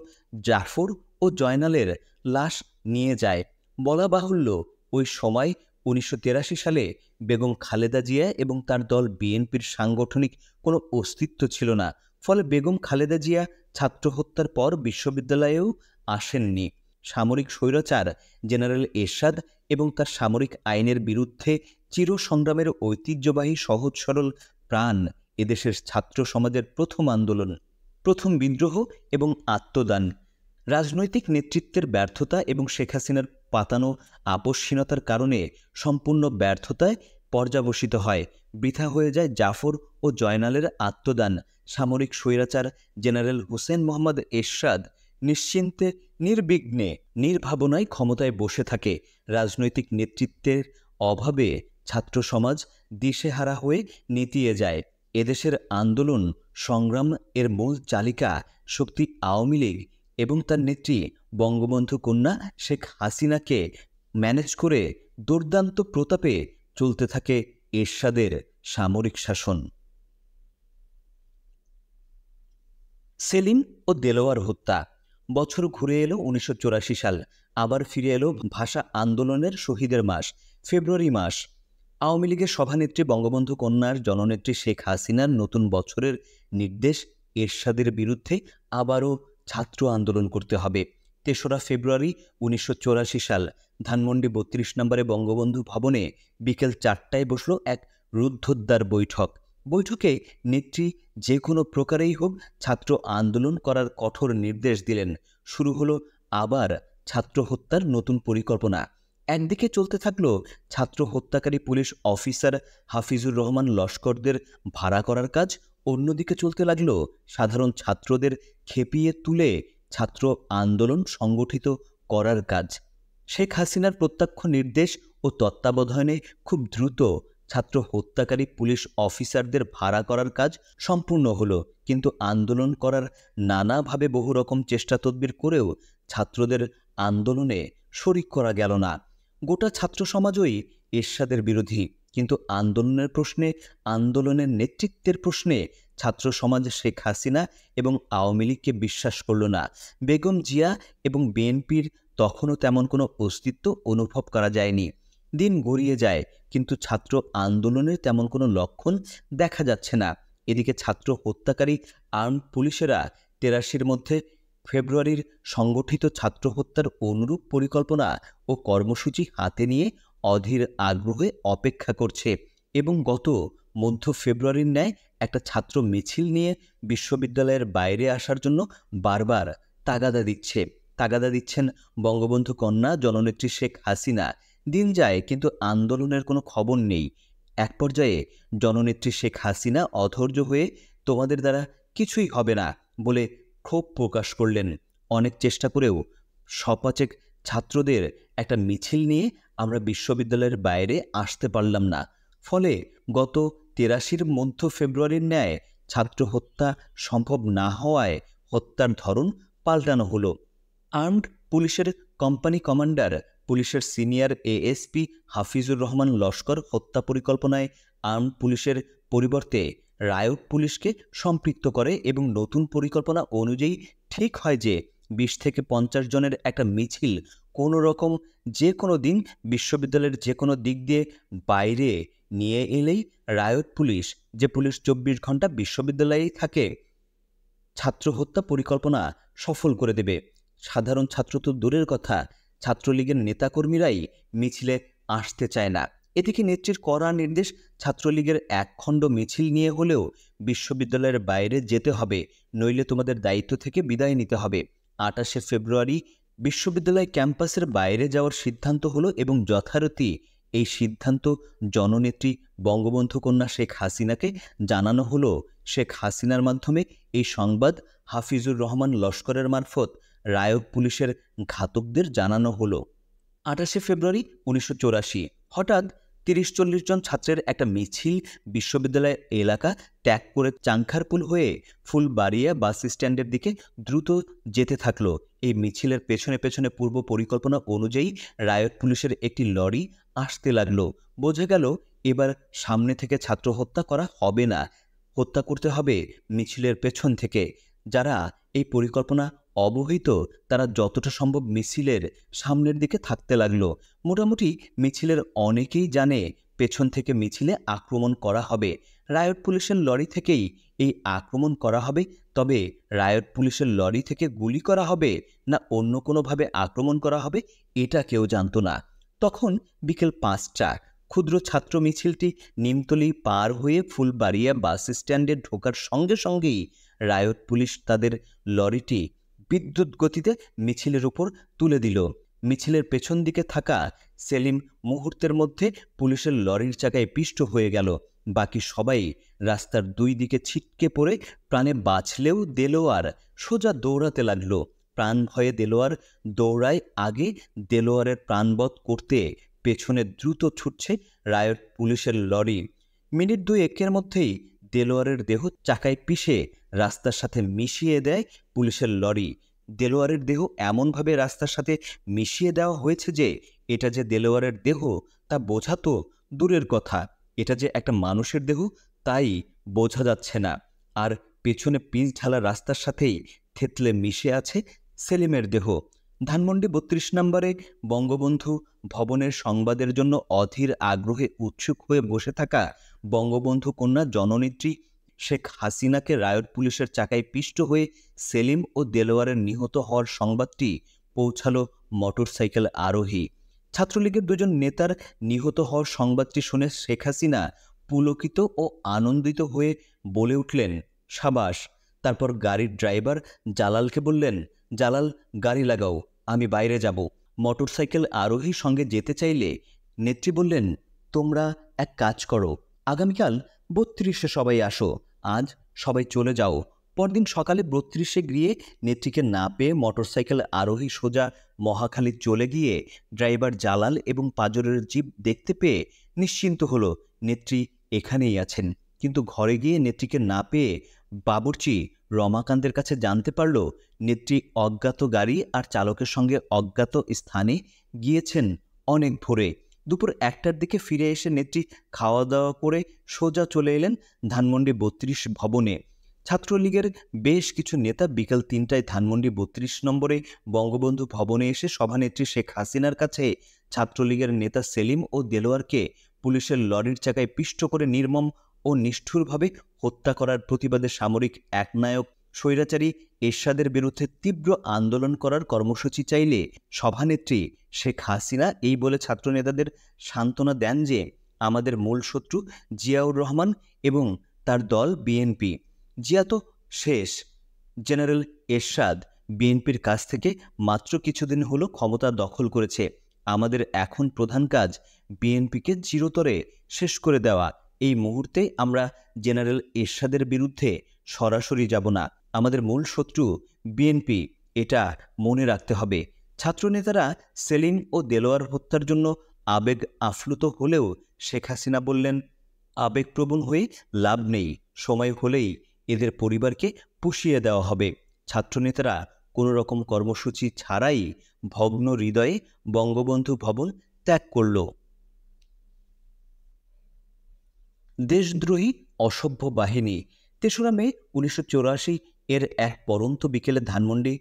জাফর ও জয়নালের লাশ নিয়ে যায়। বলা বাহুল্য, ওই সময় ১৯৮৩ সালে বেগম খালেদা জিয়া এবং তার দল বিএনপির সাংগঠনিক কোনো অস্তিত্ব ছিল না। ফলে বেগম খালেদা জিয়া ছাত্র হত্যার পর বিশ্ববিদ্যালয়েও আসেননি। সামরিক স্বৈরাচার জেনারেল এরশাদ এবং তার সামরিক আইনের বিরুদ্ধে চিরসংগ্রামের ঐতিহ্যবাহী সহজ সরল প্রাণ এদেশের ছাত্র সমাজের প্রথম আন্দোলন, প্রথম বিদ্রোহ এবং আত্মদান। রাজনৈতিক নেতৃত্বের ব্যর্থতা এবং শেখ হাসিনার পাতানো আপসহীনতার কারণে সম্পূর্ণ ব্যর্থতায় পর্যাবসিত হয়। বৃথা হয়ে যায় জাফর ও জয়নালের আত্মদান। সামরিক স্বৈরাচার জেনারেল হোসেন মোহাম্মদ এরশাদ নিশ্চিন্তে নির্বিঘ্নে নির্ভাবনায় ক্ষমতায় বসে থাকে। রাজনৈতিক নেতৃত্বের অভাবে ছাত্র সমাজ দিশেহারা হয়ে নেতিয়ে যায়। এদেশের আন্দোলন সংগ্রাম এর মূল চালিকা শক্তি আওয়ামী লীগ এবং তার নেত্রী বঙ্গবন্ধু কন্যা শেখ হাসিনাকে ম্যানেজ করে দুর্দান্ত প্রতাপে চলতে থাকে এরশাদের সামরিক শাসন। সেলিম ও দেলোয়ার হত্যা। বছর ঘুরে এলো 1984 সাল। আবার ফিরে এলো ভাষা আন্দোলনের শহীদের মাস, ফেব্রুয়ারি মাস। আওয়ামী লীগের সভানেত্রী বঙ্গবন্ধু কন্যার জননেত্রী শেখ হাসিনার নতুন বছরের নির্দেশ, এরশাদের বিরুদ্ধে আবারও ছাত্র আন্দোলন করতে হবে। 3রা ফেব্রুয়ারি 1984 সাল ধানমন্ডি 32 নম্বরে বঙ্গবন্ধু ভবনে বিকেল 4টায় বসল এক রুদ্ধদ্বার বৈঠক। বৈঠকে নেত্রী যে কোনো প্রকারেই হোক ছাত্র আন্দোলন করার কঠোর নির্দেশ দিলেন। শুরু হলো আবার ছাত্র হত্যার নতুন পরিকল্পনা। একদিকে চলতে থাকলো ছাত্র হত্যাকারী পুলিশ অফিসার হাফিজুর রহমান লস্করদের ভাড়া করার কাজ, অন্যদিকে চলতে লাগলো সাধারণ ছাত্রদের খেপিয়ে তুলে ছাত্র আন্দোলন সংগঠিত করার কাজ। শেখ হাসিনার প্রত্যক্ষ নির্দেশ ও তত্ত্বাবধানে খুব দ্রুত ছাত্র হত্যাকারী পুলিশ অফিসারদের ভাড়া করার কাজ সম্পূর্ণ হলো। কিন্তু আন্দোলন করার নানাভাবে বহু রকম চেষ্টা তদবির করেও ছাত্রদের আন্দোলনে শরিক করা গেল না। গোটা ছাত্র সমাজই এরশাদের বিরোধী, কিন্তু আন্দোলনের প্রশ্নে, আন্দোলনের নেতৃত্বের প্রশ্নে ছাত্র সমাজ শেখ হাসিনা এবং আওয়ামী লীগকে বিশ্বাস করল না। বেগম জিয়া এবং বিএনপির তখনও তেমন কোনো অস্তিত্ব অনুভব করা যায়নি। দিন গড়িয়ে যায়, কিন্তু ছাত্র আন্দোলনের তেমন কোনো লক্ষণ দেখা যাচ্ছে না। এদিকে ছাত্র হত্যাকারী আর্মড পুলিশেরা 83-র মধ্যে ফেব্রুয়ারির সংগঠিত ছাত্র হত্যার অনুরূপ পরিকল্পনা ও কর্মসূচি হাতে নিয়ে অধীর আগ্রহে অপেক্ষা করছে এবং গত মধ্য ফেব্রুয়ারির ন্যায় একটা ছাত্র মিছিল নিয়ে বিশ্ববিদ্যালয়ের বাইরে আসার জন্য বারবার তাগাদা দিচ্ছেন বঙ্গবন্ধু কন্যা জননেত্রী শেখ হাসিনা। দিন যায়, কিন্তু আন্দোলনের কোনো খবর নেই। এক পর্যায়ে জননেত্রী শেখ হাসিনা অধৈর্য হয়ে তোমাদের দ্বারা কিছুই হবে না বলে ক্ষোভ প্রকাশ করলেন। অনেক চেষ্টা করেও সপাচেক ছাত্রদের একটা মিছিল নিয়ে আমরা বিশ্ববিদ্যালয়ের বাইরে আসতে পারলাম না। ফলে গত 83-র মধ্য ফেব্রুয়ারির ন্যায় ছাত্র হত্যা সম্ভব না হওয়ায় হত্যার ধরন পাল্টানো হলো। আর্মড পুলিশের কোম্পানি কমান্ডার, পুলিশের সিনিয়র এএসপি হাফিজুর রহমান লস্কর হত্যা পরিকল্পনায় আর্মড পুলিশের পরিবর্তে রায়ট পুলিশকে সম্পৃক্ত করে এবং নতুন পরিকল্পনা অনুযায়ী ঠিক হয় যে 20 থেকে 50 জনের একটা মিছিল কোনো রকম যে কোনো দিন বিশ্ববিদ্যালয়ের যে কোনো দিক দিয়ে বাইরে নিয়ে এলেই রায়ট পুলিশ, যে পুলিশ 24 ঘন্টা বিশ্ববিদ্যালয়েই থাকে, ছাত্র হত্যা পরিকল্পনা সফল করে দেবে। সাধারণ ছাত্র তো দূরের কথা, ছাত্রলীগের নেতাকর্মীরাই মিছিলে আসতে চায় না। এদিকে নেত্রীর কড়া নির্দেশ, ছাত্রলীগের একখণ্ড মিছিল নিয়ে হলেও বিশ্ববিদ্যালয়ের বাইরে যেতে হবে, নইলে তোমাদের দায়িত্ব থেকে বিদায় নিতে হবে। 28শে ফেব্রুয়ারি বিশ্ববিদ্যালয় ক্যাম্পাসের বাইরে যাওয়ার সিদ্ধান্ত হলো এবং যথারীতি এই সিদ্ধান্ত জননেত্রী বঙ্গবন্ধু কন্যা শেখ হাসিনাকে জানানো হলো। শেখ হাসিনার মাধ্যমে এই সংবাদ হাফিজুর রহমান লস্করের মারফত রায়ট পুলিশের ঘাতকদের জানানো হলো। 28শে ফেব্রুয়ারি 1984 হঠাৎ 30-40 জন ছাত্রের একটা মিছিল বিশ্ববিদ্যালয় এলাকা ত্যাগ করে চাংখারপুল হয়ে ফুলবাড়িয়া বাস স্ট্যান্ডের দিকে দ্রুত যেতে থাকলো। এই মিছিলের পেছনে পেছনে পূর্ব পরিকল্পনা অনুযায়ী রায়ট পুলিশের একটি লরি আসতে লাগলো। বোঝা গেল এবার সামনে থেকে ছাত্র হত্যা করা হবে না, হত্যা করতে হবে মিছিলের পেছন থেকে। যারা এই পরিকল্পনা অবহিত তারা যতটা সম্ভব মিছিলের সামনের দিকে থাকতে লাগলো। মোটামুটি মিছিলের অনেকেই জানে পেছন থেকে মিছিলে আক্রমণ করা হবে। রায়ট পুলিশের লরি থেকেই এই আক্রমণ করা হবে তবে রায়ত পুলিশের লরি থেকে গুলি করা হবে না অন্য কোনোভাবে আক্রমণ করা হবে এটা কেউ জানত না। তখন বিকেল 5টা। ক্ষুদ্র ছাত্র মিছিলটি নিমতলি পার হয়ে ফুলবাড়িয়া বাস স্ট্যান্ডে ঢোকার সঙ্গে সঙ্গেই রায়ত পুলিশ তাদের লরিটি বিদ্যুৎ গতিতে মিছিলের উপর তুলে দিল। মিছিলের পেছন দিকে থাকা সেলিম মুহূর্তের মধ্যে পুলিশের লরির চাকায় পিষ্ট হয়ে গেল। বাকি সবাই রাস্তার দুই দিকে ছিটকে পড়ে প্রাণে বাঁচলেও দেলোয়ার সোজা দৌড়াতে লাগলো। প্রাণ ভয়ে দেলোয়ার দৌড়ায়, আগে দেলোয়ারের প্রাণবধ করতে পেছনে দ্রুত ছুটছে রায়ত পুলিশের লরি। মিনিট 2-1 মধ্যেই দেলোয়ারের দেহ চাকায় পিষে রাস্তার সাথে মিশিয়ে দেয় পুলিশের লরি। দেলোয়ারের দেহ এমনভাবে রাস্তার সাথে মিশিয়ে দেওয়া হয়েছে যে এটা যে দেলোয়ারের দেহ তা বোঝা তো দূরের কথা, এটা যে একটা মানুষের দেহ তাই বোঝা যাচ্ছে না। আর পেছনে পিচ ঢালা রাস্তার সাথেই থেতলে মিশে আছে সেলিমের দেহ। ধানমন্ডি 32 নম্বরে বঙ্গবন্ধু ভবনের সংবাদের জন্য অধীর আগ্রহে উৎসুক হয়ে বসে থাকা বঙ্গবন্ধু কন্যা জননেত্রী শেখ হাসিনাকে রায়ত পুলিশের চাকায় পিষ্ট হয়ে সেলিম ও দেলোয়ারের নিহত হওয়ার সংবাদটি পৌঁছালো মোটরসাইকেল আরোহী। ছাত্রলীগের দুজন নেতার নিহত হওয়ার সংবাদটি শুনে শেখ হাসিনা পুলকিত ও আনন্দিত হয়ে বলে উঠলেন, সাবাস। তারপর গাড়ির ড্রাইভার জালালকে বললেন, জালাল গাড়ি লাগাও, আমি বাইরে যাব। মোটরসাইকেল আরোহী সঙ্গে যেতে চাইলে নেত্রী বললেন, তোমরা এক কাজ করো, আগামীকাল 32-এ সবাই আসো, আজ সবাই চলে যাও। পরদিন সকালে 32-এ গিয়ে নেত্রীকে না পেয়ে মোটরসাইকেল আরোহী সোজা মহাখালী চলে গিয়ে ড্রাইভার জালাল এবং পাজরের জিপ দেখতে পেয়ে নিশ্চিন্ত হলো নেত্রী এখানেই আছেন। কিন্তু ঘরে গিয়ে নেত্রীকে না পেয়ে বাবুর্চি রমাকান্তের কাছে জানতে পারল নেত্রী অজ্ঞাত গাড়ি আর চালকের সঙ্গে অজ্ঞাত স্থানে গিয়েছেন অনেক ভোরে। দুপুর 1টার দিকে ফিরে এসে নেত্রী খাওয়া দাওয়া করে সোজা চলে এলেন ধানমন্ডি 32 ভবনে। ছাত্রলীগের বেশ কিছু নেতা বিকাল 3টায় ধানমন্ডি 32 নম্বরে বঙ্গবন্ধু ভবনে এসে সভানেত্রী শেখ হাসিনার কাছে ছাত্রলীগের নেতা সেলিম ও দেলোয়ারকে পুলিশের লরির চাকায় পিষ্ট করে নির্মম ও নিষ্ঠুরভাবে হত্যা করার প্রতিবাদে সামরিক একনায়ক স্বৈরাচারী এরশাদের বিরুদ্ধে তীব্র আন্দোলন করার কর্মসূচি চাইলে সভানেত্রী শেখ হাসিনা এই বলে ছাত্রনেতাদের সান্ত্বনা দেন যে আমাদের মূল শত্রু জিয়াউর রহমান এবং তার দল বিএনপি। জিয়া তো শেষ। জেনারেল এরশাদ বিএনপির কাছ থেকে মাত্র কিছুদিন হলো ক্ষমতা দখল করেছে। আমাদের এখন প্রধান কাজ বিএনপিকে চিরতরে শেষ করে দেওয়া। এই মুহূর্তে আমরা জেনারেল এরশাদের বিরুদ্ধে সরাসরি যাব না। আমাদের মূল শত্রু বিএনপি, এটা মনে রাখতে হবে। ছাত্রনেতারা সেলিম ও দেলোয়ার হত্যার জন্য আবেগ আপ্লুত হলেও শেখ হাসিনা বললেন, আবেগপ্রবণ হয়ে লাভ নেই, সময় হলেই এদের পরিবারকে পুষিয়ে দেওয়া হবে। ছাত্রনেতারা কোনো রকম কর্মসূচি ছাড়াই ভগ্ন হৃদয়ে বঙ্গবন্ধু ভবন ত্যাগ করল। দেশদ্রোহী অসভ্য বাহিনী। 3রা মে 1984 এর এক পরন্ত বিকেলে ধানমন্ডি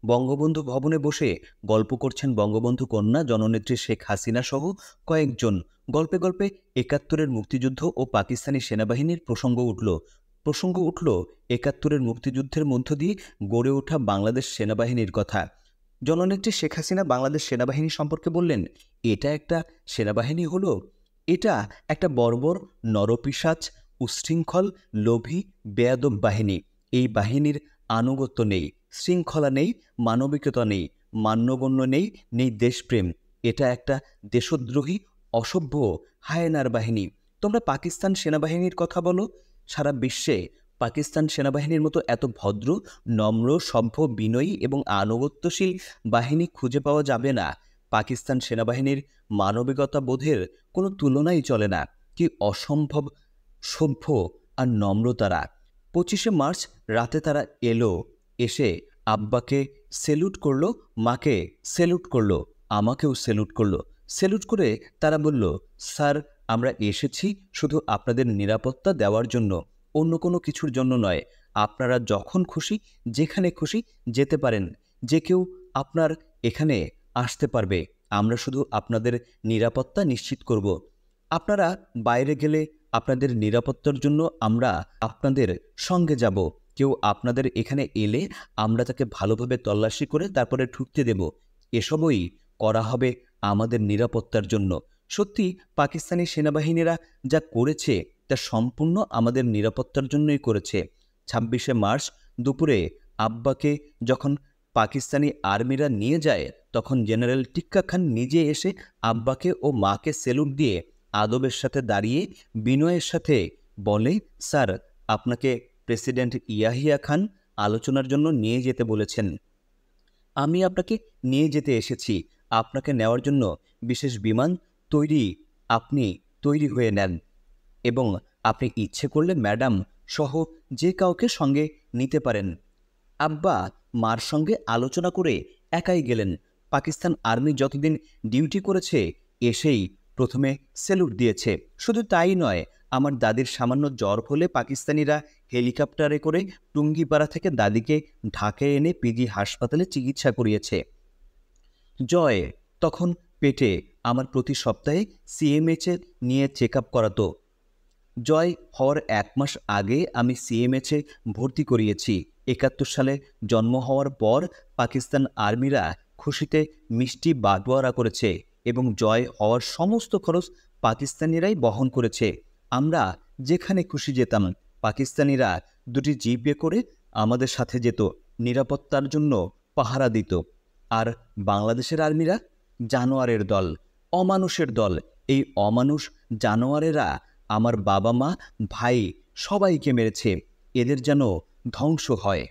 বঙ্গবন্ধু ভবনে বসে গল্প করছেন বঙ্গবন্ধু কন্যা জননেত্রী শেখ হাসিনা সহ কয়েকজন। গল্পে গল্পে 71-এর মুক্তিযুদ্ধ ও পাকিস্তানি সেনাবাহিনীর প্রসঙ্গ উঠল। 71-এর মুক্তিযুদ্ধের মধ্য দিয়ে গড়ে ওঠা বাংলাদেশ সেনাবাহিনীর কথা। জননেত্রী শেখ হাসিনা বাংলাদেশ সেনাবাহিনী সম্পর্কে বললেন, এটা একটা সেনাবাহিনী হলো? এটা একটা বর্বর, নরপিশাচ, উচ্ছৃঙ্খল, লোভী, বেয়াদব বাহিনী। এই বাহিনীর আনুগত্য নেই, শৃঙ্খলা নেই, মানবিকতা নেই, মান্যগণ্য নেই, নেই দেশপ্রেম। এটা একটা দেশদ্রোহী, অসভ্য, হায়েনার বাহিনী। তোমরা পাকিস্তান সেনাবাহিনীর কথা বলো, সারা বিশ্বে পাকিস্তান সেনাবাহিনীর মতো এত ভদ্র, নম্র, সভ্য, বিনয়ী এবং আনুগত্যশীল বাহিনী খুঁজে পাওয়া যাবে না। পাকিস্তান সেনাবাহিনীর মানবিকতা বোধের কোনো তুলনাই চলে না। কি অসম্ভব সভ্য আর নম্র তারা। 25শে মার্চ রাতে তারা এলো, এসে আব্বাকে সেলুট করলো, মাকে সেলুট করলো, আমাকেও সেলুট করলো। সেলুট করে তারা বলল, স্যার, আমরা এসেছি শুধু আপনাদের নিরাপত্তা দেওয়ার জন্য, অন্য কোনো কিছুর জন্য নয়। আপনারা যখন খুশি যেখানে খুশি যেতে পারেন, যে কেউ আপনার এখানে আসতে পারবে। আমরা শুধু আপনাদের নিরাপত্তা নিশ্চিত করব। আপনারা বাইরে গেলে আপনাদের নিরাপত্তার জন্য আমরা আপনাদের সঙ্গে যাব। কেউ আপনাদের এখানে এলে আমরা তাকে ভালোভাবে তল্লাশি করে তারপরে ঢুকতে দেব। এসবই করা হবে আমাদের নিরাপত্তার জন্য। সত্যি পাকিস্তানি সেনাবাহিনীরা যা করেছে তা সম্পূর্ণ আমাদের নিরাপত্তার জন্যই করেছে। 26শে মার্চ দুপুরে আব্বাকে যখন পাকিস্তানি আর্মিরা নিয়ে যায়, তখন জেনারেল টিক্কা খান নিজে এসে আব্বাকে ও মাকে সেলুট দিয়ে আদবের সাথে দাঁড়িয়ে বিনয়ের সাথে বলে, স্যার, আপনাকে প্রেসিডেন্ট ইয়াহিয়া খান আলোচনার জন্য নিয়ে যেতে বলেছেন। আমি আপনাকে নিয়ে যেতে এসেছি। আপনাকে নেওয়ার জন্য বিশেষ বিমান আপনি তৈরি হয়ে নেন এবং আপনি ইচ্ছে করলে ম্যাডাম সহ যে কাউকে সঙ্গে নিতে পারেন। আব্বা মার সঙ্গে আলোচনা করে একাই গেলেন। পাকিস্তান আর্মি যতদিন ডিউটি করেছে এসেই প্রথমে স্যালুট দিয়েছে। শুধু তাই নয়, আমার দাদির সামান্য জ্বর হলে পাকিস্তানিরা হেলিকপ্টারে করে টুঙ্গিপাড়া থেকে দাদিকে ঢাকায় এনে পিজি হাসপাতালে চিকিৎসা করিয়েছে। জয় তখন পেটে আমার প্রতি সপ্তাহে সিএমএইচে নিয়ে চেক আপ করাতো। জয় হওয়ার 1 মাস আগে আমি সিএমএইচে ভর্তি করিয়েছি। 71 সালে জন্ম হওয়ার পর পাকিস্তান আর্মিরা খুশিতে মিষ্টি বাটোয়ারা করেছে এবং জয় হওয়ার সমস্ত খরচ পাকিস্তানিরাই বহন করেছে। আমরা যেখানে খুশি যেতাম। পাকিস্তানিরা 2টি জিপে করে আমাদের সাথে যেত, নিরাপত্তার জন্য পাহারা দিত। আর বাংলাদেশের আর্মিরা জানোয়ারের দল, অমানুষের দল। এই অমানুষ জানোয়ারেরা আমার বাবা মা ভাই সবাইকে মেরেছে। এদের যেন ধ্বংস হয়।